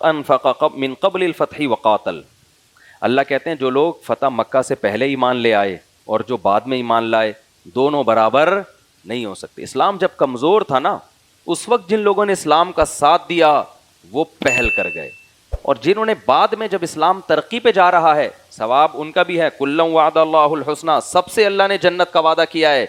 انفق من قبل الفتح وقاتل. اللہ کہتے ہیں جو لوگ فتح مکہ سے پہلے ایمان لے آئے اور جو بعد میں ایمان لائے دونوں برابر نہیں ہو سکتے. اسلام جب کمزور تھا نا اس وقت جن لوگوں نے اسلام کا ساتھ دیا وہ پہل کر گئے, اور جنہوں نے بعد میں جب اسلام ترقی پہ جا رہا ہے ثواب ان کا بھی ہے. کلا وعد اللہ الحسنى, سب سے اللہ نے جنت کا وعدہ کیا ہے,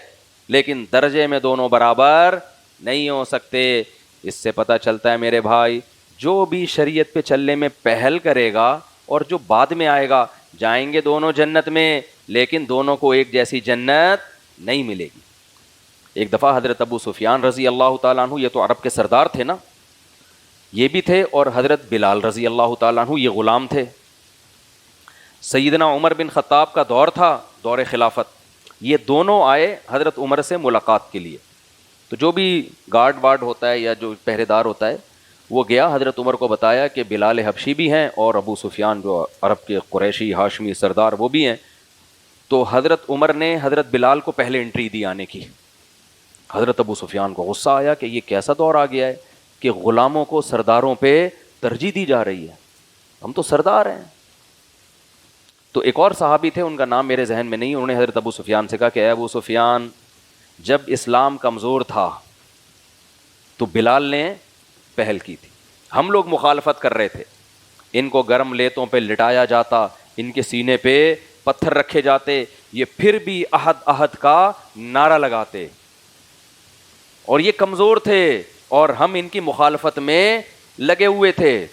لیکن درجے میں دونوں برابر نہیں ہو سکتے. اس سے پتہ چلتا ہے میرے بھائی جو بھی شریعت پہ چلنے میں پہل کرے گا اور جو بعد میں آئے گا جائیں گے دونوں جنت میں, لیکن دونوں کو ایک جیسی جنت نہیں ملے گی. ایک دفعہ حضرت ابو سفیان رضی اللہ تعالیٰ عنہ, یہ تو عرب کے سردار تھے نا, یہ بھی تھے, اور حضرت بلال رضی اللہ تعالیٰ عنہ یہ غلام تھے. سیدنا عمر بن خطاب کا دور تھا, دور خلافت, یہ دونوں آئے حضرت عمر سے ملاقات کے لیے. تو جو بھی گارڈ وارڈ ہوتا ہے یا جو پہرے دار ہوتا ہے وہ گیا حضرت عمر کو بتایا کہ بلال حبشی بھی ہیں اور ابو سفیان جو عرب کے قریشی ہاشمی سردار وہ بھی ہیں. تو حضرت عمر نے حضرت بلال کو پہلے انٹری دی آنے کی. حضرت ابو سفیان کو غصہ آیا کہ یہ کیسا دور آ گیا ہے کہ غلاموں کو سرداروں پہ ترجیح دی جا رہی ہے, ہم تو سردار ہیں. تو ایک اور صحابی تھے, ان کا نام میرے ذہن میں نہیں, انہوں نے حضرت ابو سفیان سے کہا کہ اے ابو سفیان, جب اسلام کمزور تھا تو بلال نے پہل کی تھی, ہم لوگ مخالفت کر رہے تھے, ان کو گرم لیتوں پہ لٹایا جاتا, ان کے سینے پہ پتھر رکھے جاتے, یہ پھر بھی عہد عہد کا نعرہ لگاتے, اور یہ کمزور تھے اور ہم ان کی مخالفت میں لگے ہوئے تھے.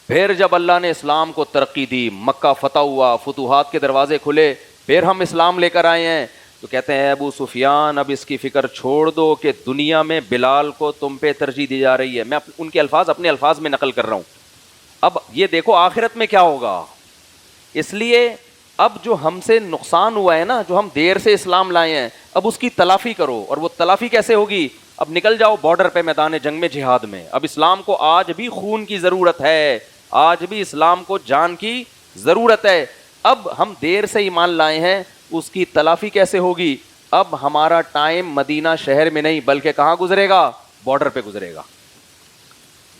پھر جب اللہ نے اسلام کو ترقی دی, مکہ فتح ہوا, فتوحات کے دروازے کھلے, پھر ہم اسلام لے کر آئے ہیں. تو کہتے ہیں ابو سفیان اب اس کی فکر چھوڑ دو کہ دنیا میں بلال کو تم پہ ترجیح دی جا رہی ہے. میں ان کے الفاظ اپنے الفاظ میں نقل کر رہا ہوں. اب یہ دیکھو آخرت میں کیا ہوگا. اس لیے اب جو ہم سے نقصان ہوا ہے نا, جو ہم دیر سے اسلام لائے ہیں, اب اس کی تلافی کرو. اور وہ تلافی کیسے ہوگی؟ اب نکل جاؤ بارڈر پہ, میدان جنگ میں, جہاد میں. اب اسلام کو آج بھی خون کی ضرورت ہے, آج بھی اسلام کو جان کی ضرورت ہے. اب ہم دیر سے ایمان لائے ہیں, اس کی تلافی کیسے ہوگی؟ اب ہمارا ٹائم مدینہ شہر میں نہیں بلکہ کہاں گزرے گا؟ بارڈر پہ گزرے گا.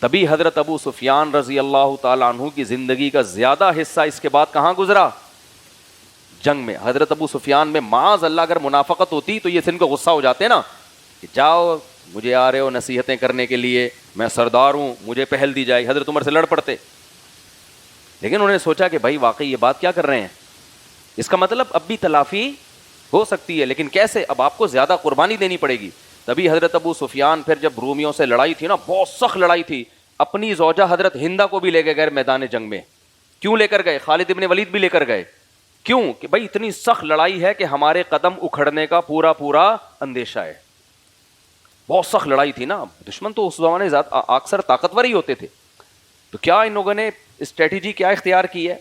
تبھی حضرت ابو سفیان رضی اللہ تعالیٰ عنہ کی زندگی کا زیادہ حصہ اس کے بعد کہاں گزرا؟ جنگ میں. حضرت ابو سفیان میں معاذ اللہ اگر منافقت ہوتی تو یہ سن کو غصہ ہو جاتے نا کہ جاؤ مجھے آ رہے ہو نصیحتیں کرنے کے لیے, میں سردار ہوں, مجھے پہل دی جائے, حضرت عمر سے لڑ پڑتے. لیکن انہوں نے سوچا کہ بھائی واقعی یہ بات کیا کر رہے ہیں, اس کا مطلب اب بھی تلافی ہو سکتی ہے, لیکن کیسے؟ اب آپ کو زیادہ قربانی دینی پڑے گی. تبھی حضرت ابو سفیان پھر جب رومیوں سے لڑائی تھی نا, بہت سخت لڑائی تھی, اپنی زوجہ حضرت ہندہ کو بھی لے کے گئے میدان جنگ میں. کیوں لے کر گئے؟ خالد ابن ولید بھی لے کر گئے. کیوں؟ کہ بھائی اتنی سخت لڑائی ہے کہ ہمارے قدم اکھڑنے کا پورا پورا اندیشہ ہے. بہت سخت لڑائی تھی نا, دشمن تو اس زمانے اکثر طاقتور ہی ہوتے تھے. تو کیا ان لوگوں نے اسٹریٹجی کیا اختیار کی ہے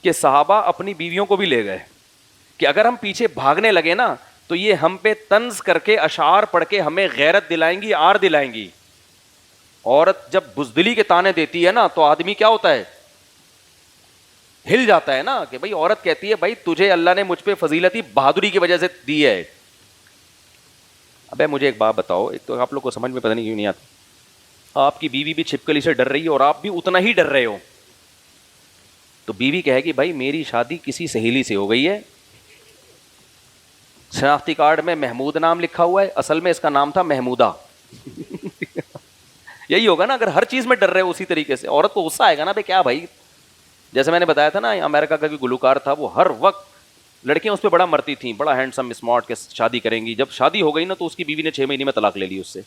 کہ صحابہ اپنی بیویوں کو بھی لے گئے کہ اگر ہم پیچھے بھاگنے لگے نا تو یہ ہم پہ طنز کر کے اشعار پڑھ کے ہمیں غیرت دلائیں گی, آر دلائیں گی. عورت جب بزدلی کے تانے دیتی ہے نا تو آدمی کیا ہوتا ہے؟ ہل جاتا ہے نا, کہ بھائی عورت کہتی ہے بھائی تجھے اللہ نے مجھ پہ فضیلتی بہادری کی وجہ سے دی ہے. ابے مجھے ایک بات بتاؤ, ایک تو آپ لوگ کو سمجھ میں پتہ نہیں کیوں نہیں آتی, آپ کی بیوی بھی چھپکلی سے ڈر رہی ہے اور آپ بھی اتنا ہی ڈر رہے ہو, تو بیوی کہے گی بھائی میری شادی کسی سہیلی سے ہو گئی ہے, شناختی کارڈ میں محمود نام لکھا ہوا ہے, اصل میں اس کا نام تھا محمودہ. یہی ہوگا نا اگر ہر چیز میں ڈر رہے ہو اسی طریقے سے. عورت کو غصہ آئے گا نا بھائی کیا بھائی, جیسے میں نے بتایا تھا نا امریکہ کا کوئی گلوکار تھا, وہ ہر وقت لڑکیاں اس پہ بڑا مرتی تھیں, بڑا ہینڈسم اسمارٹ کے شادی کریں گی. جب شادی ہو گئی نا تو اس کی بیوی نے 6 مہینے میں طلاق لے لی اس سے.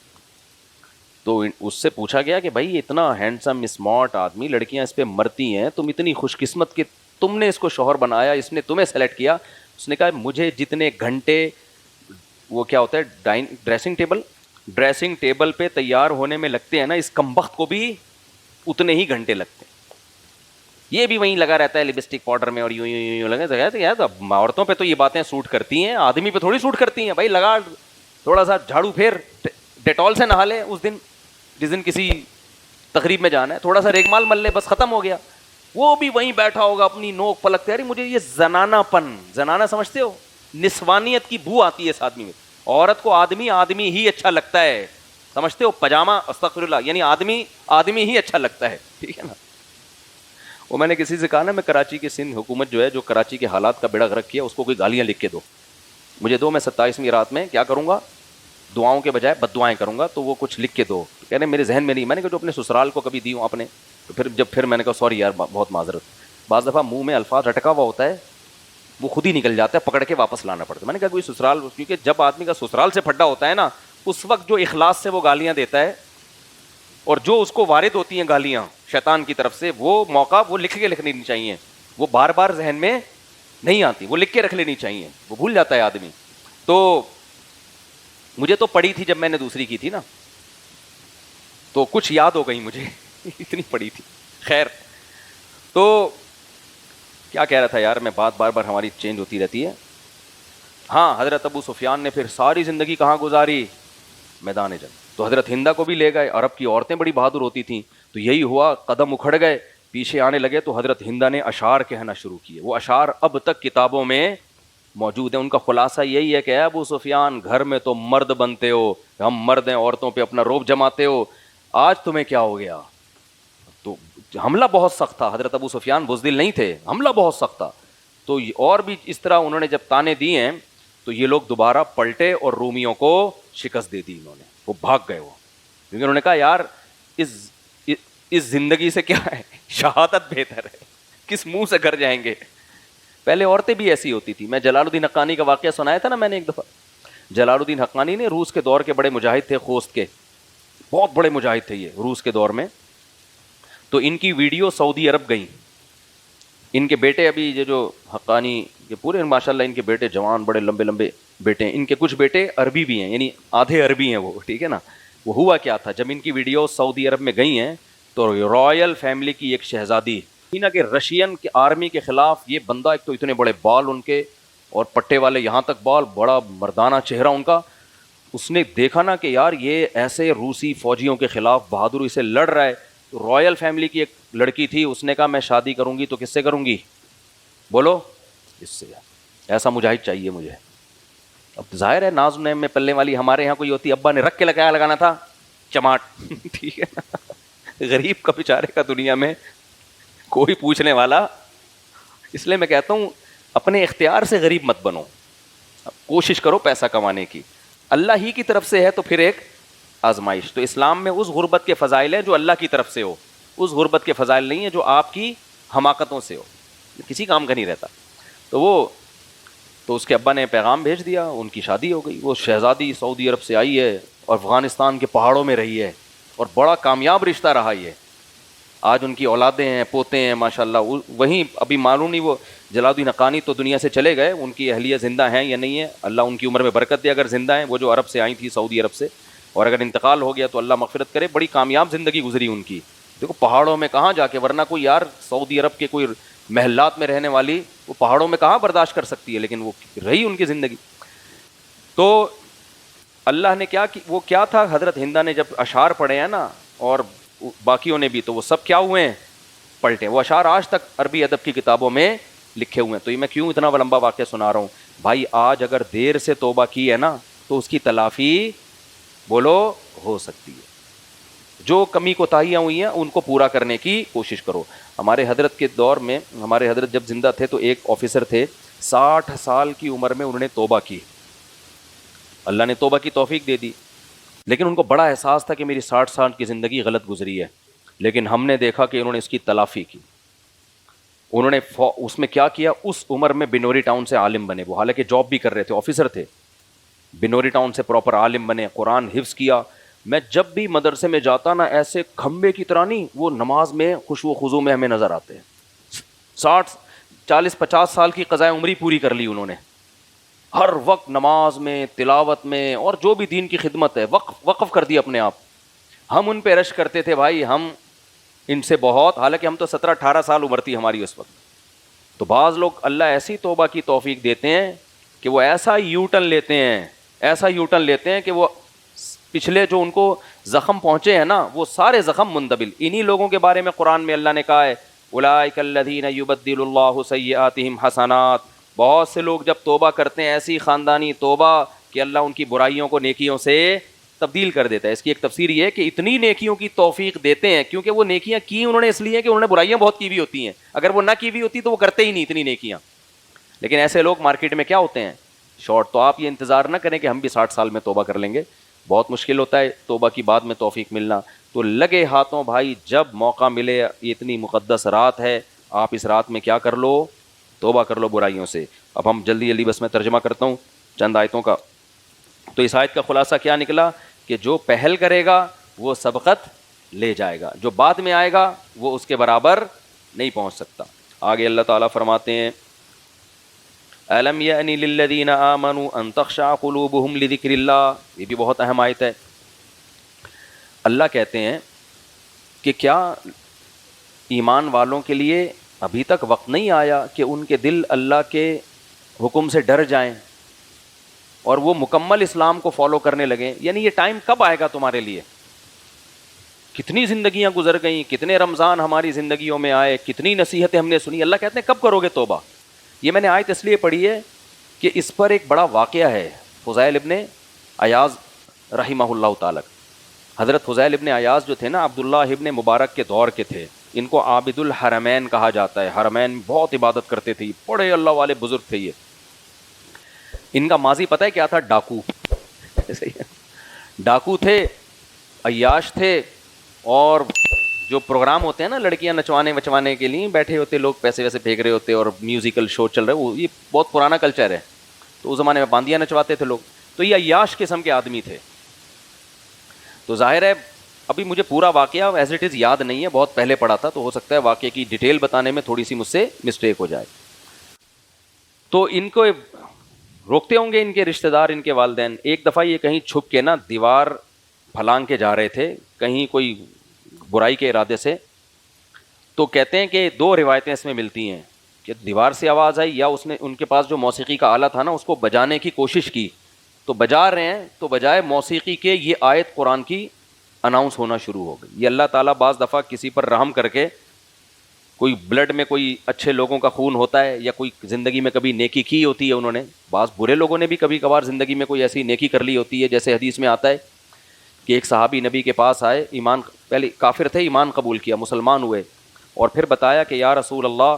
تو اس سے پوچھا گیا کہ بھائی اتنا ہینڈسم اسمارٹ آدمی, لڑکیاں اس پہ مرتی ہیں, تم اتنی خوش قسمت کہ تم نے اس کو شوہر بنایا, اس نے تمہیں سلیکٹ کیا. اس نے کہا مجھے جتنے گھنٹے وہ کیا ہوتا ہے ڈریسنگ ٹیبل پہ تیار ہونے میں لگتے ہیں نا, اس کمبخت کو بھی اتنے ہی گھنٹے لگتے ہیں. یہ بھی وہیں لگا رہتا ہے لپسٹک پاؤڈر میں اور یوں لگے. عورتوں پہ تو یہ باتیں سوٹ کرتی ہیں, آدمی پہ تھوڑی سوٹ کرتی ہیں. بھائی لگا تھوڑا سا جھاڑو پھیر, ڈیٹول سے نہا لے اس دن جس دن کسی تقریب میں جانا ہے, تھوڑا سا ریگمال مل لے, بس ختم ہو گیا. وہ بھی وہیں بیٹھا ہوگا اپنی نوک پلکتے, ارے مجھے یہ زنانہ پن, زنانہ سمجھتے ہو, نسوانیت کی بو آتی ہے اس آدمی میں. عورت کو آدمی ہی اچھا لگتا ہے, سمجھتے ہو پجامہ استغفر اللہ یعنی آدمی ہی اچھا لگتا ہے, ٹھیک ہے نا. وہ میں نے کسی سے کہا نا, میں کراچی کی سندھ حکومت جو ہے, جو کراچی کے حالات کا بیڑا غرق کیا, اس کو کوئی گالیاں لکھ کے دو مجھے دو, میں 27ویں رات میں کیا کروں گا, دعاؤں کے بجائے بد دعائیں کروں گا, تو وہ کچھ لکھ کے دو. کہہ رہے میرے ذہن میں نہیں. میں نے کہا جو اپنے سسرال کو کبھی دی ہوں آپ نے, تو پھر میں نے کہا سوری یار بہت معذرت. بعض دفعہ منہ میں الفاظ رٹکا ہوا ہوتا ہے, وہ خود ہی نکل جاتا ہے, پکڑ کے واپس لانا پڑتا ہے. میں نے کہا کوئی سسرال, کیونکہ جب آدمی کا سسرال سے پھڈا ہوتا ہے نا, اس وقت جو اخلاص سے وہ گالیاں دیتا ہے, اور جو اس کو وارد ہوتی ہیں گالیاں شیطان کی طرف سے, وہ موقع وہ لکھ کے لکھنی نہیں چاہیے, وہ بار بار ذہن میں نہیں آتی, وہ لکھ کے رکھ لینی چاہیے, وہ بھول جاتا ہے آدمی. تو مجھے تو پڑی تھی جب میں نے دوسری کی تھی نا, تو کچھ یاد ہو گئی مجھے اتنی پڑی تھی. خیر, تو کیا کہہ رہا تھا یار میں, بات بار بار ہماری چینج ہوتی رہتی ہے. ہاں, حضرت ابو سفیان نے پھر ساری زندگی کہاں گزاری, میدان جنگ. تو حضرت ہندہ کو بھی لے گئے. عرب کی عورتیں بڑی بہادر ہوتی تھیں, تو یہی ہوا, قدم اکھڑ گئے, پیچھے آنے لگے, تو حضرت ہندہ نے اشعار کہنا شروع کیے. وہ اشعار اب تک کتابوں میں موجود ہیں. ان کا خلاصہ یہی ہے کہ اے ابو سفیان, گھر میں تو مرد بنتے ہو, ہم مرد ہیں, عورتوں پہ اپنا رعب جماتے ہو, آج تمہیں کیا ہو گیا. تو حملہ بہت سخت تھا, حضرت ابو سفیان بزدل نہیں تھے, حملہ بہت سخت تھا. تو اور بھی اس طرح انہوں نے جب تانے دیے ہیں, تو یہ لوگ دوبارہ پلٹے اور رومیوں کو شکست دے دی انہوں نے. وہ بھاگ گئے, وہ کیونکہ انہوں نے کہا یار اس زندگی سے کیا ہے, شہادت بہتر ہے, کس منہ سے گھر جائیں گے. پہلے عورتیں بھی ایسی ہوتی تھی. میں جلال الدین حقانی کا واقعہ سنایا تھا نا میں نے ایک دفعہ. جلال الدین حقانی نے روس کے دور کے بڑے مجاہد تھے, خوست کے بہت بڑے مجاہد تھے یہ روس کے دور میں. تو ان کی ویڈیو سعودی عرب گئیں. ان کے بیٹے ابھی یہ جو حقانی کے پورے ماشاءاللہ ان کے بیٹے جوان, بڑے لمبے لمبے بیٹے ہیں. ان کے کچھ بیٹے عربی بھی ہیں, یعنی آدھے عربی ہیں وہ, ٹھیک ہے نا. وہ ہوا کیا تھا, جب ان کی ویڈیو سعودی عرب میں گئی ہیں, تو رائل فیملی کی ایک شہزادی نا کہ رشین کے آرمی کے خلاف, یہ بندہ ایک تو اتنے بڑے بال ان کے, اور پٹے والے یہاں تک بال, بڑا مردانہ چہرہ ان کا. اس نے دیکھا نا کہ یار یہ ایسے روسی فوجیوں کے خلاف بہادری سے لڑ رہا ہے. رائل فیملی کی ایک لڑکی تھی, اس نے کہا میں شادی کروں گی تو کس سے کروں گی, بولو, اس سے. ایسا مجاہد چاہیے مجھے. اب ظاہر ہے ناز و نعیم میں پلنے والی ہمارے یہاں کوئی ہوتی, ابا نے رکھ کے لگانا تھا چماٹ, ٹھیک ہے نا. غریب کا بیچارے کا دنیا میں کوئی پوچھنے والا. اس لیے میں کہتا ہوں اپنے اختیار سے غریب مت بنو, کوشش کرو پیسہ کمانے کی. اللہ ہی کی طرف سے ہے تو پھر ایک آزمائش. تو اسلام میں اس غربت کے فضائل ہیں جو اللہ کی طرف سے ہو, اس غربت کے فضائل نہیں ہیں جو آپ کی حماقتوں سے ہو, کسی کام کا نہیں رہتا. تو اس کے ابا نے پیغام بھیج دیا, ان کی شادی ہو گئی. وہ شہزادی سعودی عرب سے آئی ہے اور افغانستان کے پہاڑوں میں رہی ہے, اور بڑا کامیاب رشتہ رہا یہ. آج ان کی اولادیں ہیں, پوتے ہیں ماشاءاللہ. وہیں ابھی معلوم نہیں وہ جلال الدین حقانی تو دنیا سے چلے گئے, ان کی اہلیہ زندہ ہیں یا نہیں ہے, اللہ ان کی عمر میں برکت دے اگر زندہ ہیں. وہ جو عرب سے آئی تھی سعودی عرب سے, اور اگر انتقال ہو گیا تو اللہ مغفرت کرے. بڑی کامیاب زندگی گزری ان کی. دیکھو پہاڑوں میں کہاں جا کے, ورنہ کوئی یار سعودی عرب کے کوئی محلات میں رہنے والی وہ پہاڑوں میں کہاں برداشت کر سکتی ہے, لیکن وہ رہی ان کی زندگی. تو اللہ نے کیا, وہ کیا تھا, حضرت ہندہ نے جب اشعار پڑھے ہیں نا, اور باقیوں نے بھی, تو وہ سب کیا ہوئے ہیں, پلٹے. وہ اشعار آج تک عربی ادب کی کتابوں میں لکھے ہوئے ہیں. تو یہ میں کیوں اتنا لمبا واقعہ سنا رہا ہوں بھائی, آج اگر دیر سے توبہ کی ہے نا تو اس کی تلافی بولو ہو سکتی ہے. جو کمی کوتاہیاں ہوئی ہیں ان کو پورا کرنے کی کوشش کرو. ہمارے حضرت کے دور میں, ہمارے حضرت جب زندہ تھے تو ایک آفیسر تھے, 60 سال کی عمر میں انہوں نے توبہ کی. اللہ نے توبہ کی توفیق دے دی, لیکن ان کو بڑا احساس تھا کہ میری 60 سال کی زندگی غلط گزری ہے. لیکن ہم نے دیکھا کہ انہوں نے اس کی تلافی کی. انہوں نے اس میں کیا کیا, اس عمر میں بنوری ٹاؤن سے عالم بنے. وہ حالانکہ جاب بھی کر رہے تھے, آفیسر تھے, بنوری ٹاؤن سے پراپر عالم بنے, قرآن حفظ کیا. میں جب بھی مدرسے میں جاتا نا, ایسے کھمبے کی طرح نہیں, وہ نماز میں خشوع و خضوع میں ہمیں نظر آتے ہیں. 60 40 50 سال کی قضائے عمری پوری کر لی انہوں نے, ہر وقت نماز میں, تلاوت میں, اور جو بھی دین کی خدمت ہے وقف کر دی اپنے آپ. ہم ان پہ رش کرتے تھے بھائی, ہم ان سے بہت, حالانکہ ہم تو 17-18 سال عمر تھی ہماری اس وقت. تو بعض لوگ اللہ ایسی توبہ کی توفیق دیتے ہیں کہ وہ ایسا یو ٹرن لیتے ہیں کہ وہ پچھلے جو ان کو زخم پہنچے ہیں نا, وہ سارے زخم مندبل. انہی لوگوں کے بارے میں قرآن میں اللہ نے کہا ہے, اولئک الذین یبدل اللہ سیئاتہم حسنات. بہت سے لوگ جب توبہ کرتے ہیں ایسی خاندانی توبہ کہ اللہ ان کی برائیوں کو نیکیوں سے تبدیل کر دیتا ہے. اس کی ایک تفسیر یہ ہے کہ اتنی نیکیوں کی توفیق دیتے ہیں کیونکہ وہ نیکیاں کی انہوں نے اس لیے کہ انہوں نے برائیاں بہت کی ہوئی ہوتی ہیں, اگر وہ نہ کی ہوئی ہوتی تو وہ کرتے ہی نہیں اتنی نیکیاں. لیکن ایسے لوگ مارکیٹ میں کیا ہوتے ہیں, شارٹ. تو آپ یہ انتظار نہ کریں کہ ہم بھی 60 سال میں توبہ کر لیں گے, بہت مشکل ہوتا ہے توبہ کی بعد میں توفیق ملنا. تو لگے ہاتھوں بھائی, جب موقع ملے, یہ اتنی مقدس رات ہے, آپ اس رات میں کیا کر لو, توبہ کر لو برائیوں سے. اب ہم جلدی جلدی بس میں ترجمہ کرتا ہوں چند آیتوں کا. تو اس آیت کا خلاصہ کیا نکلا کہ جو پہل کرے گا وہ سبقت لے جائے گا, جو بعد میں آئے گا وہ اس کے برابر نہیں پہنچ سکتا. آگے اللہ تعالیٰ فرماتے ہیں أَلَمْ يَأْنِ لِلَّذِينَ آمَنُوا أَن تَخْشَعَ قُلُوبُهُمْ لِذِكْرِ اللَّهِ. یہ بھی بہت اہم آیت ہے. اللہ کہتے ہیں کہ کیا ایمان والوں کے لیے ابھی تک وقت نہیں آیا کہ ان کے دل اللہ کے حکم سے ڈر جائیں اور وہ مکمل اسلام کو فالو کرنے لگیں. یعنی یہ ٹائم کب آئے گا تمہارے لیے؟ کتنی زندگیاں گزر گئیں, کتنے رمضان ہماری زندگیوں میں آئے, کتنی نصیحتیں ہم نے سنی. اللہ کہتے ہیں کب کرو گے توبہ؟ یہ میں نے آیت اس لیے پڑھی ہے کہ اس پر ایک بڑا واقعہ ہے. فضیل ابن عیاض رحمہ اللہ تعالیٰ, حضرت فضیل ابن عیاض جو تھے نا, عبداللہ ابن مبارک کے دور کے تھے. ان کو عابد الحرمین کہا جاتا ہے. حرمین بہت عبادت کرتے تھے, بڑے اللہ والے بزرگ تھے یہ. ان کا ماضی پتہ ہے کیا تھا؟ ڈاکو. ڈاکو تھے, عیاش تھے, اور جو پروگرام ہوتے ہیں نا لڑکیاں نچوانے وچوانے کے لیے بیٹھے ہوتے لوگ, پیسے ویسے پھینک رہے ہوتے اور میوزیکل شو چل رہے, وہ یہ بہت پرانا کلچر ہے. تو اس زمانے میں باندیاں نچواتے تھے لوگ. تو یہ عیاش قسم کے آدمی تھے. تو ظاہر ہے ابھی مجھے پورا واقعہ ایز اٹ از یاد نہیں ہے, بہت پہلے پڑھا تھا, تو ہو سکتا ہے واقعے کی ڈیٹیل بتانے میں تھوڑی سی مجھ سے مسٹیک ہو جائے. تو ان کو روکتے ہوں گے ان کے رشتہ دار, ان کے والدین. ایک دفعہ یہ کہیں چھپ کے نا دیوار پھلانگ کے جا رہے تھے کہیں کوئی برائی کے ارادے سے. تو کہتے ہیں کہ دو روایتیں اس میں ملتی ہیں کہ دیوار سے آواز آئی یا اس نے ان کے پاس جو موسیقی کا آلہ تھا نا اس کو بجانے کی کوشش کی. تو بجا رہے ہیں تو بجائے موسیقی کے یہ آیت قرآن کی اناؤنس ہونا شروع ہو گئی. یہ اللہ تعالیٰ بعض دفعہ کسی پر رحم کر کے, کوئی بلڈ میں کوئی اچھے لوگوں کا خون ہوتا ہے یا کوئی زندگی میں کبھی نیکی کی ہوتی ہے انہوں نے, بعض برے لوگوں نے بھی کبھی کبھار زندگی میں کوئی ایسی نیکی کر لی ہوتی ہے. جیسے حدیث میں آتا ہے کہ ایک صحابی نبی کے پاس آئے, ایمان پہلے کافر تھے, ایمان قبول کیا, مسلمان ہوئے, اور پھر بتایا کہ یا رسول اللہ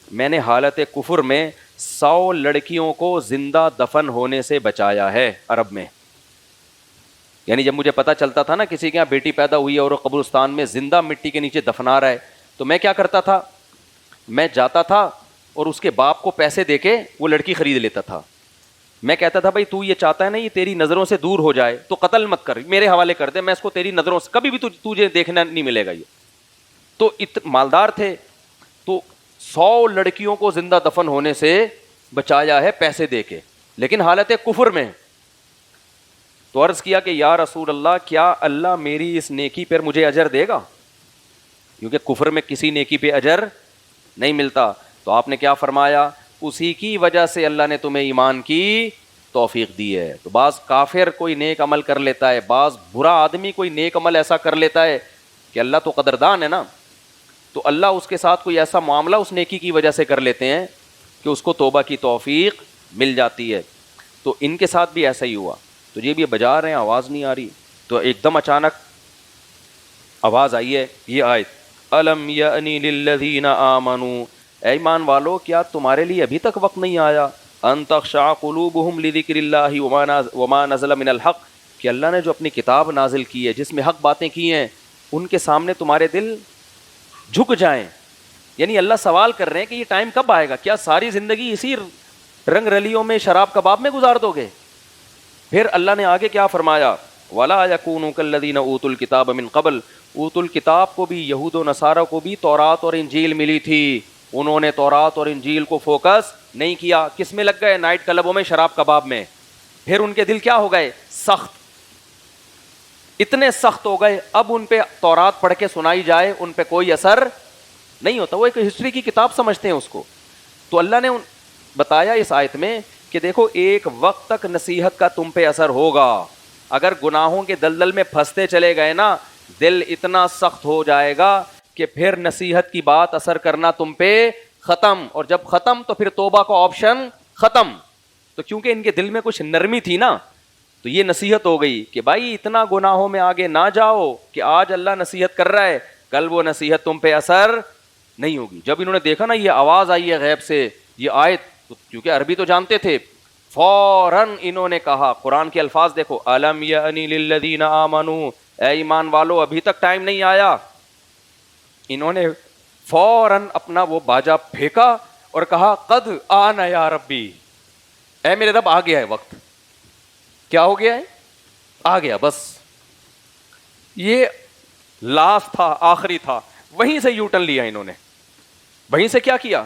میں نے حالت کفر میں 100 لڑکیوں کو زندہ دفن ہونے سے بچایا ہے عرب میں. یعنی جب مجھے پتہ چلتا تھا نا کسی کے یہاں بیٹی پیدا ہوئی ہے اور قبرستان میں زندہ مٹی کے نیچے دفنا رہا ہے, تو میں کیا کرتا تھا, میں جاتا تھا اور اس کے باپ کو پیسے دے کے وہ لڑکی خرید لیتا تھا. میں کہتا تھا بھائی تو یہ چاہتا ہے نا یہ تیری نظروں سے دور ہو جائے تو قتل مت کر, میرے حوالے کر دے, میں اس کو تیری نظروں سے کبھی بھی تجھے دیکھنا نہیں ملے گا. یہ تو مالدار تھے, تو 100 لڑکیوں کو زندہ دفن ہونے سے بچایا ہے پیسے دے کے, لیکن حالت کفر میں. تو عرض کیا کہ یا رسول اللہ کیا اللہ میری اس نیکی پر مجھے اجر دے گا, کیونکہ کفر میں کسی نیکی پہ اجر نہیں ملتا. تو آپ نے کیا فرمایا, اسی کی وجہ سے اللہ نے تمہیں ایمان کی توفیق دی ہے. تو بعض کافر کوئی نیک عمل کر لیتا ہے, بعض برا آدمی کوئی نیک عمل ایسا کر لیتا ہے کہ اللہ تو قدردان ہے نا, تو اللہ اس کے ساتھ کوئی ایسا معاملہ اس نیکی کی وجہ سے کر لیتے ہیں کہ اس کو توبہ کی توفیق مل جاتی ہے. تو ان کے ساتھ بھی ایسا ہی ہوا. تو یہ بھی بجا رہے ہیں, آواز نہیں آ رہی, تو ایک دم اچانک آواز آئی ہے یہ آیت, الم یعنی للذین آمنوا, اے ایمان والو کیا تمہارے لیے ابھی تک وقت نہیں آیا, ان تخشع قلوبہم لذکر اللہ وما نزل من الحق, کہ اللہ نے جو اپنی کتاب نازل کی ہے جس میں حق باتیں کی ہیں ان کے سامنے تمہارے دل جھک جائیں. یعنی اللہ سوال کر رہے ہیں کہ یہ ٹائم کب آئے گا, کیا ساری زندگی اسی رنگ رلیوں میں شراب کباب میں گزار دو گے؟ پھر اللہ نے آگے کیا فرمایا, ولا یکونوا کالذین اوتوا الکتاب من قبل, اوتوا الکتاب کو بھی, یہود و نصارہ کو بھی تورات اور انجیل ملی تھی, انہوں نے تورات اور انجیل کو فوکس نہیں کیا, کس میں لگ گئے, نائٹ کلبوں میں, شراب کباب میں. پھر ان کے دل کیا ہو گئے, سخت, اتنے سخت ہو گئے, اب ان پہ تورات پڑھ کے سنائی جائے ان پہ کوئی اثر نہیں ہوتا, وہ ایک ہسٹری کی کتاب سمجھتے ہیں اس کو. تو اللہ نے بتایا اس آیت میں کہ دیکھو ایک وقت تک نصیحت کا تم پہ اثر ہوگا, اگر گناہوں کے دلدل میں پھنستے چلے گئے نا, دل اتنا سخت ہو جائے گا کہ پھر نصیحت کی بات اثر کرنا تم پہ ختم, اور جب ختم تو پھر توبہ کا آپشن ختم. تو کیونکہ ان کے دل میں کچھ نرمی تھی نا, تو یہ نصیحت ہو گئی کہ بھائی اتنا گناہوں میں آگے نہ جاؤ کہ آج اللہ نصیحت کر رہا ہے, کل وہ نصیحت تم پہ اثر نہیں ہوگی. جب انہوں نے دیکھا نا یہ آواز آئی ہے غیب سے, یہ آیت, کیونکہ عربی تو جانتے تھے, فوراً انہوں نے کہا, قرآن کے الفاظ دیکھو, الم یعنی للذین آمنوا, اے ایمان والو ابھی تک ٹائم نہیں آیا. انہوں نے فوراً اپنا وہ باجا پھینکا اور کہا قد آن یا ربی, اے میرے رب آ گیا ہے وقت. کیا ہو گیا ہے؟ آ گیا. بس یہ لاسٹ تھا, آخری تھا. وہیں سے یو ٹرن لیا انہوں نے, وہیں سے کیا کیا,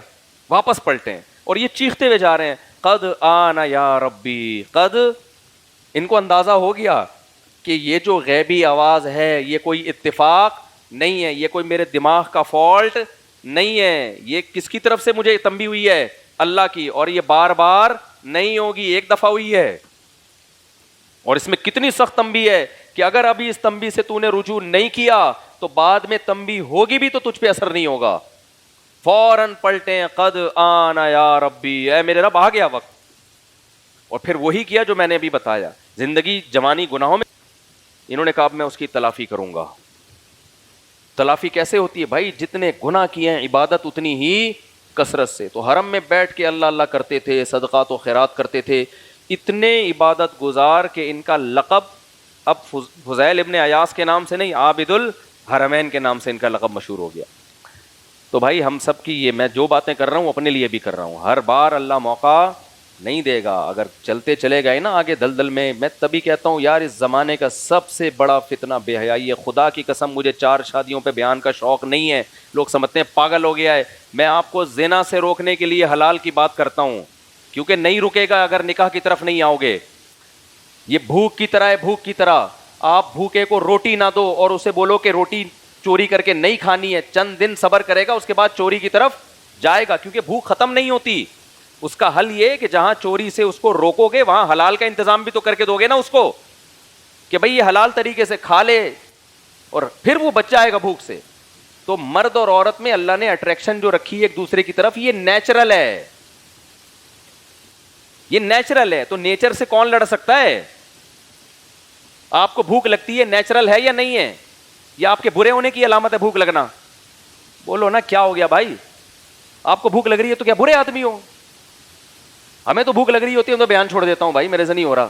واپس پلٹے ہیں اور یہ چیختے ہوئے جا رہے ہیں قد آن یا ربی. قد, ان کو اندازہ ہو گیا کہ یہ جو غیبی آواز ہے یہ کوئی اتفاق نہیں ہے, یہ کوئی میرے دماغ کا فالٹ نہیں ہے, یہ کس کی طرف سے مجھے تنبیہ ہوئی ہے, اللہ کی, اور یہ بار بار نہیں ہوگی, ایک دفعہ ہوئی ہے. اور اس میں کتنی سخت تنبیہ ہے کہ اگر ابھی اس تنبیہ سے تو نے رجوع نہیں کیا تو بعد میں تنبیہ ہوگی بھی تو تجھ پہ اثر نہیں ہوگا. فوراً پلٹیں, قد آن یا ربی, اے میرے رب آ گیا وقت. اور پھر وہی کیا جو میں نے ابھی بتایا, زندگی جوانی گناہوں میں, انہوں نے کہا میں اس کی تلافی کروں گا. تلافی کیسے ہوتی ہے بھائی, جتنے گناہ کیے ہیں عبادت اتنی ہی کثرت سے. تو حرم میں بیٹھ کے اللہ اللہ کرتے تھے, صدقات و خیرات کرتے تھے, اتنے عبادت گزار کہ ان کا لقب اب فضیل ابن عیاض کے نام سے نہیں, عابد الحرمین کے نام سے ان کا لقب مشہور ہو گیا. تو بھائی ہم سب کی, یہ میں جو باتیں کر رہا ہوں اپنے لیے بھی کر رہا ہوں, ہر بار اللہ موقع نہیں دے گا. اگر چلتے چلے گئے نا آگے دلدل میں, میں تبھی کہتا ہوں یار اس زمانے کا سب سے بڑا فتنہ بے حیائی ہے. خدا کی قسم مجھے 4 شادیوں پہ بیان کا شوق نہیں ہے, لوگ سمجھتے ہیں پاگل ہو گیا ہے. میں آپ کو زنا سے روکنے کے لیے حلال کی بات کرتا ہوں, کیونکہ نہیں رکے گا اگر نکاح کی طرف نہیں آؤ گے. یہ بھوک کی طرح ہے, بھوک کی طرح. آپ بھوکے کو روٹی نہ دو اور اسے بولو کہ روٹی چوری کر کے نہیں کھانی ہے, چند دن صبر کرے گا, اس کے بعد چوری کی طرف جائے گا, کیونکہ بھوک ختم نہیں ہوتی. اس کا حل یہ کہ جہاں چوری سے اس کو روکو گے وہاں حلال کا انتظام بھی تو کر کے دو گے نا اس کو, کہ بھئی یہ حلال طریقے سے کھا لے, اور پھر وہ بچ جائے گا بھوک سے. تو مرد اور عورت میں اللہ نے اٹریکشن جو رکھی ہے ایک دوسرے کی طرف, یہ نیچرل ہے, یہ نیچرل ہے. تو نیچر سے کون لڑ سکتا ہے؟ آپ کو بھوک لگتی ہے, نیچرل ہے یا نہیں ہے, یا آپ کے برے ہونے کی علامت ہے بھوک لگنا؟ بولو نا کیا ہو گیا بھائی, آپ کو بھوک لگ رہی ہے تو کیا برے آدمی ہو؟ ہمیں تو بھوک لگ رہی ہوتی ہے تو بیان چھوڑ دیتا ہوں, بھائی میرے سے نہیں ہو رہا,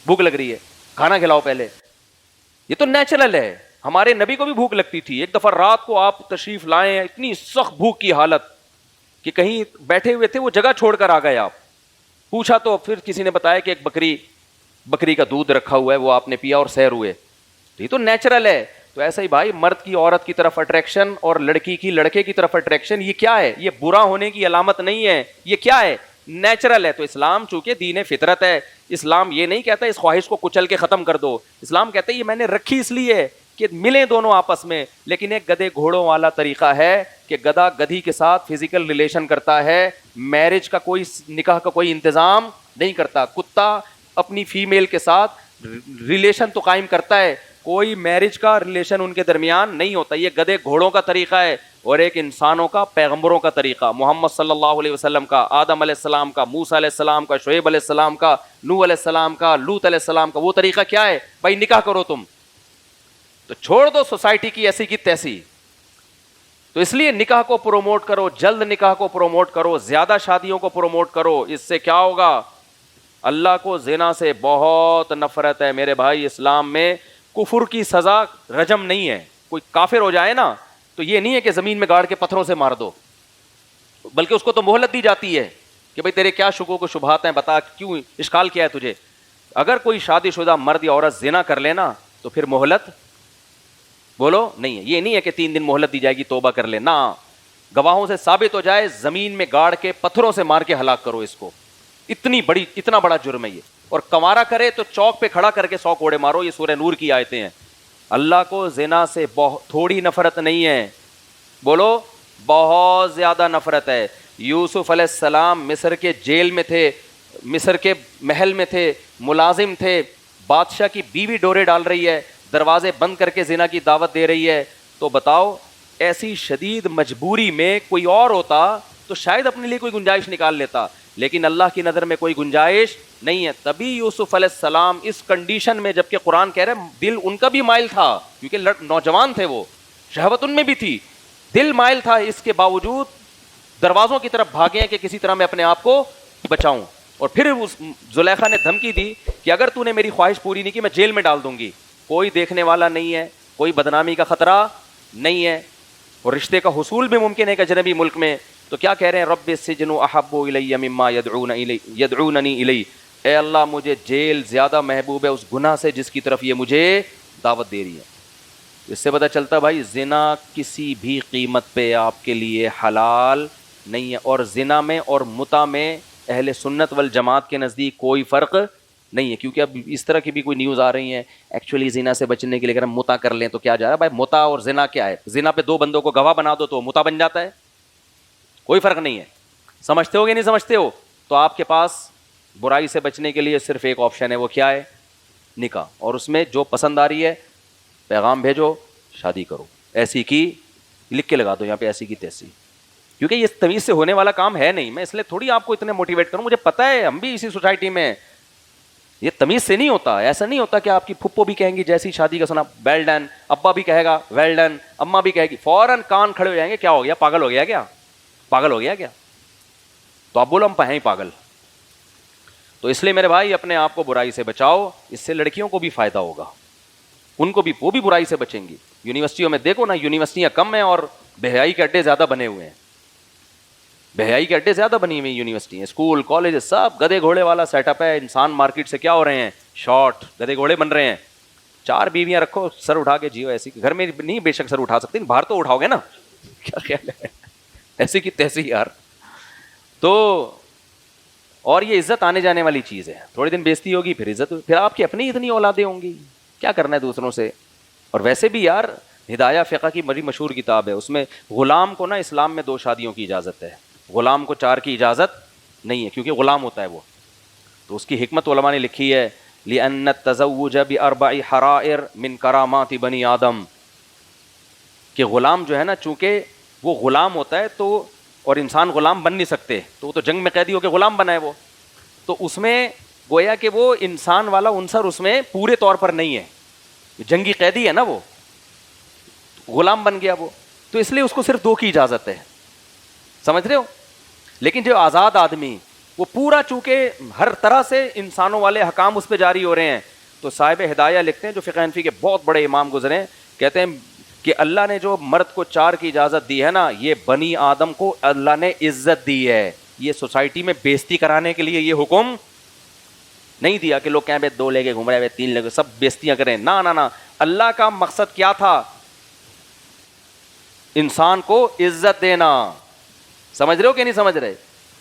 بھوک لگ رہی ہے, کھانا کھلاؤ پہلے. یہ تو نیچرل ہے. ہمارے نبی کو بھی بھوک لگتی تھی. ایک دفعہ رات کو آپ تشریف لائے, اتنی سخت بھوک کی حالت کہ کہیں بیٹھے ہوئے تھے, وہ جگہ چھوڑ کر آ گئے. آپ پوچھا تو پھر کسی نے بتایا کہ ایک بکری کا دودھ رکھا ہوا ہے, وہ آپ نے پیا اور سیر ہوئے. یہ تو نیچرل ہے. تو ایسا ہی بھائی مرد کی عورت کی طرف اٹریکشن اور لڑکی کی لڑکے کی طرف اٹریکشن, یہ کیا ہے؟ یہ برا ہونے کی علامت نہیں ہے, یہ کیا ہے؟ نیچرل ہے. تو اسلام چونکہ دین فطرت ہے, اسلام یہ نہیں کہتا اس خواہش کو کچل کے ختم کر دو. اسلام کہتا ہے یہ میں نے رکھی اس لیے کہ ملیں دونوں آپس میں, لیکن ایک گدھے گھوڑوں والا طریقہ ہے کہ گدھا گدھی کے ساتھ فزیکل ریلیشن کرتا ہے, میرج کا کوئی, نکاح کا کوئی انتظام نہیں کرتا. کتا اپنی فیمیل کے ساتھ ریلیشن تو قائم کرتا ہے, کوئی میرج کا ریلیشن ان کے درمیان نہیں ہوتا. یہ گدھے گھوڑوں کا طریقہ ہے, اور ایک انسانوں کا, پیغمبروں کا طریقہ, محمد صلی اللہ علیہ وسلم کا, آدم علیہ السلام کا, موسیٰ علیہ السلام کا, شعیب علیہ السلام کا, نوح علیہ السلام کا, لوط علیہ السلام کا. وہ طریقہ کیا ہے بھائی؟ نکاح کرو تم, تو چھوڑ دو سوسائٹی کی ایسی کی تیسی. تو اس لیے نکاح کو پروموٹ کرو, جلد نکاح کو پروموٹ کرو, زیادہ شادیوں کو پروموٹ کرو. اس سے کیا ہوگا؟ اللہ کو زنا سے بہت نفرت ہے میرے بھائی. اسلام میں کفر کی سزا رجم نہیں ہے. کوئی کافر ہو جائے نا تو یہ نہیں ہے کہ زمین میں گاڑ کے پتھروں سے مار دو, بلکہ اس کو تو مہلت دی جاتی ہے کہ بھئی تیرے کیا شکوک و شبہات ہیں, بتا کیوں اشکال کیا ہے تجھے. اگر کوئی شادی شدہ مرد یا عورت زنا کر لینا تو پھر مہلت بولو نہیں ہے. یہ نہیں ہے کہ 3 دن مہلت دی جائے گی توبہ کر لے, نہ, گواہوں سے ثابت ہو جائے, زمین میں گاڑ کے پتھروں سے مار کے ہلاک کرو اس کو. اتنا بڑا جرم ہے یہ. اور کنوارا کرے تو چوک پہ کھڑا کر کے 100 کوڑے مارو. یہ سورہ نور کی آیتیں ہیں. اللہ کو زنا سے تھوڑی نفرت نہیں ہے, بولو بہت زیادہ نفرت ہے. یوسف علیہ السلام مصر کے جیل میں تھے, مصر کے محل میں تھے, ملازم تھے, بادشاہ کی بیوی ڈورے ڈال رہی ہے, دروازے بند کر کے زنا کی دعوت دے رہی ہے. تو بتاؤ ایسی شدید مجبوری میں کوئی اور ہوتا تو شاید اپنے لیے کوئی گنجائش نکال لیتا, لیکن اللہ کی نظر میں کوئی گنجائش نہیں ہے. تبھی یوسف علیہ السلام اس کنڈیشن میں, جبکہ قرآن کہہ رہے ہیں دل ان کا بھی مائل تھا, کیونکہ نوجوان تھے وہ, شہوت ان میں بھی تھی, دل مائل تھا, اس کے باوجود دروازوں کی طرف بھاگے ہیں کہ کسی طرح میں اپنے آپ کو بچاؤں. اور پھر اس زلیخا نے دھمکی دی کہ اگر تو نے میری خواہش پوری نہیں کی میں جیل میں ڈال دوں گی, کوئی دیکھنے والا نہیں ہے, کوئی بدنامی کا خطرہ نہیں ہے, اور رشتے کا حصول بھی ممکن ہے ایک اجنبی ملک میں. تو کیا کہہ رہے ہیں, رب السجن احب الی مما یدعوننی الی, اے اللہ مجھے جیل زیادہ محبوب ہے اس گناہ سے جس کی طرف یہ مجھے دعوت دے رہی ہے. اس سے پتہ چلتا بھائی زنا کسی بھی قیمت پہ آپ کے لیے حلال نہیں ہے, اور زنا میں اور متع میں اہل سنت والجماعت کے نزدیک کوئی فرق نہیں ہے. کیونکہ اب اس طرح کی بھی کوئی نیوز آ رہی ہیں ایکچولی زنا سے بچنے کے لیے اگر ہم متع کر لیں تو کیا جا رہا ہے بھائی, متع اور زنا کیا ہے, زنا پہ دو بندوں کو گواہ بنا دو تو متع بن جاتا ہے, کوئی فرق نہیں ہے. سمجھتے ہو کہ نہیں سمجھتے ہو؟ تو آپ کے پاس برائی سے بچنے کے لیے صرف ایک آپشن ہے, وہ کیا ہے, نکاح, اور اس میں جو پسند آ رہی ہے پیغام بھیجو, شادی کرو, ایسی کی لکھ کے لگا دو یہاں پہ ایسی کی تیسی. کیونکہ یہ تمیز سے ہونے والا کام ہے نہیں, میں اس لیے تھوڑی آپ کو اتنے موٹیویٹ کروں, مجھے پتا ہے ہم بھی اسی سوسائٹی میں, یہ تمیز سے نہیں ہوتا. ایسا نہیں ہوتا کہ آپ کی پھپھو بھی کہیں گی جیسی شادی کا سنا ویل ڈن, ابا بھی کہے گا ویل ڈن, اماں بھی کہے گی, فوراً کان کھڑے ہو جائیں گے, کیا ہو گیا, پاگل ہو گیا کیا, پاگل ہو گیا کیا. تو آپ بولو ہم ہیں ہی پاگل. تو اس لیے میرے بھائی اپنے آپ کو برائی سے بچاؤ, اس سے لڑکیوں کو بھی فائدہ ہوگا, ان کو بھی, وہ بھی برائی سے بچیں گی. یونیورسٹیوں میں دیکھو نا, یونیورسٹیاں کم ہیں اور بے حیائی کے اڈے زیادہ بنے ہوئے ہیں, بے حیائی کے اڈے زیادہ بنی ہوئی یونیورسٹی ہیں, اسکول کالج سب گدے گھوڑے والا سیٹ اپ ہے. انسان مارکیٹ سے کیا ہو رہے ہیں, شارٹ, گدے گھوڑے بن رہے ہیں. 4 بیویاں رکھو, سر اٹھا کے جیو, ایسی گھر میں نہیں بے شک سر اٹھا سکتے, باہر تو اٹھاؤ گے نا, کیا خیال ہے, ایسی کی تیسی یار. تو اور یہ عزت آنے جانے والی چیز ہے, تھوڑے دن بیزتی ہوگی پھر عزت, پھر آپ کی اپنی اتنی اولادیں ہوں گی, کیا کرنا ہے دوسروں سے. اور ویسے بھی یار ہدایہ فقہ کی بڑی مشہور کتاب ہے, اس میں غلام کو نا اسلام میں 2 شادیوں کی اجازت ہے, غلام کو 4 کی اجازت نہیں ہے, کیونکہ غلام ہوتا ہے وہ. تو اس کی حکمت علماء نے لکھی ہے, لِأَنَّ التَّزَوُّجَ بِأَرْبَعِ حَرَائِرْ مِنْ كَرَامَاتِ بَنِي آدم, کہ غلام جو ہے نا, چونکہ وہ غلام ہوتا ہے تو, اور انسان غلام بن نہیں سکتے, تو وہ تو جنگ میں قیدی ہو کے غلام بنا ہے وہ, تو اس میں گویا کہ وہ انسان والا عنصر اس میں پورے طور پر نہیں ہے, جنگی قیدی ہے نا وہ, غلام بن گیا وہ, تو اس لیے اس کو صرف 2 کی اجازت ہے, سمجھ رہے ہو. لیکن جو آزاد آدمی, وہ پورا چونکہ ہر طرح سے انسانوں والے حکام اس پہ جاری ہو رہے ہیں. تو صاحب ہدایہ لکھتے ہیں, جو فقہ حنفی کے بہت بڑے امام گزرے ہیں, کہتے ہیں کہ اللہ نے جو مرد کو 4 کی اجازت دی ہے نا, یہ بنی آدم کو اللہ نے عزت دی ہے, یہ سوسائٹی میں بےزتی کرانے کے لیے یہ حکم نہیں دیا کہ لوگ کہیں بھائی 2 لے کے گھوم رہے, 3 لے کے, سب بےزتیاں کریں, نہ نہ نہ. اللہ کا مقصد کیا تھا, انسان کو عزت دینا. سمجھ رہے ہو کہ نہیں سمجھ رہے؟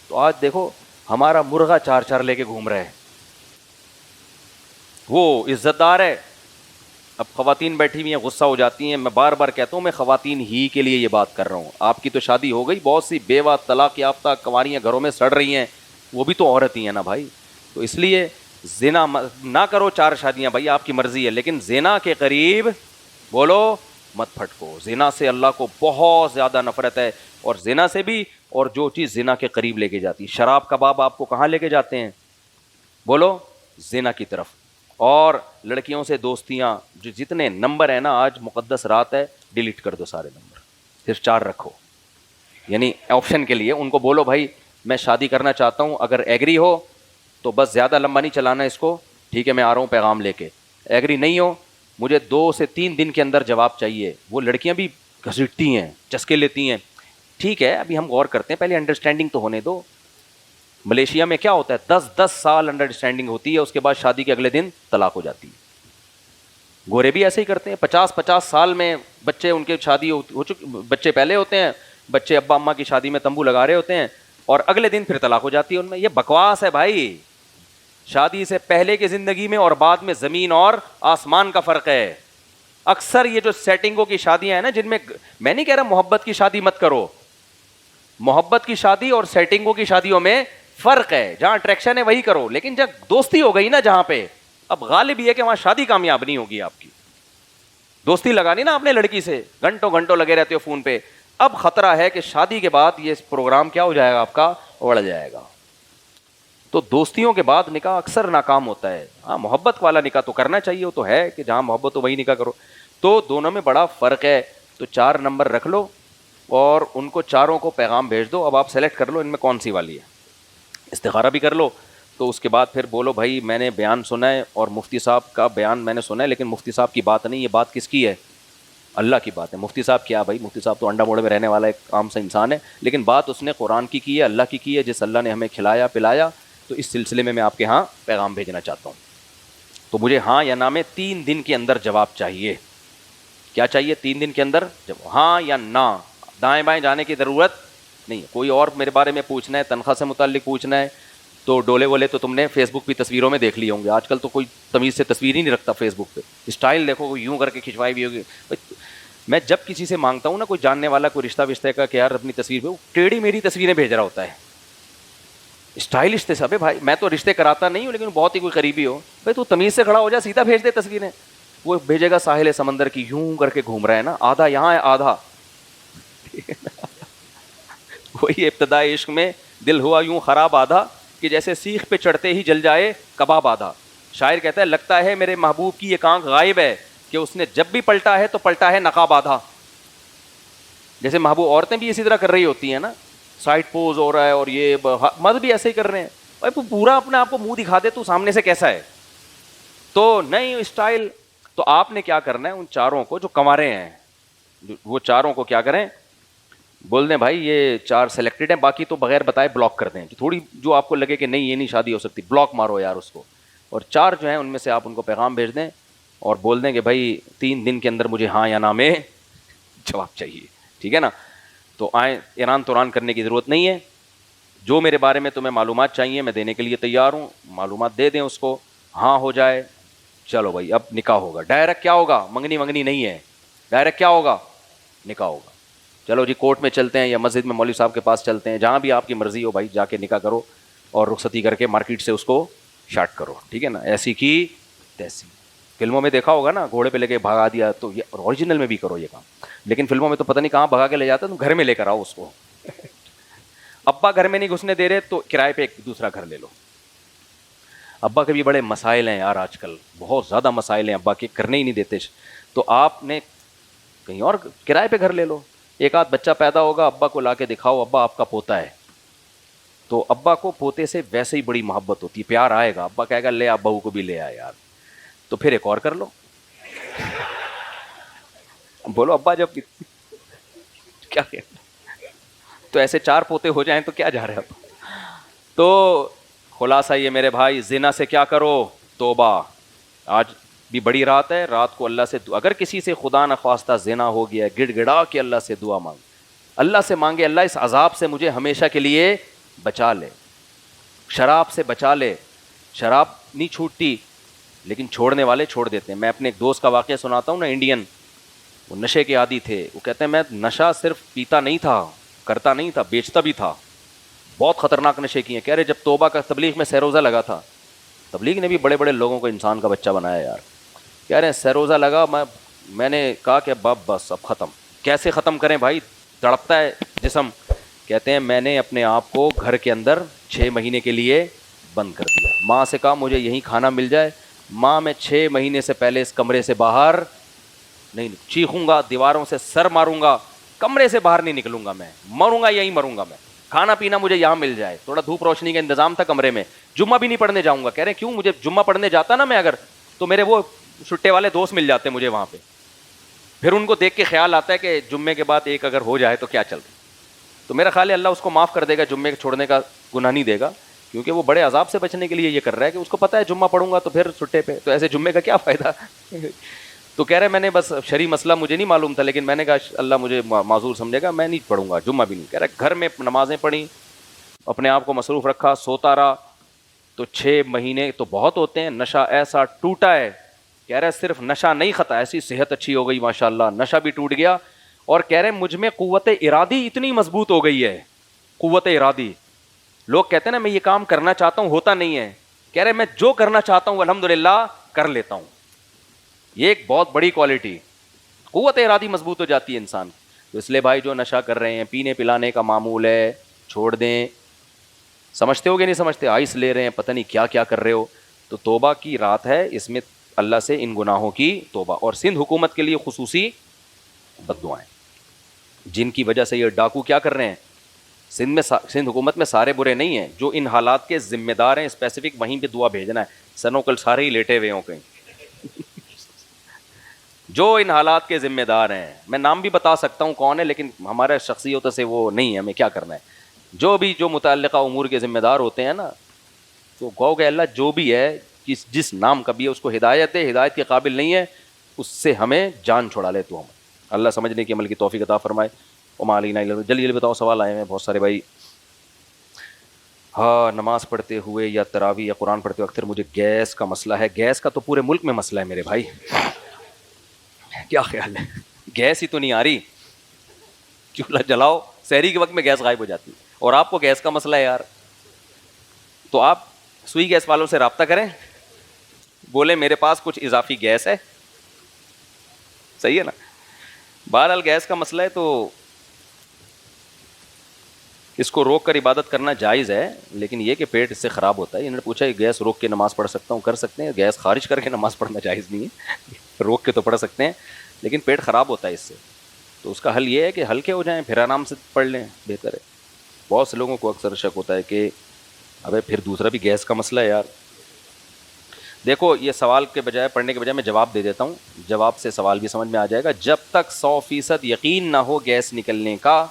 تو آج دیکھو ہمارا مرغا 4 لے کے گھوم رہے ہیں, وہ عزت دار ہے. اب خواتین بیٹھی ہوئی ہیں, غصہ ہو جاتی ہیں, میں بار بار کہتا ہوں میں خواتین ہی کے لیے یہ بات کر رہا ہوں. آپ کی تو شادی ہو گئی, بہت سی بیوہ طلاق یافتہ کنواریاں گھروں میں سڑ رہی ہیں, وہ بھی تو عورت ہی ہیں نا بھائی. تو اس لیے زنا نہ کرو, 4 شادیاں بھائی آپ کی مرضی ہے, لیکن زنا کے قریب بولو مت پھٹکو. زنا سے اللہ کو بہت زیادہ نفرت ہے, اور زنا سے بھی, اور جو چیز زنا کے قریب لے کے جاتی, شراب کباب آپ کو کہاں لے کے جاتے ہیں, بولو زنا کی طرف. اور لڑکیوں سے دوستیاں, جو جتنے نمبر ہیں نا, آج مقدس رات ہے, ڈیلیٹ کر دو سارے نمبر, صرف 4 رکھو. یعنی آپشن کے لیے ان کو بولو بھائی میں شادی کرنا چاہتا ہوں, اگر ایگری ہو تو بس زیادہ لمبا نہیں چلانا اس کو, ٹھیک ہے میں آ رہا ہوں پیغام لے کے. ایگری نہیں ہو, مجھے 2 سے 3 دن کے اندر جواب چاہیے. وہ لڑکیاں بھی گھسیٹتی ہیں, چسکے لیتی ہیں, ٹھیک ہے ابھی ہم غور کرتے ہیں, پہلے انڈرسٹینڈنگ تو ہونے دو. ملیشیا میں کیا ہوتا ہے, 10 سال انڈرسٹینڈنگ ہوتی ہے, اس کے بعد شادی کے اگلے دن طلاق ہو جاتی ہے. گورے بھی ایسے ہی کرتے ہیں, 50 سال میں بچے ان کے شادی ہو چکے, بچے پہلے ہوتے ہیں, بچے ابا اماں کی شادی میں تمبو لگا رہے ہوتے ہیں, اور اگلے دن پھر طلاق ہو جاتی ہے ان میں. یہ بکواس ہے بھائی. شادی سے پہلے کی زندگی میں اور بعد میں زمین اور آسمان کا فرق ہے. اکثر یہ جو سیٹنگوں کی شادیاں ہیں نا, جن میں نہیں کہہ رہا محبت کی شادی مت کرو, محبت کی شادی اور سیٹنگوں کی شادیوں میں فرق ہے. جہاں اٹریکشن ہے وہی کرو, لیکن جب دوستی ہو گئی نا جہاں پہ, اب غالب یہ ہے کہ وہاں شادی کامیاب نہیں ہوگی آپ کی. دوستی لگانی نا اپنے لڑکی سے, گھنٹوں گھنٹوں لگے رہتے ہو فون پہ, اب خطرہ ہے کہ شادی کے بعد یہ پروگرام کیا ہو جائے گا آپ کا, اڑ جائے گا. تو دوستیوں کے بعد نکاح اکثر ناکام ہوتا ہے. ہاں محبت والا نکاح تو کرنا چاہیے, وہ تو ہے کہ جہاں محبت ہو وہی نکاح کرو. تو دونوں میں بڑا فرق ہے. تو 4 نمبر رکھ لو اور ان کو چاروں کو پیغام بھیج دو. اب آپ سلیکٹ کر لو ان میں کون سی والی ہے, استخارہ بھی کر لو. تو اس کے بعد پھر بولو بھائی میں نے بیان سنا ہے اور مفتی صاحب کا بیان میں نے سنا ہے, لیکن مفتی صاحب کی بات نہیں, یہ بات کس کی ہے؟ اللہ کی بات ہے. مفتی صاحب کیا بھائی, مفتی صاحب تو انڈا موڑے میں رہنے والا ایک عام سا انسان ہے, لیکن بات اس نے قرآن کی ہے, اللہ کی ہے, جس اللہ نے ہمیں کھلایا پلایا. تو اس سلسلے میں آپ کے ہاں پیغام بھیجنا چاہتا ہوں. تو مجھے ہاں یا نہ میں 3 دن کے اندر جواب چاہیے. کیا چاہیے 3 دن کے اندر؟ جب ہاں یا نہ, دائیں بائیں جانے کی ضرورت نہیں. کوئی اور میرے بارے میں پوچھنا ہے, تنخواہ سے متعلق پوچھنا ہے, تو ڈولے وولے تو تم نے فیس بک پہ تصویروں میں دیکھ لیے ہوں گے. آج کل تو کوئی تمیز سے تصویر ہی نہیں رکھتا فیس بک پہ. اسٹائل دیکھو کوئی یوں کر کے کھنچوائی بھی ہوگی. میں جب کسی سے مانگتا ہوں نا, کوئی جاننے والا کوئی رشتہ وشتے کا کہ یار اپنی تصویر پہ, وہ ٹیڑھی میری تصویریں بھیج رہا ہوتا ہے. اسٹائلش تھے سب بھائی. میں تو رشتے کراتا نہیں ہوں, لیکن بہت ہی کوئی قریبی ہو, بھائی تو تمیز سے کھڑا ہو جا, سیدھا بھیج دے تصویریں. وہ بھیجے گا ساحل سمندر کی, یوں کر کے گھوم رہا ہے نا, آدھا یہاں ہے آدھا. وہی ابتدائی عشق میں دل ہوا یوں خراب آدھا, کہ جیسے سیخ پہ چڑھتے ہی جل جائے کباب آدھا. شاعر کہتا ہے لگتا ہے میرے محبوب کی ایک آنکھ غائب ہے, کہ اس نے جب بھی پلٹا ہے تو پلٹا ہے نقاب آدھا. جیسے محبوب, عورتیں بھی اسی طرح کر رہی ہوتی ہیں نا, سائڈ پوز ہو رہا ہے, اور یہ مرد بھی ایسے ہی کر رہے ہیں. بھائی پورا اپنے آپ کو منہ دکھا دے تو سامنے سے کیسا ہے. تو نہیں اسٹائل. تو آپ نے کیا کرنا ہے, ان چاروں کو جو کنوارے ہیں, وہ چاروں کو کیا کریں, بول دیں بھائی یہ 4 سلیکٹڈ ہیں, باقی تو بغیر بتائے بلاک کر دیں. تھوڑی جو آپ کو لگے کہ نہیں یہ نہیں شادی ہو سکتی, بلاک مارو یار اس کو. اور 4 جو ہیں ان میں سے آپ ان کو پیغام بھیج دیں اور بول دیں کہ بھائی 3 دن کے اندر مجھے ہاں یا نہ میں جواب چاہیے. ٹھیک ہے نا. تو آئیں, ایران توران کرنے کی ضرورت نہیں ہے. جو میرے بارے میں تمہیں معلومات چاہیے میں دینے کے لیے تیار ہوں, معلومات دے دیں اس کو, ہاں ہو جائے, چلو بھائی اب نکاح ہوگا. ڈائریکٹ کیا ہوگا, منگنی نہیں ہے, ڈائریکٹ کیا ہوگا, نکاح ہوگا. چلو جی کورٹ میں چلتے ہیں یا مسجد میں مولوی صاحب کے پاس چلتے ہیں, جہاں بھی آپ کی مرضی ہو بھائی, جا کے نکاح کرو اور رخصتی کر کے مارکیٹ سے اس کو شارٹ کرو. ٹھیک ہے نا, ایسی کی تیسی. فلموں میں دیکھا ہوگا نا, گھوڑے پہ لے کے بھگا دیا, تو یہ اوریجنل میں بھی کرو یہ کام. لیکن فلموں میں تو پتہ نہیں کہاں بھگا کے لے جاتا, تم گھر میں لے کر آؤ اس کو. ابا گھر میں نہیں گھسنے دے رہے تو کرائے پہ ایک دوسرا گھر لے لو. ابا کے بھی بڑے مسائل ہیں یار, آج کل بہت زیادہ مسائل ہیں ابا کے, کرنے ہی نہیں دیتے. تو آپ نے کہیں اور کرائے پہ گھر لے لو. ایک آدھ بچہ پیدا ہوگا, ابا کو لا کے دکھاؤ ابا آپ کا پوتا ہے, تو ابا کو پوتے سے ویسے ہی بڑی محبت ہوتی ہے, پیار آئے گا. ابا کہے گا لے آپ بہو کو بھی لے آئے یار, تو پھر ایک اور کر لو. بولو ابا جب کیا کہتے, تو ایسے 4 پوتے ہو جائیں تو کیا جا رہے اب. تو خلاصہ یہ میرے بھائی, زنا سے کیا کرو, توبہ. آج بھی بڑی رات ہے, رات کو اللہ سے اگر کسی سے خدا نخواستہ زنا ہو گیا, گڑ گڑا کے اللہ سے دعا مانگ, اللہ سے مانگے اللہ اس عذاب سے مجھے ہمیشہ کے لیے بچا لے, شراب سے بچا لے. شراب نہیں چھوٹتی, لیکن چھوڑنے والے چھوڑ دیتے ہیں. میں اپنے ایک دوست کا واقعہ سناتا ہوں نا, انڈین, وہ نشے کے عادی تھے. وہ کہتے ہیں میں نشہ صرف پیتا نہیں تھا, کرتا نہیں تھا, بیچتا بھی تھا. بہت خطرناک نشے کیے. کہہ رہے جب توبہ کا تبلیغ میں سہروزہ لگا تھا, تبلیغ نے بھی بڑے بڑے لوگوں کو انسان کا بچہ بنایا یار. کہہ رہے ہیں سہروزہ لگا, میں نے کہا کہ باپ بس اب ختم. کیسے ختم کریں بھائی, تڑپتا ہے جسم. کہتے ہیں میں نے اپنے آپ کو گھر کے اندر 6 مہینے کے لیے بند کر دیا. ماں سے کہا مجھے یہیں کھانا مل جائے, ماں میں 6 مہینے سے پہلے اس کمرے سے باہر نہیں, چیخوں گا, دیواروں سے سر ماروں گا, کمرے سے باہر نہیں نکلوں گا, میں مروں گا یہیں مروں گا. میں کھانا پینا مجھے یہاں مل جائے, تھوڑا دھوپ روشنی کا انتظام تھا کمرے میں. جمعہ بھی نہیں پڑھنے جاؤں گا. کہہ رہے ہیں کیوں, مجھے جمعہ پڑھنے جاتا نا میں اگر, تو میرے وہ چھٹے والے دوست مل جاتے مجھے وہاں پہ. پھر ان کو دیکھ کے خیال آتا ہے کہ جمعے کے بعد ایک اگر ہو جائے تو کیا چلتا. تو میرا خیال ہے اللہ اس کو معاف کر دے گا, جمعے چھوڑنے کا گناہ نہیں دے گا, کیونکہ وہ بڑے عذاب سے بچنے کے لیے یہ کر رہا ہے کہ اس کو پتہ ہے جمعہ پڑھوں گا تو پھر چھٹے پہ, تو ایسے جمعے کا کیا فائدہ. تو کہہ رہے میں نے بس شرعی مسئلہ مجھے نہیں معلوم تھا, لیکن میں نے کہا اللہ مجھے معذور سمجھے گا, میں نہیں پڑھوں گا جمعہ بھی نہیں. کہہ رہے گھر میں نمازیں پڑھی, اپنے آپ کو مصروف رکھا, سوتا رہا. تو 6 مہینے تو بہت ہوتے ہیں. نشہ ایسا ٹوٹا ہے, کہہ رہے صرف نشہ نہیں ختم, ایسی صحت اچھی ہو گئی ماشاءاللہ, نشہ بھی ٹوٹ گیا. اور کہہ رہے مجھ میں قوت ارادی اتنی مضبوط ہو گئی ہے, قوت ارادی. لوگ کہتے ہیں نا میں یہ کام کرنا چاہتا ہوں, ہوتا نہیں ہے. کہہ رہے میں جو کرنا چاہتا ہوں الحمدللہ کر لیتا ہوں. یہ ایک بہت بڑی کوالٹی, قوت ارادی مضبوط ہو جاتی ہے انسان. تو اس لیے بھائی جو نشہ کر رہے ہیں, پینے پلانے کا معمول ہے, چھوڑ دیں. سمجھتے ہو کہ نہیں سمجھتے؟ آئس لے رہے ہیں، پتہ نہیں کیا کیا کر رہے ہو. تو توبہ کی رات ہے، اس میں اللہ سے ان گناہوں کی توبہ. اور سندھ حکومت کے لیے خصوصی بد دعائیں، جن کی وجہ سے یہ ڈاکو کیا کر رہے ہیں. سندھ حکومت میں سارے برے نہیں ہیں، جو ان حالات کے ذمہ دار ہیں اسپیسیفک وہیں پہ دعا بھیجنا ہے. سنو کل سارے ہی لیٹے ہوئے ہوں کہیں. جو ان حالات کے ذمہ دار ہیں، میں نام بھی بتا سکتا ہوں کون ہے، لیکن ہمارے شخصیت سے وہ نہیں ہے، ہمیں کیا کرنا ہے. جو متعلقہ امور کے ذمہ دار ہوتے ہیں نا، تو گو کہ اللہ جو بھی ہے، جس نام کا بھی ہے، اس کو ہدایت ہے. ہدایت کے قابل نہیں ہے، اس سے ہمیں جان چھڑا لے تو ہم. اللہ سمجھنے کی عمل کی توفیق عطا فرمائے. وما علینا الا البلاغ. جلدی بتاؤ، سوال آئے ہیں بہت سارے بھائی. ہاں، نماز پڑھتے ہوئے یا تراویح یا قرآن پڑھتے ہوئے اکثر مجھے گیس کا مسئلہ ہے. گیس کا تو پورے ملک میں مسئلہ ہے میرے بھائی. کیا خیال ہے؟ گیس ہی تو نہیں آ رہی. چولہا جلاؤ، سحری کے وقت میں گیس غائب ہو جاتی ہے، اور آپ کو گیس کا مسئلہ ہے یار. تو آپ سوئی گیس والوں سے رابطہ کریں، بولے میرے پاس کچھ اضافی گیس ہے. صحیح ہے نا. بہرحال گیس کا مسئلہ ہے تو اس کو روک کر عبادت کرنا جائز ہے، لیکن یہ کہ پیٹ اس سے خراب ہوتا ہے. انہوں نے پوچھا یہ گیس روک کے نماز پڑھ سکتا ہوں؟ کر سکتے ہیں. گیس خارج کر کے نماز پڑھنا جائز نہیں ہے. روک کے تو پڑھ سکتے ہیں، لیکن پیٹ خراب ہوتا ہے اس سے. تو اس کا حل یہ ہے کہ ہلکے ہو جائیں، پھر آرام سے پڑھ لیں، بہتر ہے. بہت سے لوگوں کو اکثر شک ہوتا ہے کہ ابے پھر دوسرا بھی گیس کا مسئلہ ہے یار. دیکھو، یہ سوال کے بجائے پڑھنے کے بجائے میں جواب دے دیتا ہوں، جواب سے سوال بھی سمجھ میں آ جائے گا. جب تک 100% یقین نہ ہو گیس نکلنے کا،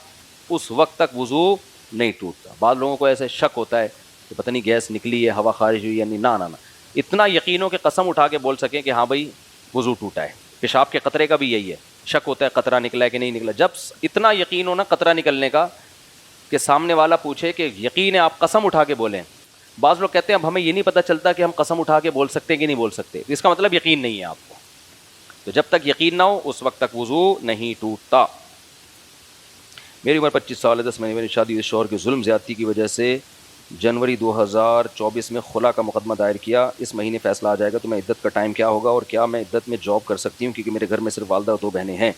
اس وقت تک وضو نہیں ٹوٹتا. بعض لوگوں کو ایسے شک ہوتا ہے کہ پتہ نہیں گیس نکلی ہے، ہوا خارج ہوئی یا نہیں. نہ اتنا یقین ہو کہ قسم اٹھا کے بول سکیں کہ ہاں بھائی وضو ٹوٹا ہے. پیشاب کے قطرے کا بھی یہی ہے، شک ہوتا ہے قطرہ نکلا ہے کہ نہیں نکلا. جب اتنا یقین ہو نا قطرہ نکلنے کا کہ سامنے والا پوچھے کہ یقین ہے، آپ قسم اٹھا کے بولیں. بعض لوگ کہتے ہیں اب ہمیں یہ نہیں پتہ چلتا کہ ہم قسم اٹھا کے بول سکتے ہیں کہ نہیں بول سکتے. اس کا مطلب یقین نہیں ہے آپ کو. تو جب تک یقین نہ ہو اس وقت تک وضو نہیں ٹوٹتا. میری عمر 25 سال ہے. 10 مہینے میں شادی شوہر کے ظلم زیادتی کی وجہ سے جنوری 2024 میں خلا کا مقدمہ دائر کیا. اس مہینے فیصلہ آ جائے گا تو میں عدت کا ٹائم کیا ہوگا، اور کیا میں عدت میں جاب کر سکتی ہوں، کیونکہ میرے گھر میں صرف والدہ اور 2 بہنیں ہیں.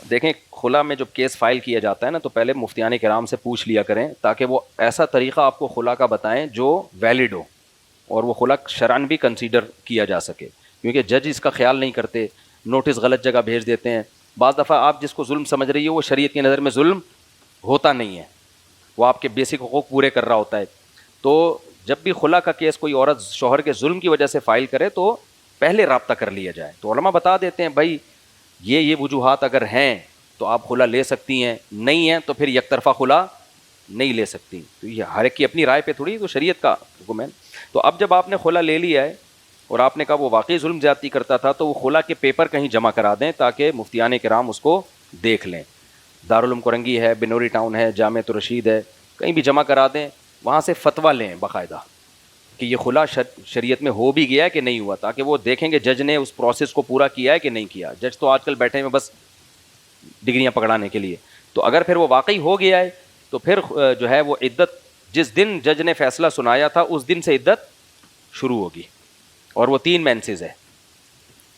دیکھیں، خلا میں جب کیس فائل کیا جاتا ہے نا، تو پہلے مفتیان کرام سے پوچھ لیا کریں، تاکہ وہ ایسا طریقہ آپ کو خلا کا بتائیں جو ویلڈ ہو اور وہ خلا شرعن بھی کنسیڈر کیا جا سکے. کیونکہ جج اس کا خیال نہیں کرتے، نوٹس غلط جگہ بھیج دیتے ہیں. بعض دفعہ آپ جس کو ظلم سمجھ رہی ہو وہ شریعت کی نظر میں ظلم ہوتا نہیں ہے، وہ آپ کے بیسک حقوق پورے کر رہا ہوتا ہے. تو جب بھی خلا کا کیس کوئی عورت شوہر کے ظلم کی وجہ سے فائل کرے تو پہلے رابطہ کر لیا جائے. تو علماء بتا دیتے ہیں بھائی یہ وجوہات اگر ہیں تو آپ خلا لے سکتی ہیں، نہیں ہیں تو پھر یک طرفہ خلا نہیں لے سکتی. تو یہ ہر ایک کی اپنی رائے پہ تھوڑی، تو شریعت کا حکم ہے. تو اب جب آپ نے خلا لے لیا ہے اور آپ نے کہا وہ واقعی ظلم زیادتی کرتا تھا، تو وہ خلا کے پیپر کہیں جمع کرا دیں تاکہ مفتیان کرام اس کو دیکھ لیں. دارالعلوم کرنگی ہے، بنوری ٹاؤن ہے، جامعۃ الرشید ہے، کہیں بھی جمع کرا دیں، وہاں سے فتویٰ لیں باقاعدہ کہ یہ خلا شریعت میں ہو بھی گیا ہے کہ نہیں ہوا، تاکہ وہ دیکھیں کہ جج نے اس پروسیس کو پورا کیا ہے کہ نہیں کیا. جج تو آج کل بیٹھے ہیں بس ڈگریاں پکڑانے کے لیے. تو اگر پھر وہ واقعی ہو گیا ہے تو پھر جو ہے وہ عدت جس دن جج نے فیصلہ سنایا تھا اس دن سے عدت شروع ہوگی. اور وہ 3 مینسز ہے.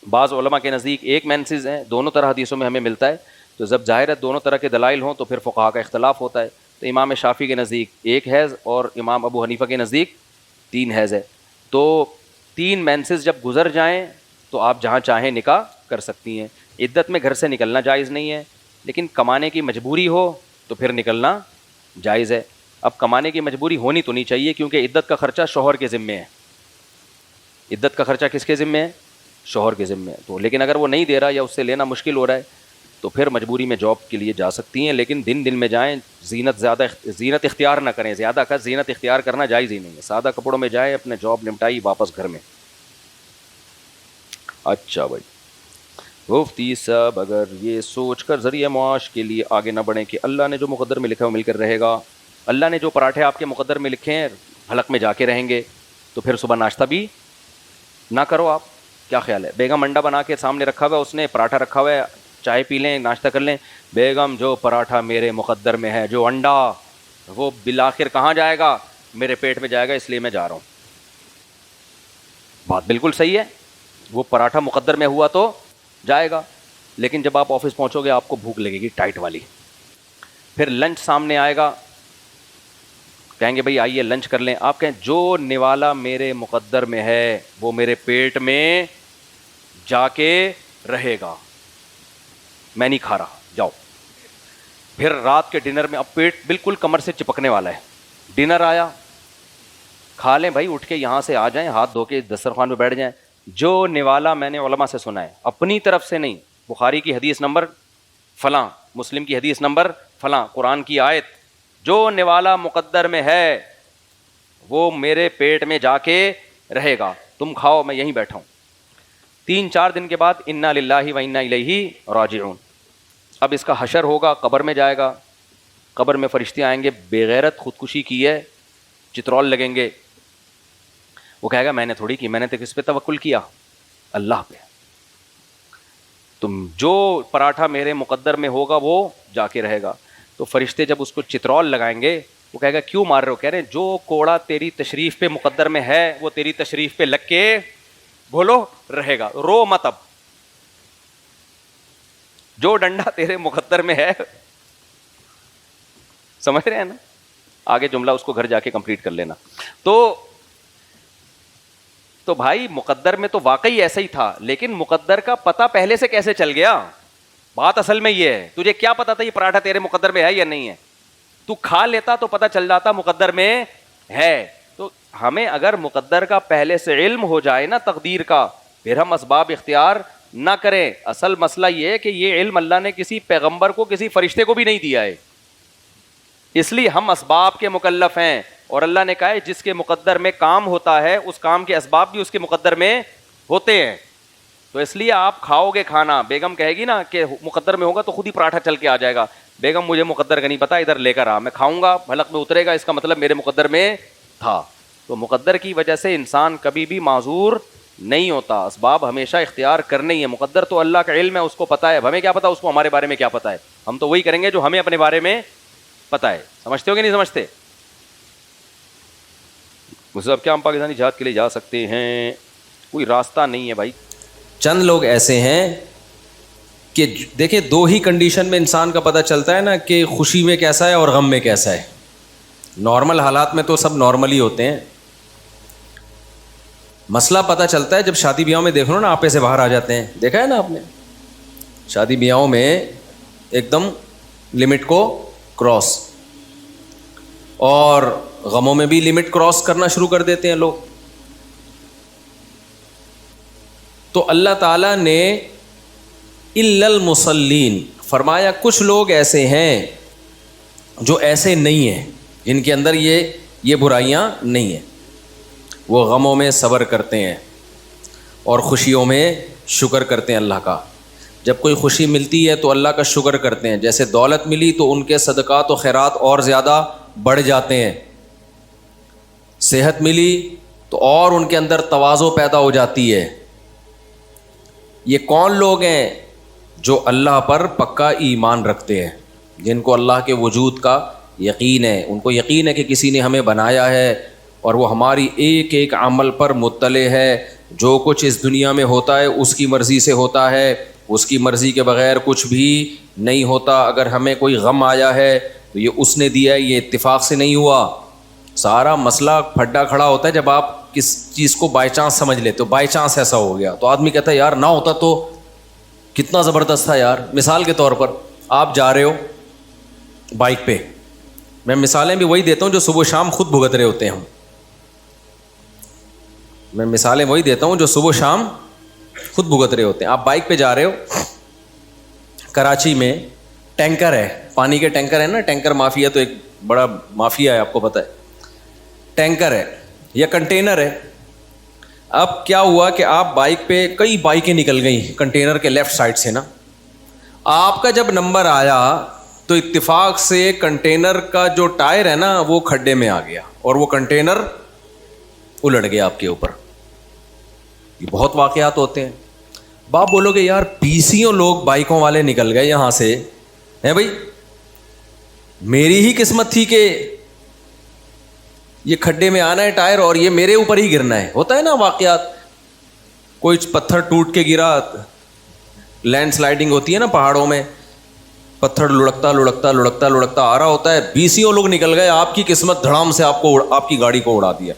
بعض علماء کے نزدیک 1 مینسز ہیں، دونوں طرح حدیثوں میں ہمیں ملتا ہے. تو جب ظاہر ہے دونوں طرح کے دلائل ہوں تو پھر فقہا کا اختلاف ہوتا ہے. تو امام شافعی کے نزدیک 1 حیض اور امام ابو حنیفہ کے نزدیک 3 حیض ہے. تو 3 مینسز جب گزر جائیں تو آپ جہاں چاہیں نکاح کر سکتی ہیں. عدت میں گھر سے نکلنا جائز نہیں ہے، لیکن کمانے کی مجبوری ہو تو پھر نکلنا جائز ہے. اب کمانے کی مجبوری ہونی تو نہیں چاہیے، کیونکہ عدت کا خرچہ شوہر کے ذمے ہے. عدت کا خرچہ کس کے ذمے ہے؟ شوہر کے ذمے ہے. تو لیکن اگر وہ نہیں دے رہا یا اس سے لینا مشکل ہو رہا ہے تو پھر مجبوری میں جاب کے لیے جا سکتی ہیں، لیکن دن میں جائیں. زینت اختیار نہ کریں، زیادہ کا زینت اختیار کرنا جائز ہی نہیں ہے. سادہ کپڑوں میں جائیں، اپنے جاب نمٹائی، واپس گھر میں. اچھا بھائی، مفتی صاحب اگر یہ سوچ کر ذریعہ معاش کے لیے آگے نہ بڑھیں کہ اللہ نے جو مقدر میں لکھا ہے وہ مل کر رہے گا، اللہ نے جو پراٹھے آپ کے مقدر میں لکھے ہیں حلق میں جا کے رہیں گے، تو پھر صبح ناشتہ بھی نہ کرو. آپ کیا خیال ہے؟ بیگم انڈا بنا کے سامنے رکھا ہوا ہے، اس نے پراٹھا رکھا ہوا ہے، چائے پی لیں، ناشتہ کر لیں. بیگم جو پراٹھا میرے مقدر میں ہے، جو انڈا، وہ بالآخر کہاں جائے گا؟ میرے پیٹ میں جائے گا، اس لیے میں جا رہا ہوں. بات بالکل صحیح ہے. وہ پراٹھا مقدر میں ہوا تو جائے گا، لیکن جب آپ آفس پہنچو گے آپ کو بھوک لگے گی ٹائٹ والی. پھر لنچ سامنے آئے گا، کہیں گے بھائی آئیے لنچ کر لیں, آپ کہیں جو نوالا میرے مقدر میں ہے وہ میرے پیٹ میں جا کے رہے گا, میں نہیں کھا رہا, جاؤ. پھر رات کے ڈنر میں, اب پیٹ بالکل کمر سے چپکنے والا ہے, ڈنر آیا, کھا لیں بھائی, اٹھ کے یہاں سے آ جائیں, ہاتھ دھو کے دسترخوان پہ بیٹھ جائیں. جو نوالا میں نے علماء سے سنا ہے, اپنی طرف سے نہیں, بخاری کی حدیث نمبر فلاں, مسلم کی حدیث نمبر فلاں, قرآن کی آیت, جو نوالا مقدر میں ہے وہ میرے پیٹ میں جا کے رہے گا, تم کھاؤ میں یہیں بیٹھا ہوں. 3-4 دن کے بعد انا للہ و انا الیہ راجعون. اب اس کا حشر ہوگا, قبر میں جائے گا, قبر میں فرشتے آئیں گے, بے غیرت خودکشی کی ہے, چترول لگیں گے. وہ کہے گا میں نے تھوڑی کی, میں نے تو کس پہ توکل کیا, اللہ پہ. تم جو پراٹھا میرے مقدر میں ہوگا وہ جا کے رہے گا. تو فرشتے جب اس کو چترول لگائیں گے, وہ کہے گا کیوں مار رہے ہو؟ کہہ رہے ہیں جو کوڑا تیری تشریف پہ مقدر میں ہے وہ تیری تشریف پہ لگ کے بولو رہے گا, رو مت. اب جو ڈنڈا تیرے مقدر میں ہے, سمجھ رہے ہیں نا, آگے جملہ اس کو گھر جا کے کمپلیٹ کر لینا. تو بھائی مقدر میں تو واقعی ایسا ہی تھا, لیکن مقدر کا پتہ پہلے سے کیسے چل گیا؟ بات اصل میں یہ ہے, تجھے کیا پتا تھا یہ پراٹھا تیرے مقدر میں ہے یا نہیں ہے؟ تو کھا لیتا تو پتہ چل جاتا مقدر میں ہے. تو ہمیں اگر مقدر کا پہلے سے علم ہو جائے نا, تقدیر کا, پھر ہم اسباب اختیار نہ کریں. اصل مسئلہ یہ ہے کہ یہ علم اللہ نے کسی پیغمبر کو, کسی فرشتے کو بھی نہیں دیا ہے, اس لیے ہم اسباب کے مکلف ہیں. اور اللہ نے کہا ہے جس کے مقدر میں کام ہوتا ہے اس کام کے اسباب بھی اس کے مقدر میں ہوتے ہیں. تو اس لیے آپ کھاؤ گے کھانا, بیگم کہے گی نا کہ مقدر میں ہوگا تو خود ہی پراٹھا چل کے آ جائے گا, بیگم مجھے مقدر کا نہیں پتا, ادھر لے کر آ, میں کھاؤں گا, حلق میں اترے گا, اس کا مطلب میرے مقدر میں تھا. تو مقدر کی وجہ سے انسان کبھی بھی معذور نہیں ہوتا, اسباب ہمیشہ اختیار کرنے ہی ہے. مقدر تو اللہ کا علم ہے, اس کو پتا ہے, ہمیں کیا پتا اس کو ہمارے بارے میں کیا پتا ہے. ہم تو وہی کریں گے جو ہمیں اپنے بارے میں پتا ہے. سمجھتے ہو کہ نہیں سمجھتے؟ مجھے کیا ہم پاکستانی جہاد کے لیے جا سکتے ہیں؟ کوئی راستہ نہیں ہے بھائی. چند لوگ ایسے ہیں کہ دیکھیں, دو ہی کنڈیشن میں انسان کا پتہ چلتا ہے نا کہ خوشی میں کیسا ہے اور غم میں کیسا ہے. نارمل حالات میں تو سب نارمل ہی ہوتے ہیں. مسئلہ پتہ چلتا ہے جب شادی بیاہوں میں دیکھ لو نا, آپے سے باہر آ جاتے ہیں. دیکھا ہے نا آپ نے, شادی بیاہوں میں ایک دم لمٹ کو کراس, اور غموں میں بھی لمٹ کراس کرنا شروع کر دیتے ہیں لوگ. تو اللہ تعالیٰ نے الا المصلین فرمایا, کچھ لوگ ایسے ہیں جو ایسے نہیں ہیں, جن کے اندر یہ برائیاں نہیں ہیں. وہ غموں میں صبر کرتے ہیں اور خوشیوں میں شکر کرتے ہیں اللہ کا. جب کوئی خوشی ملتی ہے تو اللہ کا شکر کرتے ہیں. جیسے دولت ملی تو ان کے صدقات و خیرات اور زیادہ بڑھ جاتے ہیں. صحت ملی تو اور ان کے اندر تواضع پیدا ہو جاتی ہے. یہ کون لوگ ہیں؟ جو اللہ پر پکا ایمان رکھتے ہیں, جن کو اللہ کے وجود کا یقین ہے. ان کو یقین ہے کہ کسی نے ہمیں بنایا ہے اور وہ ہماری ایک ایک عمل پر مطلع ہے. جو کچھ اس دنیا میں ہوتا ہے اس کی مرضی سے ہوتا ہے, اس کی مرضی کے بغیر کچھ بھی نہیں ہوتا. اگر ہمیں کوئی غم آیا ہے تو یہ اس نے دیا ہے, یہ اتفاق سے نہیں ہوا. سارا مسئلہ پھڈا کھڑا ہوتا ہے جب آپ کس چیز کو بائی چانس سمجھ لیتے ہو. بائی چانس ایسا ہو گیا تو آدمی کہتا ہے یار نہ ہوتا تو کتنا زبردست تھا یار. مثال کے طور پر آپ جا رہے ہو بائک پہ, میں مثالیں بھی وہی دیتا ہوں جو صبح شام خود بھگت رہے ہوتے ہیں. میں مثالیں وہی دیتا ہوں جو صبح شام خود بھگت رہے ہوتے ہیں. آپ بائک پہ جا رہے ہو, کراچی میں ٹینکر ہے, پانی کے ٹینکر ہے نا, ٹینکر مافیا تو ایک بڑا مافیا ہے, آپ کو پتہ ہے. ٹینکر ہے یا کنٹینر ہے. اب کیا ہوا کہ آپ بائک پہ, کئی بائکیں نکل گئیں کنٹینر کے لیفٹ سائڈ سے نا. آپ کا جب نمبر آیا تو اتفاق سے کنٹینر کا جو ٹائر ہے نا وہ کھڈے میں آ گیا اور وہ کنٹینر الٹ گیا آپ کے اوپر. یہ بہت واقعات ہوتے ہیں. باپ بولو گے یار 20 لوگ بائکوں والے نکل گئے یہاں سے, ہے بھائی میری ہی قسمت تھی کہ یہ کھڈے میں آنا ہے ٹائر اور یہ میرے اوپر ہی گرنا ہے. ہوتا ہے نا واقعات, کوئی پتھر ٹوٹ کے گرا, لینڈ سلائڈنگ ہوتی ہے نا پہاڑوں میں, پتھر لڑکتا لڑکتا لڑکتا لڑکتا آ رہا ہوتا ہے, 20 لوگ نکل گئے, آپ کی قسمت دھڑام سے آپ کی گاڑی کو اڑا دیا.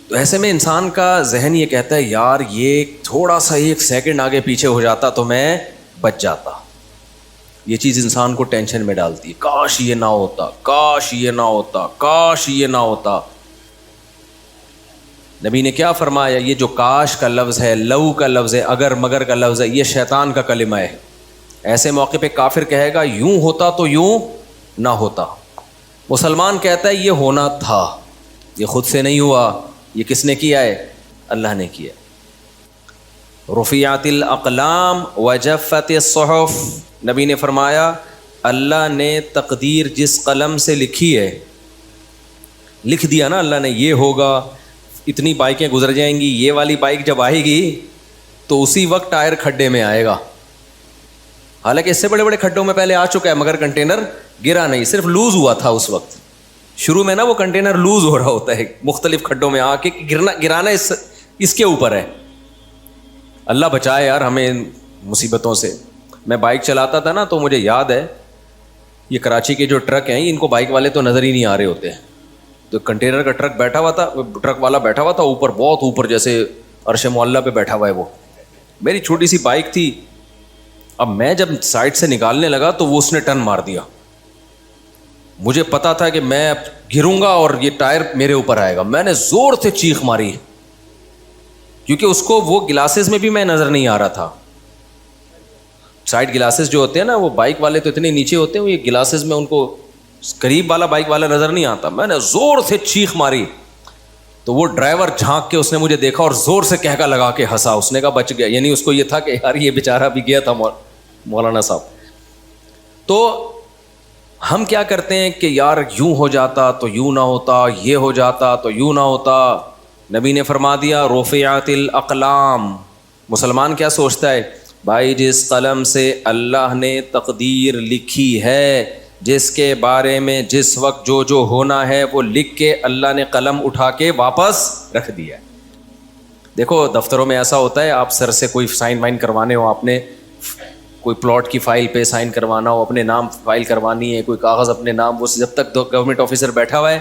تو ایسے میں انسان کا ذہن یہ کہتا ہے یار یہ تھوڑا سا 1 سیکنڈ آگے پیچھے ہو جاتا تو میں بچ جاتا. یہ چیز انسان کو ٹینشن میں ڈالتی ہے, کاش یہ نہ ہوتا, کاش یہ نہ ہوتا, کاش یہ نہ ہوتا. نبی نے کیا فرمایا, یہ جو کاش کا لفظ ہے, لو کا لفظ ہے, اگر مگر کا لفظ ہے, یہ شیطان کا کلمہ ہے. ایسے موقع پہ کافر کہے گا یوں ہوتا تو یوں نہ ہوتا. مسلمان کہتا ہے یہ ہونا تھا, یہ خود سے نہیں ہوا, یہ کس نے کیا ہے؟ اللہ نے کیا. رفعت الاقلام وجفت الصحف, نبی نے فرمایا اللہ نے تقدیر جس قلم سے لکھی ہے, لکھ دیا نا اللہ نے یہ ہوگا, اتنی بائکیں گزر جائیں گی, یہ والی بائک جب آئے گی تو اسی وقت ٹائر کھڈے میں آئے گا. حالانکہ اس سے بڑے بڑے کھڈوں میں پہلے آ چکا ہے مگر کنٹینر گرا نہیں, صرف لوز ہوا تھا اس وقت. شروع میں نا وہ کنٹینر لوز ہو رہا ہوتا ہے مختلف کھڈوں میں آ کے, گرانا اس کے اوپر ہے. اللہ بچائے یار ہمیں مصیبتوں سے. میں بائک چلاتا تھا نا تو مجھے یاد ہے یہ کراچی کے جو ٹرک ہیں ان کو بائک والے تو نظر ہی نہیں آ رہے ہوتے ہیں. تو کنٹینر کا ٹرک بیٹھا ہوا تھا, ٹرک والا بیٹھا ہوا تھا اوپر, بہت اوپر, جیسے عرش معلیٰ پہ بیٹھا ہوا ہے وہ. میری چھوٹی سی بائک تھی. اب میں جب سائڈ سے نکالنے لگا تو وہ اس نے ٹرن مار دیا. مجھے پتا تھا کہ میں اب گروں گا اور یہ ٹائر میرے اوپر آئے گا. میں نے زور سے چیخ ماری کیونکہ اس کو وہ گلاسز میں بھی میں نظر نہیں آ رہا تھا. سائڈ گلاسز جو ہوتے ہیں نا وہ بائک والے تو اتنے نیچے ہوتے ہیں, یہ گلاسز میں ان کو قریب والا بائک والا نظر نہیں آتا. میں نے زور سے چیخ ماری تو وہ ڈرائیور جھانک کے اس نے مجھے دیکھا اور زور سے کہکا لگا کے ہنسا. اس نے کہا بچ گیا, یعنی اس کو یہ تھا کہ یار یہ بیچارہ بھی گیا تھا مولانا صاحب. تو ہم کیا کرتے ہیں کہ یار یوں ہو جاتا تو یوں نہ ہوتا, یہ ہو جاتا تو یوں نہ ہوتا. نبی نے فرما دیا رفعت الاقلام. مسلمان کیا سوچتا ہے, بھائی جس قلم سے اللہ نے تقدیر لکھی ہے, جس کے بارے میں جس وقت جو ہونا ہے وہ لکھ کے اللہ نے قلم اٹھا کے واپس رکھ دیا. دیکھو دفتروں میں ایسا ہوتا ہے, آپ سر سے کوئی سائن وائن کروانے ہو, آپ نے کوئی پلاٹ کی فائل پہ سائن کروانا ہو, اپنے نام فائل کروانی ہے, کوئی کاغذ اپنے نام, وہ جب تک گورنمنٹ آفیسر بیٹھا ہوا ہے,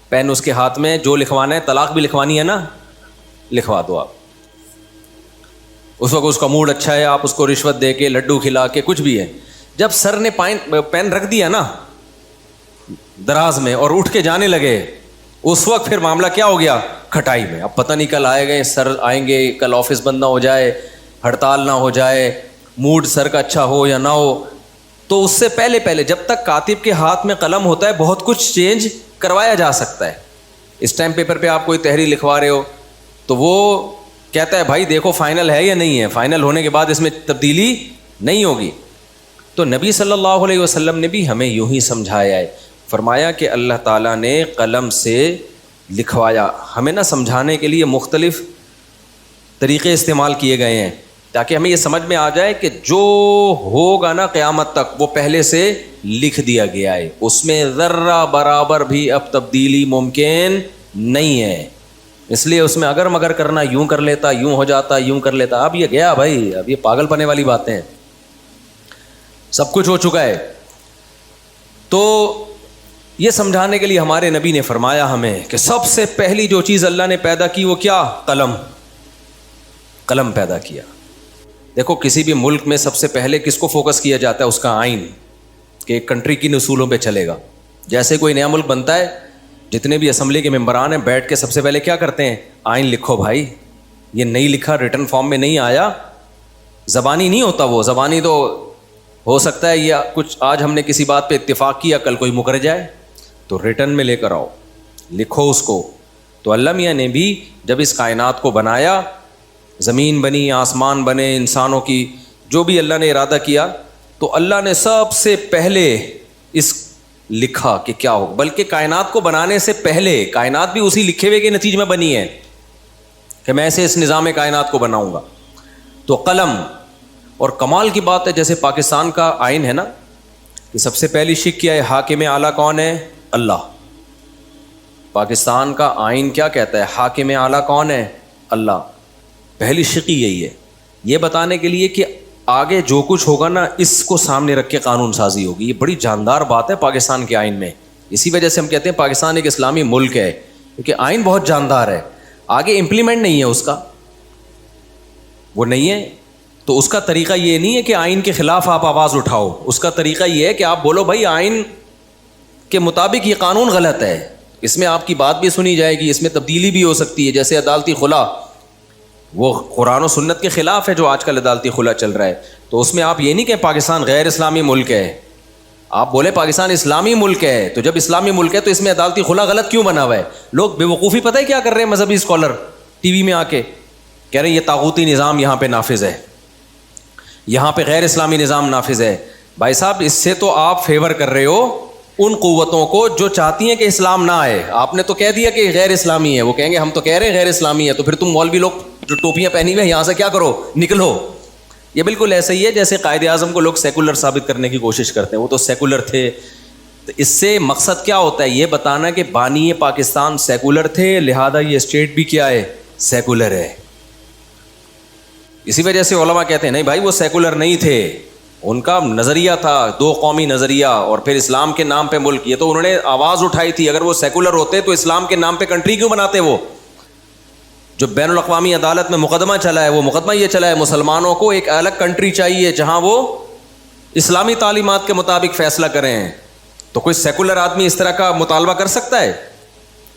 پین اس کے ہاتھ میں, جو لکھوانا ہے, طلاق بھی لکھوانی ہے نا, لکھوا دو آپ. اس وقت اس کا موڈ اچھا ہے, آپ اس کو رشوت دے کے, لڈو کھلا کے, کچھ بھی ہے. جب سر نے پین رکھ دیا نا دراز میں اور اٹھ کے جانے لگے, اس وقت پھر معاملہ کیا ہو گیا, کھٹائی میں. اب پتہ نہیں کل آئے گئے سر, آئیں گے کل آفس بند نہ ہو جائے, ہڑتال نہ ہو جائے, موڈ سر کا اچھا ہو یا نہ ہو. تو اس سے پہلے جب تک کاتب کے ہاتھ میں قلم ہوتا ہے بہت کچھ چینج کروایا جا سکتا ہے. اسٹیمپ پیپر پہ آپ کوئی تحریر لکھوا رہے ہو تو وہ کہتا ہے بھائی دیکھو فائنل ہے یا نہیں ہے, فائنل ہونے کے بعد اس میں تبدیلی نہیں ہوگی. تو نبی صلی اللہ علیہ وسلم نے بھی ہمیں یوں ہی سمجھایا ہے, فرمایا کہ اللہ تعالیٰ نے قلم سے لکھوایا. ہمیں نہ سمجھانے کے لیے مختلف طریقے استعمال کیے گئے ہیں تاکہ ہمیں یہ سمجھ میں آ جائے کہ جو ہوگا نا قیامت تک وہ پہلے سے لکھ دیا گیا ہے, اس میں ذرہ برابر بھی اب تبدیلی ممکن نہیں ہے. اس لیے اس میں اگر مگر کرنا, یوں کر لیتا, یوں ہو جاتا, یوں کر لیتا. اب یہ گیا بھائی, اب یہ پاگل پنے والی باتیں ہیں, سب کچھ ہو چکا ہے. تو یہ سمجھانے کے لیے ہمارے نبی نے فرمایا ہمیں کہ سب سے پہلی جو چیز اللہ نے پیدا کی وہ کیا, قلم پیدا کیا. دیکھو کسی بھی ملک میں سب سے پہلے کس کو فوکس کیا جاتا ہے, اس کا آئین, کہ ایک کنٹری کن اصولوں پہ چلے گا. جیسے کوئی نیا ملک بنتا ہے, جتنے بھی اسمبلی کے ممبران ہیں بیٹھ کے سب سے پہلے کیا کرتے ہیں, آئین لکھو بھائی. یہ نہیں لکھا, ریٹن فارم میں نہیں آیا, زبانی نہیں ہوتا وہ. زبانی تو ہو سکتا ہے یہ کچھ آج ہم نے کسی بات پہ اتفاق کیا, کل کوئی مکر جائے, تو ریٹن میں لے کر آؤ, لکھو اس کو. تو اللہ میاں نے بھی جب اس کائنات کو بنایا, زمین بنی, آسمان بنے, انسانوں کی جو بھی اللہ نے ارادہ کیا, تو اللہ نے سب سے پہلے اس لکھا کہ کیا ہو. بلکہ کائنات کو بنانے سے پہلے کائنات بھی اسی لکھے ہوئے کے نتیجے میں بنی ہے کہ میں ایسے اس نظام کائنات کو بناؤں گا. تو قلم. اور کمال کی بات ہے, جیسے پاکستان کا آئین ہے نا, کہ سب سے پہلی شک کیا ہے, حاکم اعلیٰ کون ہے, اللہ. پاکستان کا آئین کیا کہتا ہے, حاکم اعلیٰ کون ہے, اللہ. پہلی شک یہی ہے, یہ بتانے کے لیے کہ آگے جو کچھ ہوگا نا اس کو سامنے رکھ کے قانون سازی ہوگی. یہ بڑی جاندار بات ہے پاکستان کے آئین میں. اسی وجہ سے ہم کہتے ہیں پاکستان ایک اسلامی ملک ہے, کیونکہ آئین بہت جاندار ہے. آگے امپلیمنٹ نہیں ہے اس کا, وہ نہیں ہے. تو اس کا طریقہ یہ نہیں ہے کہ آئین کے خلاف آپ آواز اٹھاؤ. اس کا طریقہ یہ ہے کہ آپ بولو بھائی آئین کے مطابق یہ قانون غلط ہے, اس میں آپ کی بات بھی سنی جائے گی, اس میں تبدیلی بھی ہو سکتی ہے. جیسے عدالتی خلا, وہ قرآن و سنت کے خلاف ہے جو آج کل عدالتی خلا چل رہا ہے. تو اس میں آپ یہ نہیں کہ پاکستان غیر اسلامی ملک ہے, آپ بولے پاکستان اسلامی ملک ہے. تو جب اسلامی ملک ہے تو اس میں عدالتی خلا غلط کیوں بنا ہوا ہے؟ لوگ بے وقوفی پتہ ہے کیا کر رہے ہیں مذہبی اسکالر ٹی وی میں آ کے کہہ رہے ہیں یہ طاغوتی نظام یہاں پہ نافذ ہے, یہاں پہ غیر اسلامی نظام نافذ ہے. بھائی صاحب اس سے تو آپ فیور کر رہے ہو ان قوتوں کو جو چاہتی ہیں کہ اسلام نہ آئے. آپ نے تو کہہ دیا کہ غیر اسلامی ہے, وہ کہیں گے ہم تو کہہ رہے ہیں غیر اسلامی ہے, تو پھر تم مولوی لوگ جو ٹوپیاں پہنی ہوئے یہاں سے کیا کرو, نکلو. یہ بالکل ایسا ہی ہے جیسے قائد اعظم کو لوگ سیکولر ثابت کرنے کی کوشش کرتے ہیں, وہ تو سیکولر تھے. تو اس سے مقصد کیا ہوتا ہے؟ یہ بتانا کہ بانی پاکستان سیکولر تھے, لہذا یہ اسٹیٹ بھی کیا ہے, سیکولر ہے. اسی وجہ سے علماء کہتے ہیں نہیں بھائی وہ سیکولر نہیں تھے, ان کا نظریہ تھا دو قومی نظریہ اور پھر اسلام کے نام پہ ملک. یہ تو انہوں نے آواز اٹھائی تھی. اگر وہ سیکولر ہوتے تو اسلام کے نام پہ کنٹری کیوں بناتے؟ وہ جو بین الاقوامی عدالت میں مقدمہ چلا ہے, وہ مقدمہ یہ چلا ہے مسلمانوں کو ایک الگ کنٹری چاہیے جہاں وہ اسلامی تعلیمات کے مطابق فیصلہ کریں. تو کوئی سیکولر آدمی اس طرح کا مطالبہ کر سکتا ہے؟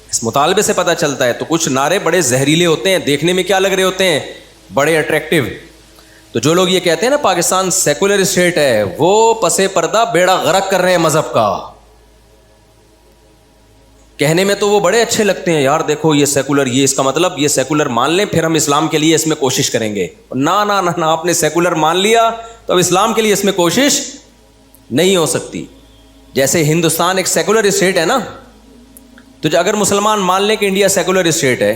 اس مطالبے سے پتہ چلتا ہے. تو کچھ نعرے بڑے زہریلے ہوتے ہیں, دیکھنے میں کیا لگ رہے ہوتے ہیں, بڑے اٹریکٹیو. تو جو لوگ یہ کہتے ہیں نا پاکستان سیکولر اسٹیٹ ہے, وہ پسے پردہ بیڑا غرق کر رہے ہیں مذہب کا. کہنے میں تو وہ بڑے اچھے لگتے ہیں, یار دیکھو یہ سیکولر, یہ اس کا مطلب یہ سیکولر مان لیں پھر ہم اسلام کے لیے اس میں کوشش کریں گے. نہ نہ نہ, آپ نے سیکولر مان لیا تو اب اسلام کے لیے اس میں کوشش نہیں ہو سکتی. جیسے ہندوستان ایک سیکولر اسٹیٹ ہے نا, تو اگر مسلمان مان لیں کہ انڈیا سیکولر اسٹیٹ ہے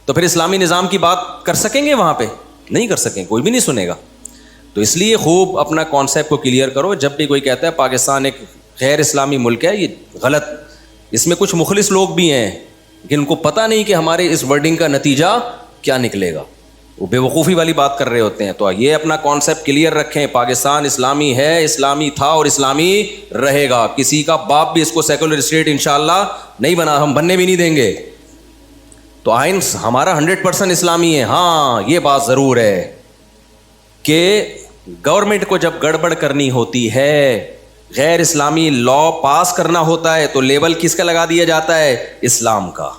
تو پھر اسلامی نظام کی بات کر سکیں گے وہاں پہ؟ نہیں کر سکیں, کوئی بھی نہیں سنے گا. تو اس لیے خوب اپنا کانسیپٹ کو کلیئر کرو. جب بھی کوئی کہتا ہے پاکستان ایک غیر اسلامی ملک ہے, یہ غلط. اس میں کچھ مخلص لوگ بھی ہیں لیکن ان کو پتہ نہیں کہ ہمارے اس ورڈنگ کا نتیجہ کیا نکلے گا, وہ بے وقوفی والی بات کر رہے ہوتے ہیں. تو یہ اپنا کانسیپٹ کلیئر رکھیں, پاکستان اسلامی ہے, اسلامی تھا اور اسلامی رہے گا. کسی کا باپ بھی اس کو سیکولر اسٹیٹ انشاءاللہ نہیں بنا, ہم بننے بھی نہیں دیں گے. تو آئین ہمارا 100% اسلامی ہے. ہاں یہ بات ضرور ہے کہ گورنمنٹ کو جب گڑبڑ کرنی ہوتی ہے, غیر اسلامی لا پاس کرنا ہوتا ہے, تو لیبل کس کا لگا دیا جاتا ہے؟ اسلام کا.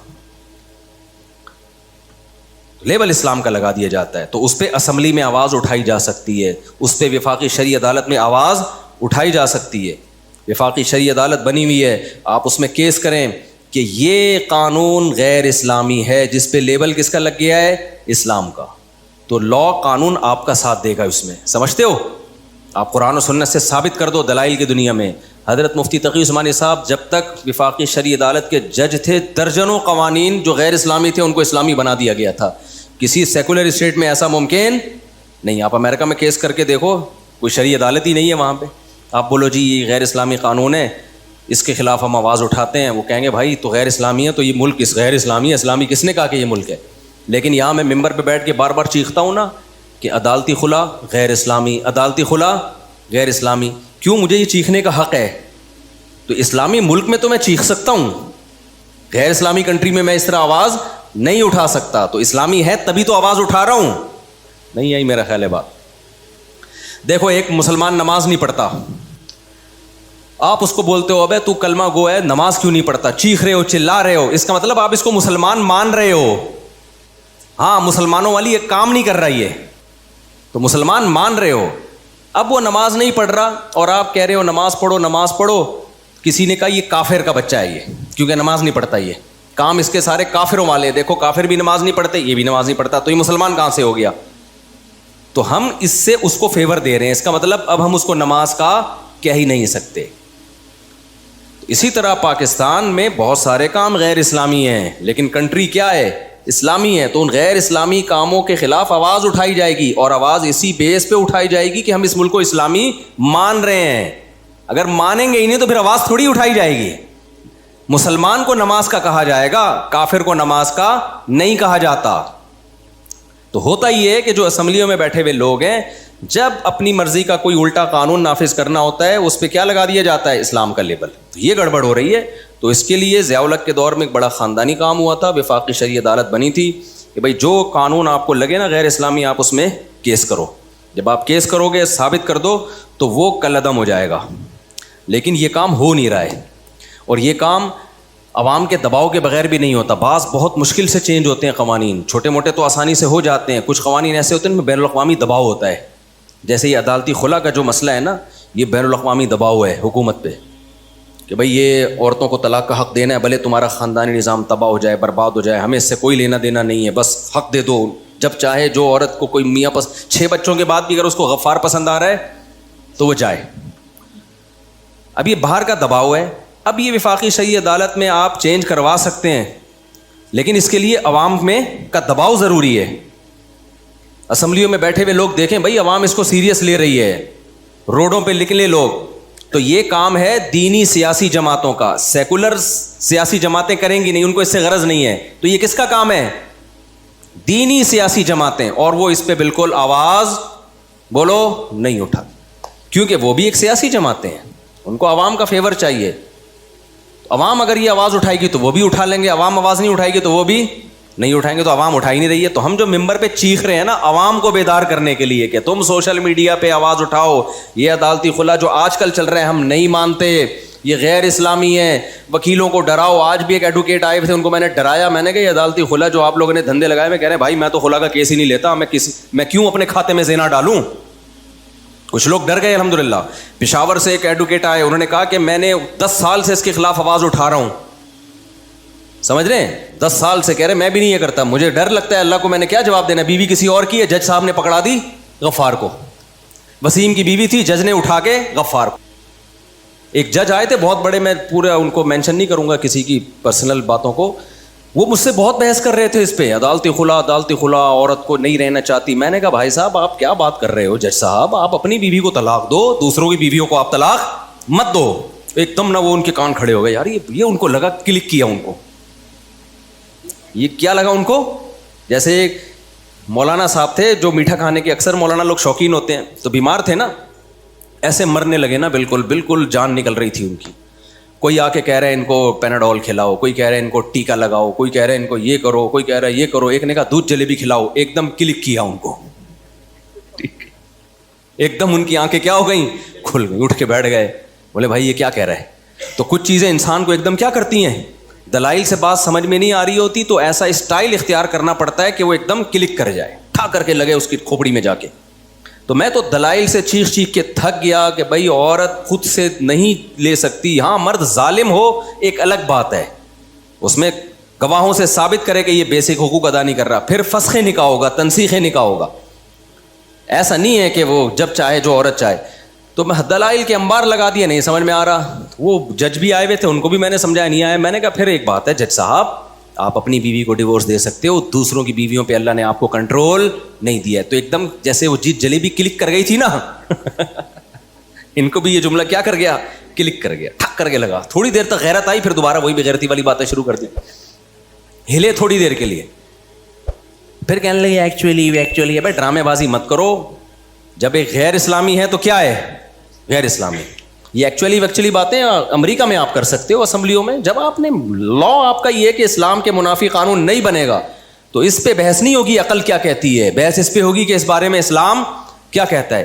لیبل اسلام کا لگا دیا جاتا ہے. تو اس پہ اسمبلی میں آواز اٹھائی جا سکتی ہے, اس پہ وفاقی شرعی عدالت میں آواز اٹھائی جا سکتی ہے. وفاقی شرعی عدالت بنی ہوئی ہے, آپ اس میں کیس کریں کہ یہ قانون غیر اسلامی ہے, جس پہ لیبل کس کا لگ گیا ہے؟ اسلام کا. تو لا قانون آپ کا ساتھ دے گا اس میں, سمجھتے ہو؟ آپ قرآن و سنت سے ثابت کر دو دلائل کی دنیا میں. حضرت مفتی تقی عثمانی صاحب جب تک وفاقی شرعی عدالت کے جج تھے, درجنوں قوانین جو غیر اسلامی تھے ان کو اسلامی بنا دیا گیا تھا. کسی سیکولر اسٹیٹ میں ایسا ممکن نہیں. آپ امریکہ میں کیس کر کے دیکھو, کوئی شرعی عدالت ہی نہیں ہے وہاں پہ. آپ بولو جی یہ غیر اسلامی قانون ہے, اس کے خلاف ہم آواز اٹھاتے ہیں, وہ کہیں گے بھائی تو غیر اسلامی ہے تو یہ ملک اس غیر اسلامی ہے, اسلامی کس نے کہا کہ یہ ملک ہے؟ لیکن یہاں میں ممبر پہ بیٹھ کے بار بار چیختا ہوں نا کہ عدالتی خلا غیر اسلامی, عدالتی خلا غیر اسلامی. کیوں مجھے یہ چیخنے کا حق ہے؟ تو اسلامی ملک میں تو میں چیخ سکتا ہوں, غیر اسلامی کنٹری میں میں اس طرح آواز نہیں اٹھا سکتا. تو اسلامی ہے تبھی تو آواز اٹھا رہا ہوں. نہیں آئی میرا خیال ہے بات. دیکھو ایک مسلمان نماز نہیں پڑھتا, آپ اس کو بولتے ہو ابے تو کلمہ گو ہے, نماز کیوں نہیں پڑھتا؟ چیخ رہے ہو, چلا رہے ہو, اس کا مطلب آپ اس کو مسلمان مان رہے ہو. ہاں مسلمانوں والی ایک کام نہیں کر رہا یہ, تو مسلمان مان رہے ہو. اب وہ نماز نہیں پڑھ رہا اور آپ کہہ رہے ہو نماز پڑھو نماز پڑھو. کسی نے کہا یہ کافر کا بچہ ہے یہ, کیونکہ نماز نہیں پڑھتا, یہ کام اس کے سارے کافروں والے. دیکھو کافر بھی نماز نہیں پڑھتے, یہ بھی نماز نہیں پڑھتا, تو یہ مسلمان کہاں سے ہو گیا؟ تو ہم اس سے اس کو فیور دے رہے ہیں. اس کا مطلب اب ہم اس کو نماز کا کہہ ہی نہیں سکتے. اسی طرح پاکستان میں بہت سارے کام غیر اسلامی ہیں لیکن کنٹری کیا ہے؟ اسلامی ہے. تو ان غیر اسلامی کاموں کے خلاف آواز اٹھائی جائے گی, اور آواز اسی بیس پہ اٹھائی جائے گی کہ ہم اس ملک کو اسلامی مان رہے ہیں. اگر مانیں گے ہی نہیں تو پھر آواز تھوڑی اٹھائی جائے گی. مسلمان کو نماز کا کہا جائے گا, کافر کو نماز کا نہیں کہا جاتا. تو ہوتا ہی ہے کہ جو اسمبلیوں میں بیٹھے ہوئے لوگ ہیں جب اپنی مرضی کا کوئی الٹا قانون نافذ کرنا ہوتا ہے اس پہ کیا لگا دیا جاتا ہے؟ اسلام کا لیبل. تو یہ گڑبڑ ہو رہی ہے. تو اس کے لیے ضیاء الحق کے دور میں ایک بڑا خاندانی کام ہوا تھا, وفاقی شرعی عدالت بنی تھی کہ بھائی جو قانون آپ کو لگے نا غیر اسلامی, آپ اس میں کیس کرو. جب آپ کیس کرو گے, ثابت کر دو, تو وہ کالعدم ہو جائے گا. لیکن یہ کام ہو نہیں رہا ہے, اور یہ کام عوام کے دباؤ کے بغیر بھی نہیں ہوتا. بعض بہت مشکل سے چینج ہوتے ہیں قوانین, چھوٹے موٹے تو آسانی سے ہو جاتے ہیں, کچھ قوانین ایسے ہوتے ہیں ان میں بین الاقوامی دباؤ ہوتا ہے. جیسے یہ عدالتی خلا کا جو مسئلہ ہے نا, یہ بین الاقوامی دباؤ ہے حکومت پہ کہ بھئی یہ عورتوں کو طلاق کا حق دینا ہے, بھلے تمہارا خاندانی نظام تباہ ہو جائے, برباد ہو جائے, ہمیں اس سے کوئی لینا دینا نہیں ہے, بس حق دے دو. جب چاہے جو عورت کو کوئی میاں 6 بچوں کے بعد بھی اگر اس کو غفار پسند آ رہا ہے تو وہ جائے. اب یہ باہر کا دباؤ ہے. اب یہ وفاقی شرعی عدالت میں آپ چینج کروا سکتے ہیں, لیکن اس کے لیے عوام میں کا دباؤ ضروری ہے. اسمبلیوں میں بیٹھے ہوئے لوگ دیکھیں بھائی عوام اس کو سیریس لے رہی ہے, روڈوں پہ نکلے لوگ. تو یہ کام ہے دینی سیاسی جماعتوں کا. سیکولر سیاسی جماعتیں کریں گی نہیں, ان کو اس سے غرض نہیں ہے. تو یہ کس کا کام ہے؟ دینی سیاسی جماعتیں. اور وہ اس پہ بالکل آواز بولو نہیں اٹھا, کیونکہ وہ بھی ایک سیاسی جماعتیں ہیں, ان کو عوام کا فیور چاہیے. عوام اگر یہ آواز اٹھائے گی تو وہ بھی اٹھا لیں گے, عوام آواز نہیں اٹھائے گی تو وہ بھی نہیں اٹھائیں گے. تو عوام اٹھا ہی نہیں رہی ہے. تو ہم جو ممبر پہ چیخ رہے ہیں نا عوام کو بیدار کرنے کے لیے کہ تم سوشل میڈیا پہ آواز اٹھاؤ, یہ عدالتی خلا جو آج کل چل رہا ہے ہم نہیں مانتے, یہ غیر اسلامی ہے, وکیلوں کو ڈراؤ. آج بھی ایک ایڈوکیٹ آئے تھے, ان کو میں نے ڈرایا, میں نے کہا یہ عدالتی خلا جو آپ لوگوں نے دھندے لگائے, میں کہہ رہے ہیں بھائی میں تو خلا کا کیس ہی نہیں لیتا, میں کیوں اپنے کھاتے میں زنا ڈالوں. کچھ لوگ ڈر گئے. الحمدللہ پشاور سے ایک ایڈوکیٹ آئے, انہوں نے کہا کہ میں نے 10 سال سے اس کے خلاف آواز اٹھا رہا ہوں. سمجھ رہے ہیں, 10 سال سے کہہ رہے میں بھی نہیں یہ کرتا, مجھے ڈر لگتا ہے اللہ کو میں نے کیا جواب دینا. بیوی کسی اور کی ہے, جج صاحب نے پکڑا دی غفار کو. وسیم کی بیوی تھی, جج نے اٹھا کے غفار کو. ایک جج آئے تھے بہت بڑے, میں پورا ان کو مینشن نہیں کروں گا کسی کی پرسنل باتوں کو, وہ مجھ سے بہت بحث کر رہے تھے اس پہ, عدالتی خلا, عورت کو نہیں رہنا چاہتی. میں نے کہا بھائی صاحب آپ کیا بات کر رہے ہو, جج صاحب آپ اپنی بیوی کو طلاق دو, دوسروں کی بیویوں کو آپ طلاق مت دو. ایک دم نہ وہ ان کے کان کھڑے ہو گئے. یار یہ ان کو لگا کلک کیا, ان کو یہ کیا لگا ان کو, جیسے ایک مولانا صاحب تھے جو میٹھا کھانے کے اکثر مولانا لوگ شوقین ہوتے ہیں, تو بیمار تھے نا, ایسے مرنے لگے نا, بالکل جان نکل رہی تھی ان کی. کوئی آ کے کہہ رہے ہیں ان کو پیناڈول کھلاؤ, کوئی کہہ رہے ہیں ان کو ٹیکا لگاؤ, کوئی کہہ رہے ہیں ان کو یہ کرو, کوئی کہہ رہا ہے یہ کرو. ایک نے کہا دودھ جلیبی کھلاؤ, ایک دم کلک کیا ان کو, ایک دم ان کی آنکھیں کیا ہو گئیں, کھل گئی, اٹھ کے بیٹھ گئے. بولے بھائی یہ کیا کہہ رہا ہے. تو کچھ چیزیں انسان کو ایک دم کیا کرتی ہیں, دلائل سے بات سمجھ میں نہیں آ رہی ہوتی, تو ایسا اسٹائل اختیار کرنا پڑتا ہے کہ وہ ایک دم کلک کر جائے, ٹھا کر کے لگے اس کی کھوپڑی میں جا کے. تو میں تو دلائل سے چیخ کے تھک گیا کہ بھائی عورت خود سے نہیں لے سکتی. ہاں مرد ظالم ہو ایک الگ بات ہے, اس میں گواہوں سے ثابت کرے کہ یہ بیسک حقوق ادا نہیں کر رہا, پھر فسخ نکاح ہوگا, تنسیخ نکاح ہوگا. ایسا نہیں ہے کہ وہ جب چاہے جو عورت چاہے. تو میں دلائل کے انبار لگا دیا, نہیں سمجھ میں آ رہا. وہ جج بھی آئے ہوئے تھے, ان کو بھی میں نے سمجھایا, نہیں آیا. میں نے کہا پھر ایک بات ہے جج صاحب, آپ اپنی بیوی کو ڈیورس دے سکتے ہو, دوسروں کی بیویوں پہ اللہ نے آپ کو کنٹرول نہیں دیا ہے. تو ایک دم جیسے وہ جلیبی کلک کر گئی تھی نا ان کو بھی یہ جملہ کیا کر گیا, کلک کر گیا, ٹھک کر کے لگا. تھوڑی دیر تک غیرت آئی, پھر دوبارہ وہی بغیرتی والی باتیں شروع کر دی, ہلے تھوڑی دیر کے لیے, پھر کہنے لگے ایکچولی. بھائی ڈرامے بازی مت کرو. جب ایک غیر اسلامی ہے تو کیا ہے, غیر اسلامی. یہ ایکچولی باتیں امریکہ میں آپ کر سکتے ہو اسمبلیوں میں. جب آپ نے لا آپ کا یہ ہے کہ اسلام کے منافی قانون نہیں بنے گا, تو اس پہ بحث نہیں ہوگی عقل کیا کہتی ہے, بحث اس پہ ہوگی کہ اس بارے میں اسلام کیا کہتا ہے.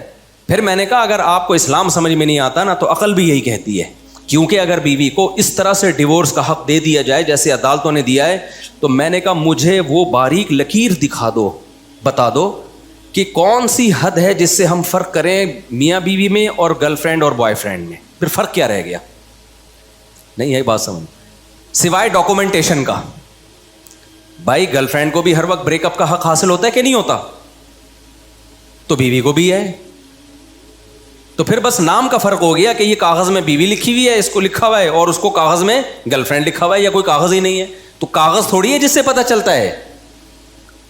پھر میں نے کہا اگر آپ کو اسلام سمجھ میں نہیں آتا نا, تو عقل بھی یہی کہتی ہے. کیونکہ اگر بیوی کو اس طرح سے ڈیورس کا حق دے دیا جائے جیسے عدالتوں نے دیا ہے, تو میں نے کہا مجھے وہ باریک لکیر دکھا دو, بتا دو کہ کون سی حد ہے جس سے ہم فرق کریں میاں بیوی میں اور گرل فرینڈ اور بوائے فرینڈ میں. پھر فرق کیا رہ گیا, نہیں ہے بات سمجھ, سوائے ڈاکومنٹیشن کا. بھائی گرل فرینڈ کو بھی ہر وقت بریک اپ کا حق حاصل ہوتا ہے کہ نہیں ہوتا, تو بیوی کو بھی ہے. تو پھر بس نام کا فرق ہو گیا کہ یہ کاغذ میں بیوی لکھی ہوئی ہے, اس کو لکھا ہوا ہے, اور اس کو کاغذ میں گرل فرینڈ لکھا ہوا ہے, یا کوئی کاغذ ہی نہیں ہے. تو کاغذ تھوڑی ہے جس سے پتہ چلتا ہے.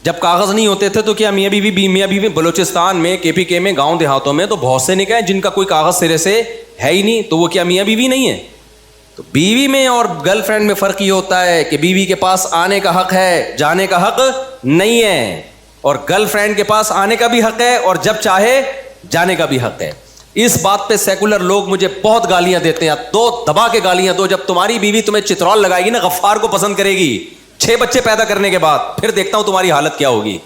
جب کاغذ نہیں ہوتے تھے تو کیا میاں بیوی بلوچستان میں, کے پی کے میں, گاؤں دیہاتوں میں تو بہت سے نکاح جن کا کوئی کاغذ سرے سے ہے ہی نہیں, تو وہ کیا میاں بیوی نہیں ہے. تو بیوی میں اور گرل فرینڈ میں فرق یہ ہوتا ہے کہ بیوی کے پاس آنے کا حق ہے, جانے کا حق نہیں ہے, اور گرل فرینڈ کے پاس آنے کا بھی حق ہے, اور جب چاہے جانے کا بھی حق ہے. اس بات پہ سیکولر لوگ مجھے بہت گالیاں دیتے ہیں, دو دبا کے گالیاں دو. جب تمہاری بیوی تمہیں چترول لگائے گی نا, غفار کو پسند کرے گی 6 بچے پیدا کرنے کے بعد, پھر دیکھتا ہوں تمہاری حالت کیا ہوگی.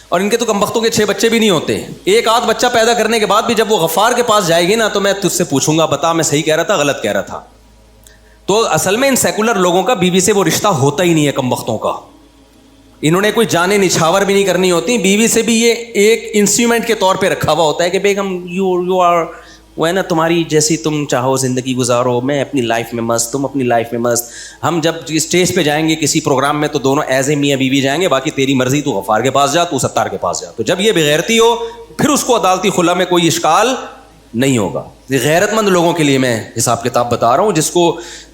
اور ان کے تو کمبختوں کے 6 بچے بھی نہیں ہوتے. ایک آدھ بچہ پیدا کرنے کے بعد بھی جب وہ غفار کے پاس جائے گی نا, تو میں تجھ سے پوچھوں گا, بتا میں صحیح کہہ رہا تھا غلط کہہ رہا تھا. تو اصل میں ان سیکولر لوگوں کا بیوی سے وہ رشتہ ہوتا ہی نہیں ہے کمبختوں کا. انہوں نے کوئی جانے نچھاور بھی نہیں کرنی ہوتی. بیوی سے بھی یہ ایک انسٹرومنٹ کے طور پہ رکھا ہوا ہوتا ہے کہ بیگم یو آر, وہ ہے نا تمہاری جیسی تم چاہو زندگی گزارو, میں اپنی لائف میں مست, تم اپنی لائف میں مست. ہم جب اسٹیج پہ جائیں گے کسی پروگرام میں تو دونوں ایز اے میاں بیوی جائیں گے, باقی تیری مرضی, تو غفار کے پاس جا, تو ستار کے پاس جا. تو جب یہ بغیرتی ہو پھر اس کو عدالتی خلا میں کوئی اشکال نہیں ہوگا. یہ غیرت مند لوگوں کے لیے میں حساب کتاب بتا رہا ہوں,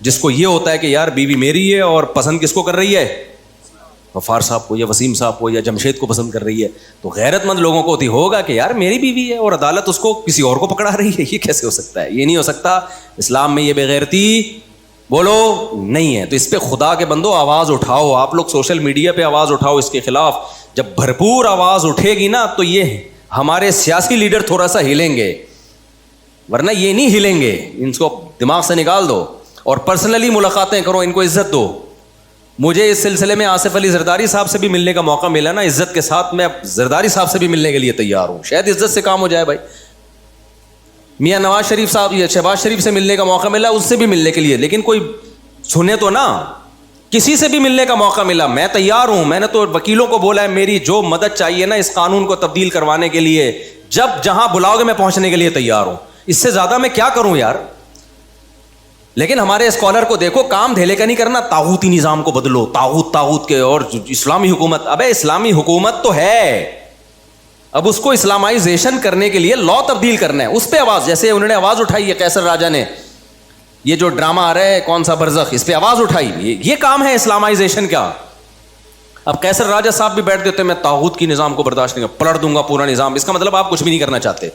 جس کو یہ ہوتا ہے کہ یار بیوی میری ہے اور پسند کس کو کر رہی ہے, غفار صاحب کو یا وسیم صاحب کو یا جمشید کو پسند کر رہی ہے. تو غیرت مند لوگوں کو ہوگا کہ یار میری بیوی ہے اور عدالت اس کو کسی اور کو پکڑا رہی ہے. یہ کیسے ہو سکتا ہے؟ یہ نہیں ہو سکتا. اسلام میں یہ بغیرتی بولو نہیں ہے. تو اس پہ خدا کے بندو آواز اٹھاؤ. آپ لوگ سوشل میڈیا پہ آواز اٹھاؤ اس کے خلاف. جب بھرپور آواز اٹھے گی نا تو یہ ہمارے سیاسی لیڈر تھوڑا سا ہلیں گے, ورنہ یہ نہیں ہلیں گے. ان کو دماغ سے نکال دو اور پرسنلی ملاقاتیں کرو, ان کو عزت دو. مجھے اس سلسلے میں آصف علی زرداری صاحب سے بھی ملنے کا موقع ملا نا, عزت کے ساتھ میں زرداری صاحب سے بھی ملنے کے لیے تیار ہوں. شاید عزت سے کام ہو جائے بھائی. میاں نواز شریف صاحب یا شہباز شریف سے ملنے کا موقع ملا, اس سے بھی ملنے کے لیے, لیکن کوئی سنے تو نا. کسی سے بھی ملنے کا موقع ملا میں تیار ہوں. میں نے تو وکیلوں کو بولا ہے میری جو مدد چاہیے نا اس قانون کو تبدیل کروانے کے لیے, جب جہاں بلاؤ گے میں پہنچنے کے لیے تیار ہوں. اس سے زیادہ میں کیا کروں یار. لیکن ہمارے اسکالر کو دیکھو, کام دھیلے کا نہیں کرنا, طاغوتی نظام کو بدلو, طاغوت کے, اور اسلامی حکومت. ابے اسلامی حکومت تو ہے, اب اس کو اسلامائزیشن کرنے کے لیے لا تبدیل کرنا ہے. اس پہ آواز, جیسے انہوں نے آواز اٹھائی ہے قیصر راجہ نے, یہ جو ڈرامہ آ رہا ہے کون سا برزخ, اس پہ آواز اٹھائی. یہ کام ہے اسلامائزیشن کا. اب قیصر راجہ صاحب بھی بیٹھ دیتے, میں طاغوت کی نظام کو برداشت نہیں, پلٹ دوں گا پورا نظام. اس کا مطلب آپ کچھ بھی نہیں کرنا چاہتے.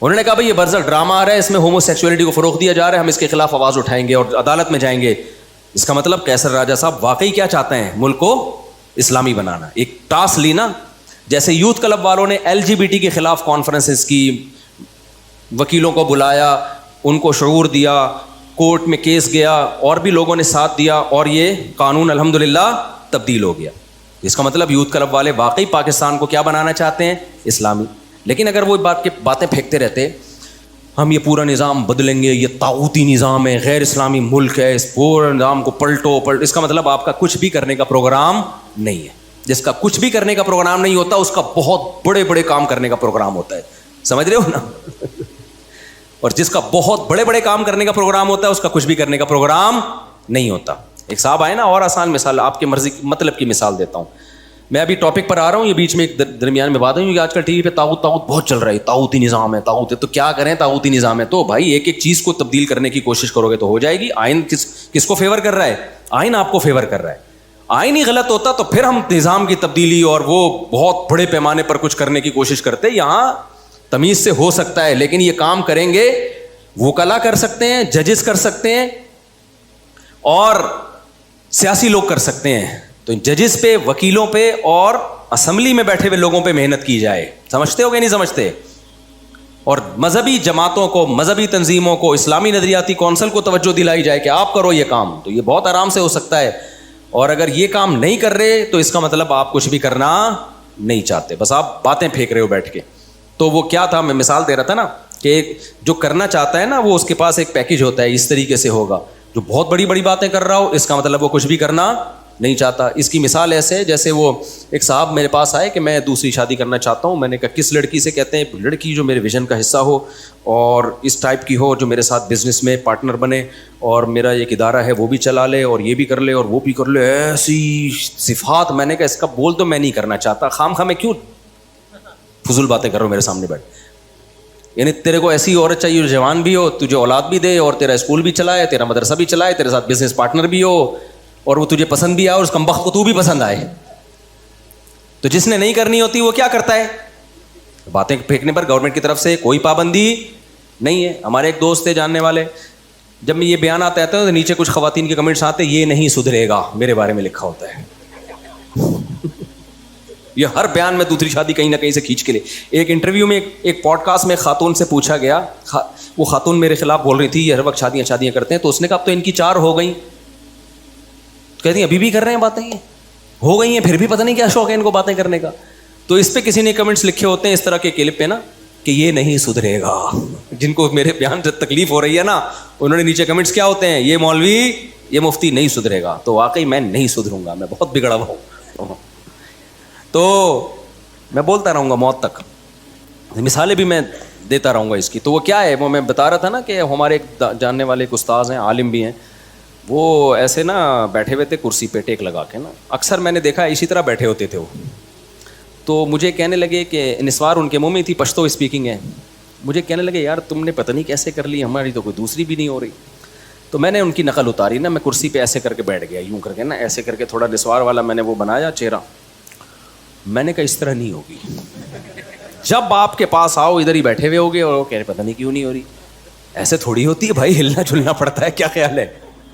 انہوں نے کہا بھائی یہ برزخ ڈرامہ آ رہا ہے, اس میں ہومو سیکچولیٹی کو فروغ دیا جا رہا ہے, ہم اس کے خلاف آواز اٹھائیں گے اور عدالت میں جائیں گے. اس کا مطلب قیصر راجہ صاحب واقعی کیا چاہتے ہیں, ملک کو اسلامی بنانا. ایک ٹاسک لی نا, جیسے یوتھ کلب والوں نے LGBT کے خلاف کانفرنسز کی, وکیلوں کو بلایا, ان کو شعور دیا, کورٹ میں کیس گیا, اور بھی لوگوں نے ساتھ دیا, اور یہ قانون الحمدللہ تبدیل ہو گیا. اس کا مطلب یوتھ کلب والے واقعی پاکستان کو کیا بنانا چاہتے ہیں, اسلامی. لیکن اگر وہ باتیں پھینکتے رہتے, ہم یہ پورا نظام بدلیں گے, یہ طاغوتی نظام ہے, غیر اسلامی ملک ہے, اس پورے نظام کو پلٹو, اس کا مطلب آپ کا کچھ بھی کرنے کا پروگرام نہیں ہے. جس کا کچھ بھی کرنے کا پروگرام نہیں ہوتا اس کا بہت بڑے بڑے کام کرنے کا پروگرام ہوتا ہے. سمجھ رہے ہو نا. اور جس کا بہت بڑے بڑے کام کرنے کا پروگرام ہوتا ہے اس کا کچھ بھی کرنے کا پروگرام نہیں ہوتا. ایک صاحب آئے نا, اور آسان مثال, آپ کی مرضی مطلب کی مثال دیتا ہوں. میں ابھی ٹاپک پر آ رہا ہوں, یہ بیچ میں ایک درمیان میں بات ہے کہ آج کل ٹی وی پہ طاغوت بہت چل رہا ہے, طاغوتی نظام ہے, طاغوت ہے. تو کیا کریں, طاغوتی نظام ہے تو بھائی ایک ایک چیز کو تبدیل کرنے کی کوشش کرو گے تو ہو جائے گی. آئین کس کو فیور کر رہا ہے, آئین آپ کو فیور کر رہا ہے. آئین ہی غلط ہوتا تو پھر ہم نظام کی تبدیلی اور وہ بہت بڑے پیمانے پر کچھ کرنے کی کوشش کرتے. یہاں تمیز سے ہو سکتا ہے, لیکن یہ کام کریں گے وکلا کر سکتے ہیں, ججز کر سکتے ہیں, اور سیاسی لوگ کر سکتے ہیں. تو ججز پہ, وکیلوں پہ, اور اسمبلی میں بیٹھے ہوئے لوگوں پہ محنت کی جائے. سمجھتے ہو کہ نہیں سمجھتے؟ اور مذہبی جماعتوں کو, مذہبی تنظیموں کو, اسلامی نظریاتی کونسل کو توجہ دلائی جائے کہ آپ کرو یہ کام, تو یہ بہت آرام سے ہو سکتا ہے. اور اگر یہ کام نہیں کر رہے تو اس کا مطلب آپ کچھ بھی کرنا نہیں چاہتے, بس آپ باتیں پھینک رہے ہو بیٹھ کے. تو وہ کیا تھا, میں مثال دے رہا تھا نا کہ جو کرنا چاہتا ہے نا وہ اس کے پاس ایک پیکج ہوتا ہے, اس طریقے سے ہوگا. جو بہت بڑی بڑی باتیں کر رہا ہو اس کا مطلب وہ کچھ بھی کرنا نہیں چاہتا. اس کی مثال ایسے ہے جیسے وہ ایک صاحب میرے پاس آئے کہ میں دوسری شادی کرنا چاہتا ہوں. میں نے کہا کس لڑکی سے؟ کہتے ہیں لڑکی جو میرے ویژن کا حصہ ہو اور اس ٹائپ کی ہو, جو میرے ساتھ بزنس میں پارٹنر بنے اور میرا ایک ادارہ ہے وہ بھی چلا لے اور یہ بھی کر لے اور وہ بھی کر لے, ایسی صفات. میں نے کہا اس کا بول تو میں نہیں کرنا چاہتا, خام خواہ میں کیوں فضول باتیں کر رہا ہوں میرے سامنے بیٹھ. یعنی تیرے کو ایسی عورت چاہیے جو جوان بھی ہو, تجھے اولاد بھی دے اور تیرا اسکول بھی چلائے, تیرا مدرسہ بھی چلائے, تیرے ساتھ بزنس پارٹنر بھی ہو, اور وہ تجھے پسند بھی آئے اور اس کمبخت کو تو بھی پسند آئے. تو جس نے نہیں کرنی ہوتی وہ کیا کرتا ہے, باتیں پھینکنے پر گورنمنٹ کی طرف سے کوئی پابندی نہیں ہے. ہمارے ایک دوست تھے جاننے والے, جب میں یہ بیان آتا ہے تو نیچے کچھ خواتین کے کمنٹس آتے, یہ نہیں سدھرے گا, میرے بارے میں لکھا ہوتا ہے. یہ ہر بیان میں دوسری شادی کہیں نہ کہیں سے کھینچ کے لے. ایک انٹرویو میں ایک پوڈ کاسٹ میں خاتون سے پوچھا گیا, وہ خاتون میرے خلاف بول رہی تھی یہ ہر وقت شادیاں کرتے ہیں, تو اس نے کہا اب تو ان کی 4 ہو گئیں. کہتی ہیں ابھی بھی کر رہے ہیں باتیں, یہ ہو گئی ہیں پھر بھی پتہ نہیں کیا شوق ہے ان کو باتیں کرنے کا. تو اس پہ کسی نے کمنٹس لکھے ہوتے ہیں اس طرح کے کلپ پہ نا کہ یہ نہیں سدھرے گا. جن کو میرے بیان سے تکلیف ہو رہی ہے نا, انہوں نے نیچے کمنٹس کیا ہوتے ہیں, یہ مولوی یہ مفتی نہیں سدھرے گا. تو واقعی میں نہیں سدھروں گا, میں بہت بگڑا ہوا ہوں. تو میں بولتا رہوں گا موت تک, مثالیں بھی میں دیتا رہوں گا اس کی. تو وہ کیا ہے, وہ میں بتا رہا تھا نا کہ ہمارے ایک جاننے والے ایک استاذ ہیں, عالم بھی ہیں, وہ ایسے نا بیٹھے ہوئے تھے کرسی پہ ٹیک لگا کے نا, اکثر میں نے دیکھا اسی طرح بیٹھے ہوتے تھے وہ. تو مجھے کہنے لگے کہ نسوار ان کے منہ میں تھی, پشتو اسپیکنگ ہے, مجھے کہنے لگے یار تم نے پتہ نہیں کیسے کر لی, ہماری تو کوئی دوسری بھی نہیں ہو رہی. تو میں نے ان کی نقل اتاری نا, میں کرسی پہ ایسے کر کے بیٹھ گیا, یوں کر کے نا ایسے کر کے تھوڑا نسوار والا میں نے وہ بنایا چہرہ. میں نے کہا اس طرح نہیں ہوگی, جب آپ کے پاس آؤ ادھر ہی بیٹھے ہوئے ہوگے اور وہ کہہ رہے پتہ نہیں کیوں نہیں ہو رہی. ایسے تھوڑی ہوتی ہے بھائی, ہلنا جلنا پڑتا ہے, کیا خیال ہے,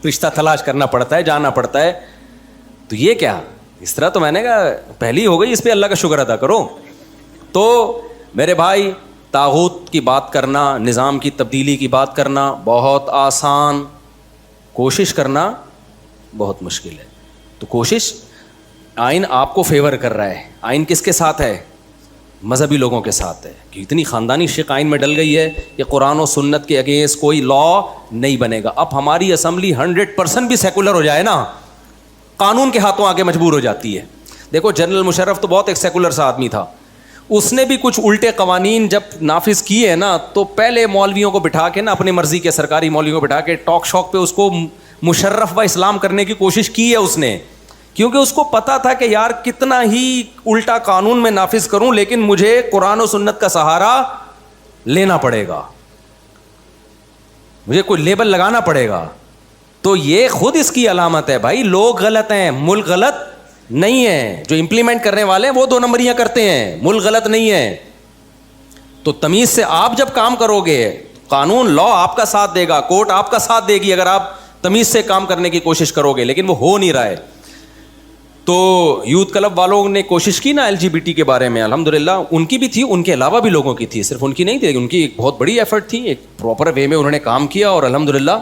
رشتہ تلاش کرنا پڑتا ہے, جانا پڑتا ہے. تو یہ کیا اس طرح, تو میں نے کہا پہلی ہو گئی, اس پہ اللہ کا شکر ادا کرو. تو میرے بھائی طاغوت کی بات کرنا, نظام کی تبدیلی کی بات کرنا بہت آسان, کوشش کرنا بہت مشکل ہے. تو کوشش, آئین آپ کو فیور کر رہا ہے, آئین کس کے ساتھ ہے, مذہبی لوگوں کے ساتھ ہے, کہ اتنی خاندانی شق آئین میں ڈل گئی ہے کہ قرآن و سنت کے اگینسٹ کوئی لا نہیں بنے گا. اب ہماری اسمبلی 100% بھی سیکولر ہو جائے نا, قانون کے ہاتھوں آگے مجبور ہو جاتی ہے. دیکھو جنرل مشرف تو بہت ایک سیکولر سا آدمی تھا, اس نے بھی کچھ الٹے قوانین جب نافذ کیے ہیں نا, تو پہلے مولویوں کو بٹھا کے نا, اپنی مرضی کے سرکاری مولویوں کو بٹھا کے ٹاک شوک پہ اس کو مشرف و اسلام کرنے کی کوشش کی ہے اس نے, کیونکہ اس کو پتا تھا کہ یار کتنا ہی الٹا قانون میں نافذ کروں لیکن مجھے قرآن و سنت کا سہارا لینا پڑے گا, مجھے کوئی لیبل لگانا پڑے گا. تو یہ خود اس کی علامت ہے بھائی, لوگ غلط ہیں, ملک غلط نہیں ہے, جو امپلیمنٹ کرنے والے ہیں وہ 2 نمبریاں کرتے ہیں, ملک غلط نہیں ہے. تو تمیز سے آپ جب کام کرو گے, قانون لا آپ کا ساتھ دے گا, کورٹ آپ کا ساتھ دے گی اگر آپ تمیز سے کام کرنے کی کوشش کرو گے, لیکن وہ ہو نہیں رہا ہے. تو یوتھ کلب والوں نے کوشش کی نا LGBT کے بارے میں, الحمدللہ ان کی بھی تھی, ان کے علاوہ بھی لوگوں کی تھی, صرف ان کی نہیں تھی, ان کی ایک بہت بڑی ایفرٹ تھی, ایک پراپر وے میں انہوں نے کام کیا اور الحمدللہ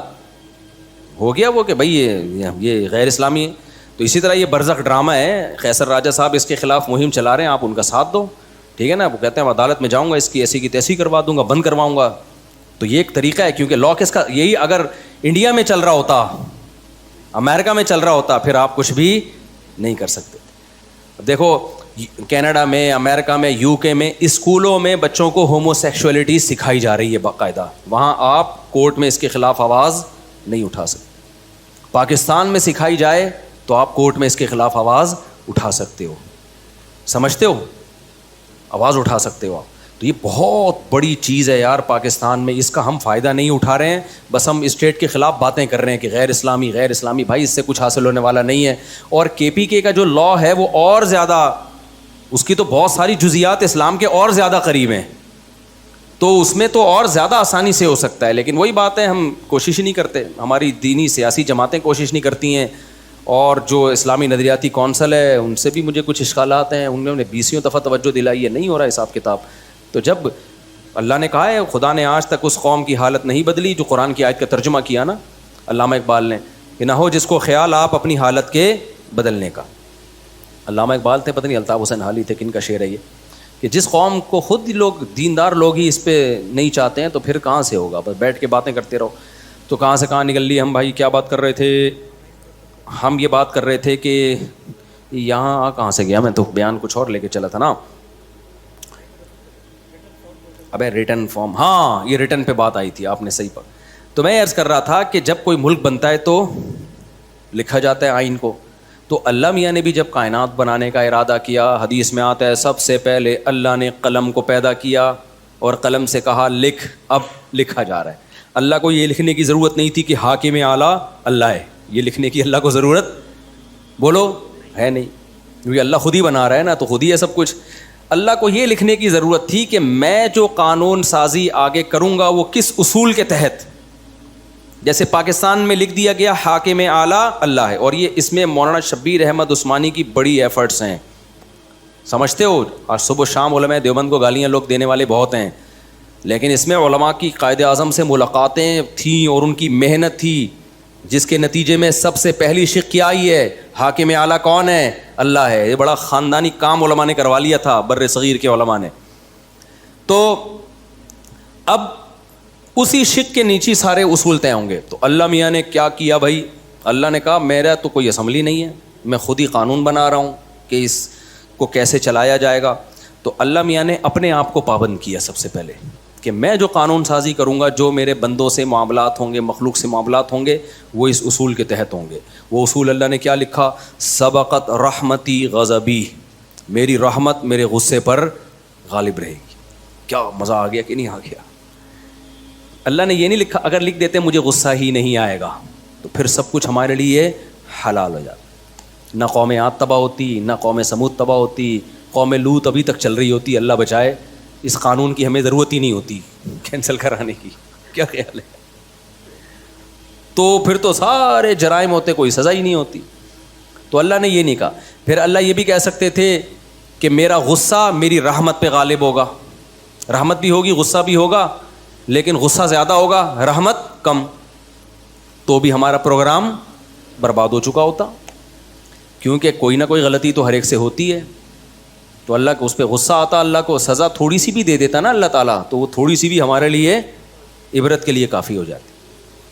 ہو گیا وہ کہ بھائی یہ غیر اسلامی ہے. تو اسی طرح یہ برزخ ڈرامہ ہے, قیصر راجہ صاحب اس کے خلاف مہم چلا رہے ہیں, آپ ان کا ساتھ دو, ٹھیک ہے نا. وہ کہتے ہیں عدالت میں جاؤں گا, اس کی ایسی کی تیسی کروا دوں گا, بند کرواؤں گا. تو یہ ایک طریقہ ہے, کیونکہ لا کس کا, یہی اگر انڈیا میں چل رہا ہوتا, امریکہ میں چل رہا ہوتا, پھر آپ کچھ بھی نہیں کر سکتے. دیکھو کینیڈا میں, امریکہ میں, UK میں اسکولوں میں بچوں کو ہومو سیکشولیٹی سکھائی جا رہی ہے باقاعدہ, وہاں آپ کورٹ میں اس کے خلاف آواز نہیں اٹھا سکتے. پاکستان میں سکھائی جائے تو آپ کورٹ میں اس کے خلاف آواز اٹھا سکتے ہو, سمجھتے ہو, آواز اٹھا سکتے ہو آپ. تو یہ بہت بڑی چیز ہے یار پاکستان میں, اس کا ہم فائدہ نہیں اٹھا رہے ہیں, بس ہم اسٹیٹ کے خلاف باتیں کر رہے ہیں کہ غیر اسلامی غیر اسلامی. بھائی اس سے کچھ حاصل ہونے والا نہیں ہے. اور KPK کا جو لا ہے وہ اور زیادہ, اس کی تو بہت ساری جزیات اسلام کے اور زیادہ قریب ہیں, تو اس میں تو اور زیادہ آسانی سے ہو سکتا ہے. لیکن وہی بات ہے, ہم کوشش ہی نہیں کرتے, ہماری دینی سیاسی جماعتیں کوشش نہیں کرتی ہیں, اور جو اسلامی نظریاتی کونسل ہے ان سے بھی مجھے کچھ اشکالات ہیں, انہوں نے 20 دفعہ توجہ دلائی ہے, نہیں ہو رہا حساب کتاب. تو جب اللہ نے کہا ہے, خدا نے آج تک اس قوم کی حالت نہیں بدلی جو قرآن کی آیت کا ترجمہ کیا نا علامہ اقبال نے, کہ نہ ہو جس کو خیال آپ اپنی حالت کے بدلنے کا. علامہ اقبال تھے, پتہ نہیں الطاف حسین حالی تھے, کن کا شعر ہے یہ, کہ جس قوم کو خود لوگ دیندار لوگ ہی اس پہ نہیں چاہتے ہیں تو پھر کہاں سے ہوگا, بس بیٹھ کے باتیں کرتے رہو. تو کہاں سے کہاں نکل لی ہم بھائی, کیا بات کر رہے تھے ہم, یہ بات کر رہے تھے کہ یہاں کہاں سے گیا میں, تو بیان کچھ اور لے کے چلا تھا نا. ابے ریٹن فارم, ہاں یہ ریٹن پہ بات آئی تھی, آپ نے صحیح پڑھا. تو میں عرض کر رہا تھا کہ جب کوئی ملک بنتا ہے تو لکھا جاتا ہے آئین کو. تو اللہ میاں نے بھی جب کائنات بنانے کا ارادہ کیا, حدیث میں آتا ہے سب سے پہلے اللہ نے قلم کو پیدا کیا اور قلم سے کہا لکھ, اب لکھا جا رہا ہے. اللہ کو یہ لکھنے کی ضرورت نہیں تھی کہ حاکم اعلیٰ اللہ ہے, یہ لکھنے کی اللہ کو ضرورت بولو ہے نہیں, کیونکہ اللہ خود ہی بنا رہا ہے نا, تو خود ہی ہے سب کچھ. اللہ کو یہ لکھنے کی ضرورت تھی کہ میں جو قانون سازی آگے کروں گا وہ کس اصول کے تحت. جیسے پاکستان میں لکھ دیا گیا حاکم اعلیٰ اللہ ہے, اور یہ اس میں مولانا شبیر احمد عثمانی کی بڑی ایفرٹس ہیں, سمجھتے ہو؟ آج صبح شام علماء دیوبند کو گالیاں لوگ دینے والے بہت ہیں، لیکن اس میں علماء کی قائد اعظم سے ملاقاتیں تھیں اور ان کی محنت تھی، جس کے نتیجے میں سب سے پہلی شق کیا آئی ہے؟ حاکم اعلیٰ کون ہے؟ اللہ ہے۔ یہ بڑا خاندانی کام علماء نے کروا لیا تھا، بر صغیر کے علماء نے۔ تو اب اسی شق کے نیچے سارے اصول طے ہوں گے۔ تو اللہ میاں نے کیا کیا بھائی؟ اللہ نے کہا میرا تو کوئی اسمبلی نہیں ہے، میں خود ہی قانون بنا رہا ہوں کہ اس کو کیسے چلایا جائے گا۔ تو اللہ میاں نے اپنے آپ کو پابند کیا سب سے پہلے کہ میں جو قانون سازی کروں گا، جو میرے بندوں سے معاملات ہوں گے، مخلوق سے معاملات ہوں گے، وہ اس اصول کے تحت ہوں گے۔ وہ اصول اللہ نے کیا لکھا؟ سبقت رحمتی غضبی، میری رحمت میرے غصے پر غالب رہے گی۔ کیا مزہ آ گیا کہ نہیں آ گیا؟ اللہ نے یہ نہیں لکھا، اگر لکھ دیتے مجھے غصہ ہی نہیں آئے گا تو پھر سب کچھ ہمارے لیے حلال ہو جاتا، نہ قوم عاد تباہ ہوتی، نہ قوم سمود تباہ ہوتی، قوم لوط ابھی تک چل رہی ہوتی، اللہ بچائے۔ اس قانون کی ہمیں ضرورت ہی نہیں ہوتی کینسل کرانے کی، کیا خیال ہے؟ تو پھر تو سارے جرائم ہوتے، کوئی سزا ہی نہیں ہوتی۔ تو اللہ نے یہ نہیں کہا۔ پھر اللہ یہ بھی کہہ سکتے تھے کہ میرا غصہ میری رحمت پہ غالب ہوگا، رحمت بھی ہوگی غصہ بھی ہوگا، لیکن غصہ زیادہ ہوگا رحمت کم، تو بھی ہمارا پروگرام برباد ہو چکا ہوتا، کیونکہ کوئی نہ کوئی غلطی تو ہر ایک سے ہوتی ہے۔ تو اللہ کو اس پہ غصہ آتا، اللہ کو سزا تھوڑی سی بھی دے دیتا نا اللہ تعالیٰ، تو وہ تھوڑی سی بھی ہمارے لیے عبرت کے لیے کافی ہو جاتی۔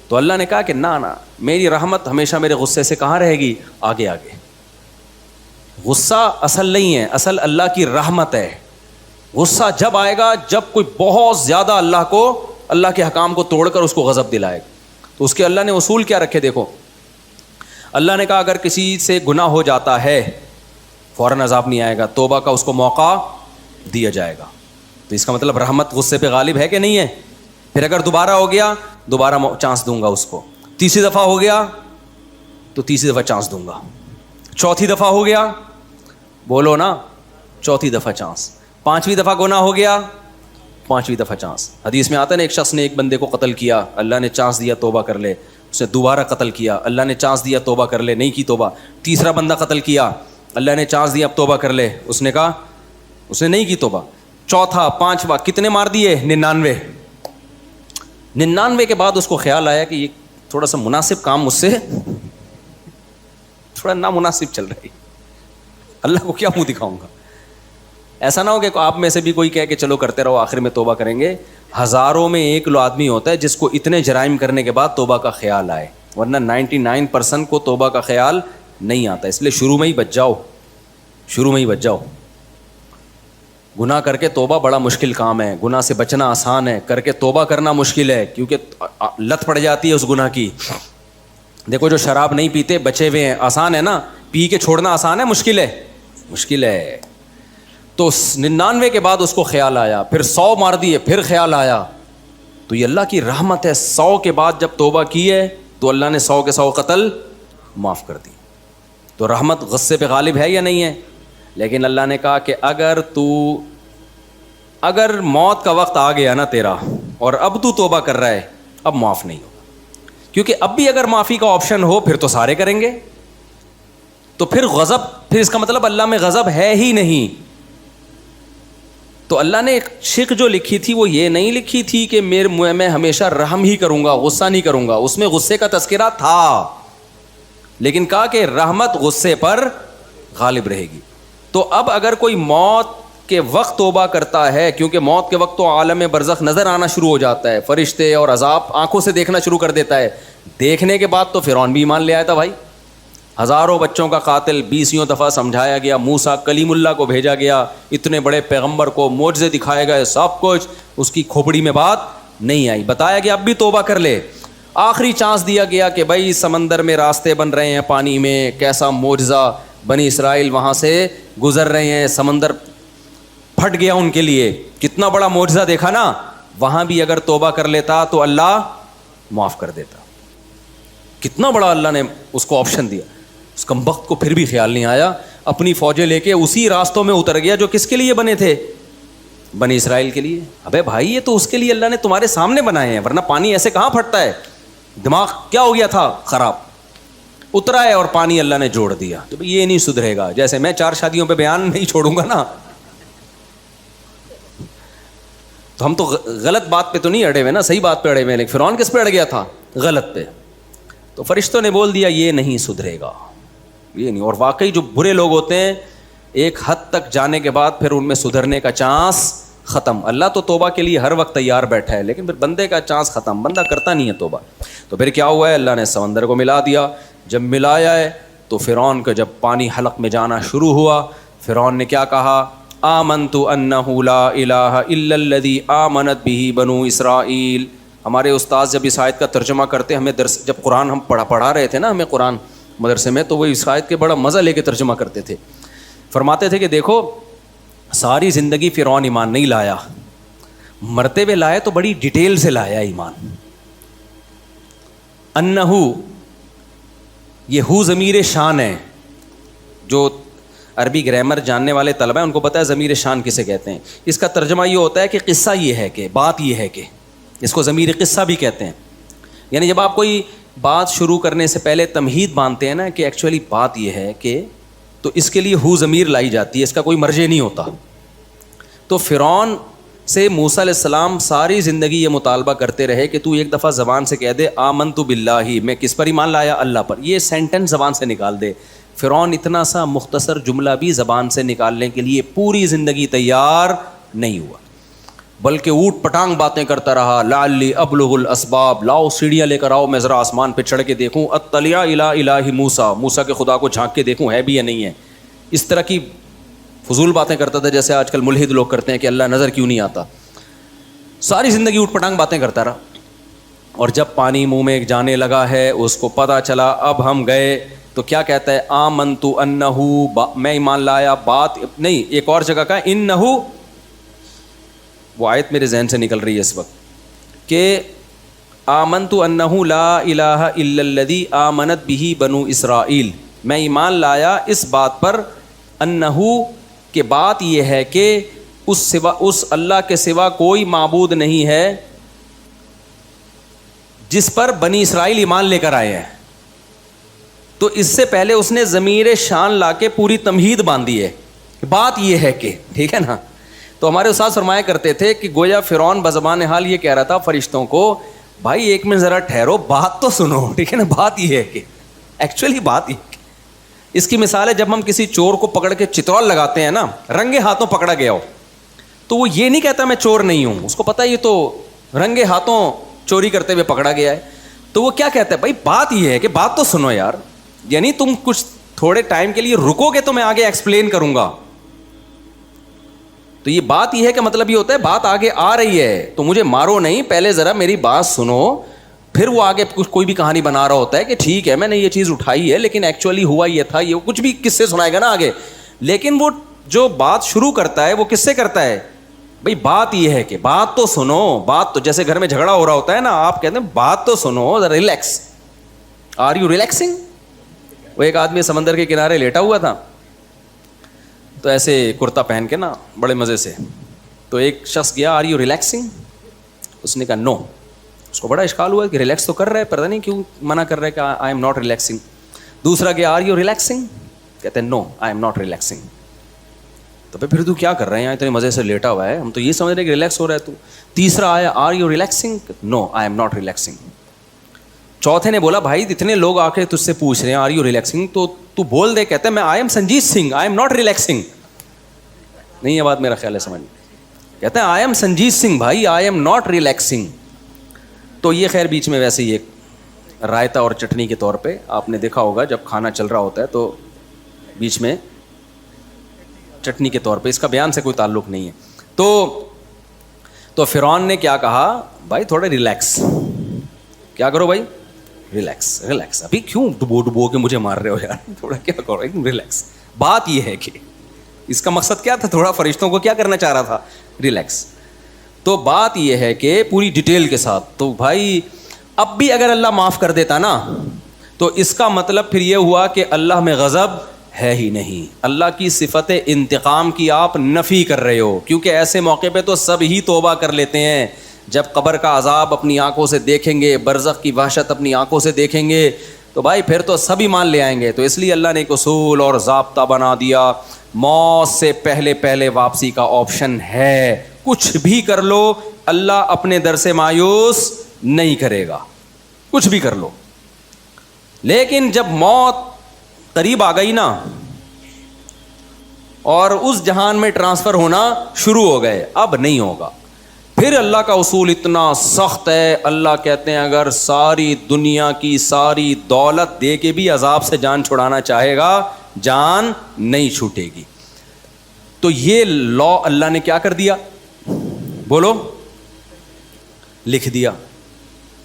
تو اللہ نے کہا کہ نہ میری رحمت ہمیشہ میرے غصے سے کہاں رہے گی؟ آگے آگے۔ غصہ اصل نہیں ہے، اصل اللہ کی رحمت ہے۔ غصہ جب آئے گا جب کوئی بہت زیادہ اللہ کے حکام کو توڑ کر اس کو غضب دلائے گا۔ تو اس کے اللہ نے اصول کیا رکھے؟ دیکھو، اللہ نے کہا اگر کسی سے گناہ ہو جاتا ہے فوراً عذاب نہیں آئے گا، توبہ کا اس کو موقع دیا جائے گا۔ تو اس کا مطلب رحمت غصے پہ غالب ہے کہ نہیں ہے؟ پھر اگر دوبارہ ہو گیا، دوبارہ چانس دوں گا اس کو۔ تیسری دفعہ ہو گیا تو تیسری دفعہ چانس دوں گا۔ چوتھی دفعہ ہو گیا، بولو نا، چوتھی دفعہ چانس۔ پانچویں دفعہ گناہ ہو گیا، پانچویں دفعہ چانس۔ حدیث میں آتا ہے نا، ایک شخص نے ایک بندے کو قتل کیا، اللہ نے چانس دیا توبہ کر لے، اس نے دوبارہ قتل کیا، اللہ نے چانس دیا توبہ کر لے، نہیں کی توبہ۔ تیسرا بندہ قتل کیا، اللہ نے چانس دیا اب توبہ کر لے، اس نے کہا، اس نے نہیں کی توبہ۔ چوتھا، پانچواں، کتنے مار دیے؟ 99۔ 99 کے بعد اس کو خیال آیا کہ یہ تھوڑا سا مناسب کام مجھ سے تھوڑا نامناسب چل رہی، اللہ کو کیا منہ دکھاؤں گا؟ ایسا نہ ہو کہ آپ میں سے بھی کوئی کہے کہ چلو کرتے رہو، آخر میں توبہ کریں گے۔ ہزاروں میں ایک لو آدمی ہوتا ہے جس کو اتنے جرائم کرنے کے بعد توبہ کا خیال آئے، ورنہ 99% کو توبہ کا خیال نہیں آتا۔ اس لیے شروع میں ہی بچ جاؤ، شروع میں ہی بچ جاؤ۔ گناہ کر کے توبہ بڑا مشکل کام ہے، گناہ سے بچنا آسان ہے، کر کے توبہ کرنا مشکل ہے، کیونکہ لت پڑ جاتی ہے اس گناہ کی۔ دیکھو جو شراب نہیں پیتے بچے ہوئے ہیں، آسان ہے نا، پی کے چھوڑنا آسان ہے مشکل ہے؟ مشکل ہے۔ تو 99 کے بعد اس کو خیال آیا، پھر 100 مار دیے، پھر خیال آیا۔ تو یہ اللہ کی رحمت ہے، 100 کے بعد جب توبہ کی ہے تو اللہ نے 100 کے 100 قتل معاف کر دی۔ تو رحمت غصے پہ غالب ہے یا نہیں ہے؟ لیکن اللہ نے کہا کہ اگر موت کا وقت آ گیا نا تیرا اور اب تو توبہ کر رہا ہے، اب معاف نہیں ہوگا، کیونکہ اب بھی اگر معافی کا آپشن ہو پھر تو سارے کریں گے، تو پھر غضب، پھر اس کا مطلب اللہ میں غضب ہے ہی نہیں۔ تو اللہ نے ایک شق جو لکھی تھی وہ یہ نہیں لکھی تھی کہ میں ہمیشہ رحم ہی کروں گا، غصہ نہیں کروں گا، اس میں غصے کا تذکرہ تھا، لیکن کہا کہ رحمت غصے پر غالب رہے گی۔ تو اب اگر کوئی موت کے وقت توبہ کرتا ہے، کیونکہ موت کے وقت تو عالم برزخ نظر آنا شروع ہو جاتا ہے، فرشتے اور عذاب آنکھوں سے دیکھنا شروع کر دیتا ہے، دیکھنے کے بعد تو فرعون بھی ایمان لے آیا تھا بھائی، ہزاروں بچوں کا قاتل، 20 دفعہ سمجھایا گیا، موسیٰ کلیم اللہ کو بھیجا گیا، اتنے بڑے پیغمبر کو معجزے دکھائے گئے، سب کچھ، اس کی کھوپڑی میں بات نہیں آئی، بتایا کہ اب بھی توبہ کر لے۔ آخری چانس دیا گیا کہ بھائی سمندر میں راستے بن رہے ہیں، پانی میں، کیسا معجزہ، بنی اسرائیل وہاں سے گزر رہے ہیں، سمندر پھٹ گیا ان کے لیے، کتنا بڑا معجزہ دیکھا نا، وہاں بھی اگر توبہ کر لیتا تو اللہ معاف کر دیتا۔ کتنا بڑا اللہ نے اس کو آپشن دیا۔ اس کمبخت کو پھر بھی خیال نہیں آیا، اپنی فوجیں لے کے اسی راستوں میں اتر گیا جو کس کے لیے بنے تھے؟ بنی اسرائیل کے لیے۔ ابے بھائی یہ تو اس کے لیے اللہ نے تمہارے سامنے بنائے ہیں، ورنہ پانی ایسے کہاں پھٹتا ہے؟ دماغ کیا ہو گیا تھا خراب۔ اترا ہے اور پانی اللہ نے جوڑ دیا. تو یہ نہیں سدھرے گا. جیسے میں 4 شادیوں پہ بیان نہیں چھوڑوں گا نا, تو ہم تو غلط بات پہ تو نہیں اڑے ہوئے نا, صحیح بات پہ اڑے ہوئے. لیکن فرعون کس پہ اڑ گیا تھا؟ غلط پہ. تو فرشتوں نے بول دیا یہ نہیں سدھرے گا, یہ نہیں. اور واقعی جو برے لوگ ہوتے ہیں ایک حد تک جانے کے بعد پھر ان میں سدھرنے کا چانس ختم. اللہ تو توبہ کے لیے ہر وقت تیار بیٹھا ہے, لیکن پھر بندے کا چانس ختم, بندہ کرتا نہیں ہے توبہ. تو پھر کیا ہوا ہے, اللہ نے سمندر کو ملا دیا. جب ملایا ہے تو فرعون کا جب پانی حلق میں جانا شروع ہوا, فرعون نے کیا کہا, آمنت انہ لا الہ الا الذی آمنت بہ بنو اسرائیل. ہمارے استاذ جب اس آیت کا ترجمہ کرتے, ہمیں درس جب قرآن ہم پڑھا رہے تھے نا ہمیں قرآن مدرسے میں, تو وہ اس آیت کے بڑا مزہ لے کے ترجمہ کرتے تھے. فرماتے تھے کہ دیکھو ساری زندگی فرعون ایمان نہیں لایا, مرتے ہوئے لایا تو بڑی ڈیٹیل سے لایا ایمان. انہو, یہ ہو ضمیر شان ہے. جو عربی گرامر جاننے والے طلبہ ہیں ان کو پتہ ہے ضمیر شان کسے کہتے ہیں. اس کا ترجمہ یہ ہوتا ہے کہ قصہ یہ ہے, کہ بات یہ ہے, کہ اس کو ضمیر قصہ بھی کہتے ہیں. یعنی جب آپ کوئی بات شروع کرنے سے پہلے تمہید باندھتے ہیں نا کہ ایکچولی بات یہ ہے کہ, تو اس کے لیے ہو ضمیر لائی جاتی ہے, اس کا کوئی مرجع نہیں ہوتا. تو فرعون سے موسیٰ علیہ السلام ساری زندگی یہ مطالبہ کرتے رہے کہ تو ایک دفعہ زبان سے کہہ دے آمنت باللہ, میں کس پر ایمان لایا, اللہ پر. یہ سینٹنس زبان سے نکال دے. فرعون اتنا سا مختصر جملہ بھی زبان سے نکالنے کے لیے پوری زندگی تیار نہیں ہوا, بلکہ اوٹ پٹانگ باتیں کرتا رہا. لعلی ابلغ الاسباب, لاؤ سیڑھیاں لے کر آؤ, میں ذرا آسمان پہ چڑھ کے دیکھوں. اطلع الی الہ موسیٰ, موسیٰ کے خدا کو جھانک کے دیکھوں ہے بھی یا نہیں ہے. اس طرح کی فضول باتیں کرتا تھا جیسے آج کل ملحد لوگ کرتے ہیں کہ اللہ نظر کیوں نہیں آتا. ساری زندگی اوٹ پٹانگ باتیں کرتا رہا. اور جب پانی منہ میں جانے لگا ہے, اس کو پتہ چلا اب ہم گئے, تو کیا کہتا ہے, آمنت انہو, میں ایمان لایا. بات نہیں, ایک اور جگہ کا انہو, وہ آیت میرے ذہن سے نکل رہی ہے اس وقت, کہ آمنت انہو لا الہ الا الذی آمنت بہ بنو اسرائیل, میں ایمان لایا اس بات پر, انہو کہ بات یہ ہے کہ اس اللہ کے سوا کوئی معبود نہیں ہے جس پر بنی اسرائیل ایمان لے کر آئے ہیں. تو اس سے پہلے اس نے ضمیر شان لا کے پوری تمہید باندھی ہے, بات یہ ہے کہ, ٹھیک ہے نا. تو ہمارے استاد فرمایا کرتے تھے کہ گویا فرعون بزبان حال یہ کہہ رہا تھا فرشتوں کو, بھائی ایک منٹ ذرا ٹھہرو, بات تو سنو, ٹھیک ہے نا. بات یہ ہے کہ ایکچولی بات یہ ہے. اس کی مثال ہے جب ہم کسی چور کو پکڑ کے چترول لگاتے ہیں نا, رنگے ہاتھوں پکڑا گیا ہو, تو وہ یہ نہیں کہتا میں چور نہیں ہوں, اس کو پتہ یہ تو رنگے ہاتھوں چوری کرتے ہوئے پکڑا گیا ہے. تو وہ کیا کہتا ہے, بھائی بات یہ ہے کہ بات تو سنو یار, یعنی تم کچھ تھوڑے ٹائم کے لیے رکو گے تو میں آگے ایکسپلین کروں گا. تو یہ بات یہ ہے کہ مطلب یہ ہوتا ہے بات آگے آ رہی ہے تو مجھے مارو نہیں, پہلے ذرا میری بات سنو. پھر وہ آگے کوئی بھی کہانی بنا رہا ہوتا ہے کہ ٹھیک ہے میں نے یہ چیز اٹھائی ہے لیکن ایکچولی ہوا یہ تھا, یہ کچھ بھی کس سے سنائے گا نا آگے. لیکن وہ جو بات شروع کرتا ہے وہ کس سے کرتا ہے, بھئی بات یہ ہے کہ بات تو سنو. بات تو جیسے گھر میں جھگڑا ہو رہا ہوتا ہے نا, آپ کہتے ہیں بات تو سنو, ریلیکس. Are you relaxing. وہ ایک آدمی سمندر کے کنارے لیٹا ہوا تھا, تو ایسے کرتا پہن کے نا بڑے مزے سے, تو ایک شخص گیا, آر یو ریلیکسنگ. اس نے کہا نو. اس کو بڑا اشکال ہوا کہ ریلیکس تو کر رہا ہے, پتہ نہیں کیوں منع کر رہا ہے کہ آئی ایم ناٹ ریلیکسنگ. دوسرا گیا, آر یو ریلیکسنگ. کہتے ہیں نو آئی ایم ناٹ ریلیکسنگ. تو پھر تو کیا کر رہے ہیں یہاں اتنے مزے سے لیٹا ہوا ہے, ہم تو یہ سمجھ رہے ہیں کہ ریلیکس ہو رہا ہے تو. تیسرا آیا, are you relaxing. No I am not relaxing. چوتھے نے بولا, بھائی اتنے لوگ آ کے تجھ سے پوچھ رہے ہیں آر یو ریلیکسنگ, تو تو بول دے. کہتے ہیں میں I am Sanjeet Singh, I am not relaxing. نہیں یہ بات میرا خیال ہے سمجھ. کہتے ہیں آئی ایم سنجیت سنگھ بھائی, آئی ایم ناٹ ریلیکسنگ. تو یہ خیر بیچ میں ویسے ہی ایک رائتا اور چٹنی کے طور پہ آپ نے دیکھا ہوگا جب کھانا چل رہا ہوتا ہے تو بیچ میں چٹنی کے طور پہ, اس کا بیان سے کوئی تعلق نہیں ہے. تو فرعون نے کیا کہا, بھائی تھوڑا ریلیکس. کیا کرو بھائی, ریلیکس ریلیکس. ابھی کیوں ڈبو کے مجھے مار رہے ہو یار, تھوڑا کیا کرو ریلیکس. بات یہ ہے کہ اس کا مقصد کیا تھا, تھوڑا فرشتوں کو کیا کرنا چاہ رہا تھا, ریلیکس. تو بات یہ ہے کہ پوری ڈیٹیل کے ساتھ. تو بھائی اب بھی اگر اللہ معاف کر دیتا نا تو اس کا مطلب پھر یہ ہوا کہ اللہ میں غضب ہے ہی نہیں. اللہ کی صفت انتقام کی آپ نفی کر رہے ہو, کیونکہ ایسے موقع پہ تو سب ہی توبہ کر لیتے ہیں. جب قبر کا عذاب اپنی آنکھوں سے دیکھیں گے, برزخ کی وحشت اپنی آنکھوں سے دیکھیں گے, تو بھائی پھر تو سبھی مان لے آئیں گے. تو اس لیے اللہ نے ایک اصول اور ضابطہ بنا دیا, موت سے پہلے پہلے واپسی کا آپشن ہے. کچھ بھی کر لو, اللہ اپنے در سے مایوس نہیں کرے گا, کچھ بھی کر لو. لیکن جب موت قریب آ گئی نا اور اس جہان میں ٹرانسفر ہونا شروع ہو گئے, اب نہیں ہوگا. پھر اللہ کا اصول اتنا سخت ہے, اللہ کہتے ہیں اگر ساری دنیا کی ساری دولت دے کے بھی عذاب سے جان چھڑانا چاہے گا, جان نہیں چھوٹے گی. تو یہ لا اللہ نے کیا کر دیا, بولو, لکھ دیا.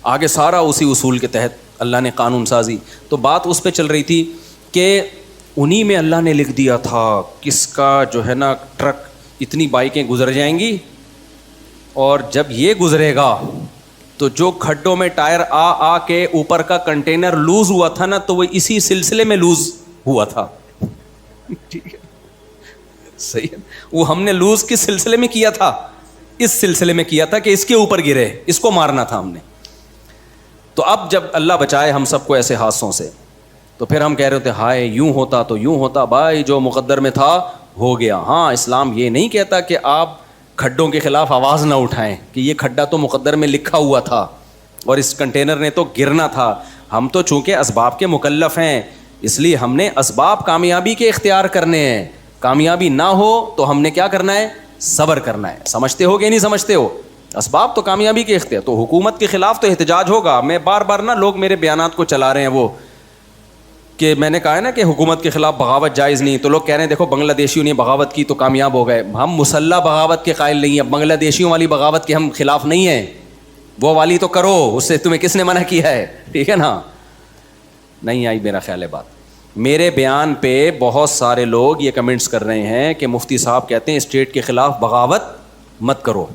آگے سارا اسی اصول کے تحت اللہ نے قانون سازی. تو بات اس پہ چل رہی تھی کہ انہی میں اللہ نے لکھ دیا تھا کس کا جو ہے نا ٹرک اتنی بائکیں گزر جائیں گی, اور جب یہ گزرے گا تو جو کھڈوں میں ٹائر آ کے اوپر کا کنٹینر لوز ہوا تھا نا, تو وہ اسی سلسلے میں لوز ہوا تھا. ٹھیک ہے, صحیح ہے. وہ ہم نے لوز کس سلسلے میں کیا تھا, اس سلسلے میں کیا تھا کہ اس کے اوپر گرے, اس کو مارنا تھا ہم نے. تو اب جب اللہ بچائے ہم سب کو ایسے حادثوں سے, تو پھر ہم کہہ رہے تھے ہائے یوں ہوتا تو یوں ہوتا. بھائی جو مقدر میں تھا ہو گیا. ہاں اسلام یہ نہیں کہتا کہ آپ کھڈوں کے خلاف آواز نہ اٹھائیں کہ یہ کھڈا تو مقدر میں لکھا ہوا تھا اور اس کنٹینر نے تو گرنا تھا. ہم تو چونکہ اسباب کے مکلف ہیں, اس لیے ہم نے اسباب کامیابی کے اختیار کرنے ہیں. کامیابی نہ ہو تو ہم نے کیا کرنا ہے, صبر کرنا ہے. سمجھتے ہو کہ نہیں سمجھتے ہو؟ اسباب تو کامیابی کے اختیار. تو حکومت کے خلاف تو احتجاج ہوگا. میں بار بار نا لوگ میرے بیانات کو چلا رہے ہیں وہ کہ میں نے کہا ہے نا کہ حکومت کے خلاف بغاوت جائز نہیں, تو لوگ کہہ رہے ہیں دیکھو بنگلہ دیشیوں نے بغاوت کی تو کامیاب ہو گئے. ہم مسلح بغاوت کے قائل نہیں ہیں. بنگلہ دیشیوں والی بغاوت کے ہم خلاف نہیں ہیں, وہ والی تو کرو, اس سے تمہیں کس نے منع کیا ہے؟ ٹھیک ہے نا. نہیں آئی میرا خیال ہے بات. میرے بیان پہ بہت سارے لوگ یہ کمنٹس کر رہے ہیں کہ مفتی صاحب کہتے ہیں اسٹیٹ کے خلاف بغاوت مت کرو.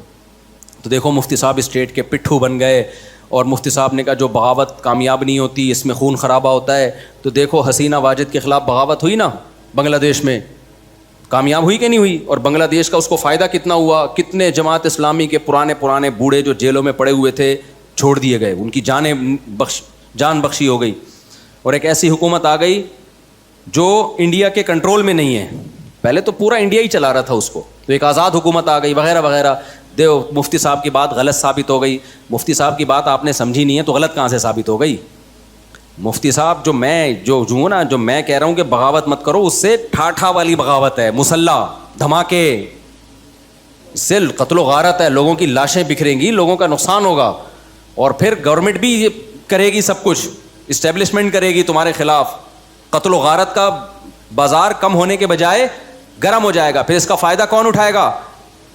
تو دیکھو مفتی صاحب اسٹیٹ کے پٹھو بن گئے, اور مفتی صاحب نے کہا جو بغاوت کامیاب نہیں ہوتی اس میں خون خرابہ ہوتا ہے. تو دیکھو حسینہ واجد کے خلاف بغاوت ہوئی نا بنگلہ دیش میں, کامیاب ہوئی کہ نہیں ہوئی؟ اور بنگلہ دیش کا اس کو فائدہ کتنا ہوا؟ کتنے جماعت اسلامی کے پرانے بوڑھے جو جیلوں میں پڑے ہوئے تھے چھوڑ دیے گئے, ان کی جان بخشی ہو گئی. اور ایک ایسی حکومت آ گئی جو انڈیا کے کنٹرول میں نہیں ہے. پہلے تو پورا انڈیا ہی چلا رہا تھا اس کو, تو ایک آزاد حکومت آ گئی وغیرہ وغیرہ. دیکھو مفتی صاحب کی بات غلط ثابت ہو گئی. مفتی صاحب کی بات آپ نے سمجھی نہیں ہے تو غلط کہاں سے ثابت ہو گئی؟ مفتی صاحب جو میں کہہ رہا ہوں کہ بغاوت مت کرو, اس سے ٹھاٹھا والی بغاوت ہے, مسلح دھماکے, سے قتل و غارت ہے, لوگوں کی لاشیں بکھریں گی, لوگوں کا نقصان ہوگا. اور پھر گورنمنٹ بھی کرے گی سب کچھ, اسٹیبلشمنٹ کرے گی تمہارے خلاف. قتل و غارت کا بازار کم ہونے کے بجائے گرم ہو جائے گا. پھر اس کا فائدہ کون اٹھائے گا؟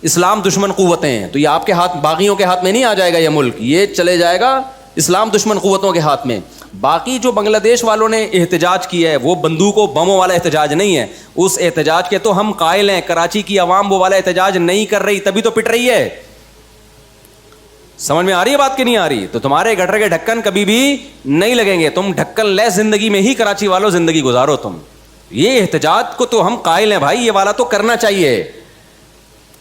اسلام دشمن قوتیں ہیں. تو یہ آپ کے ہاتھ, باغیوں کے ہاتھ میں نہیں آ جائے گا یہ ملک, یہ چلے جائے گا اسلام دشمن قوتوں کے ہاتھ میں. باقی جو بنگلہ دیش والوں نے احتجاج کیا ہے وہ بندوق و بموں والا احتجاج نہیں ہے. اس احتجاج کے تو ہم قائل ہیں. کراچی کی عوام وہ والا احتجاج نہیں کر رہی, تبھی تو پٹ رہی ہے. سمجھ میں آ رہی ہے بات کہ نہیں آ رہی؟ تو تمہارے گٹر کے ڈھکن کبھی بھی نہیں لگیں گے. تم ڈھکن لے زندگی میں ہی کراچی والوں زندگی گزارو تم. یہ احتجاج کو تو ہم قائل ہیں بھائی, یہ والا تو کرنا چاہیے.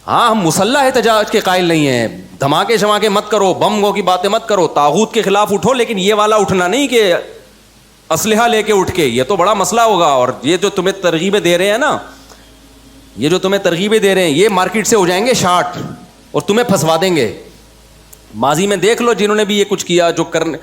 ہاں ہم مسلح احتجاج کے قائل نہیں ہیں. دھماکے شماکے مت کرو, بموں کی باتیں مت کرو, طاغوت کے خلاف اٹھو, لیکن یہ والا اٹھنا نہیں کہ اسلحہ لے کے اٹھ کے. یہ تو بڑا مسئلہ ہوگا. اور یہ جو تمہیں ترغیبیں دے رہے ہیں نا, یہ مارکیٹ سے ہو جائیں گے شارٹ اور تمہیں پھنسوا دیں گے. ماضی میں دیکھ لو جنہوں نے بھی یہ کچھ کیا, جو کرنے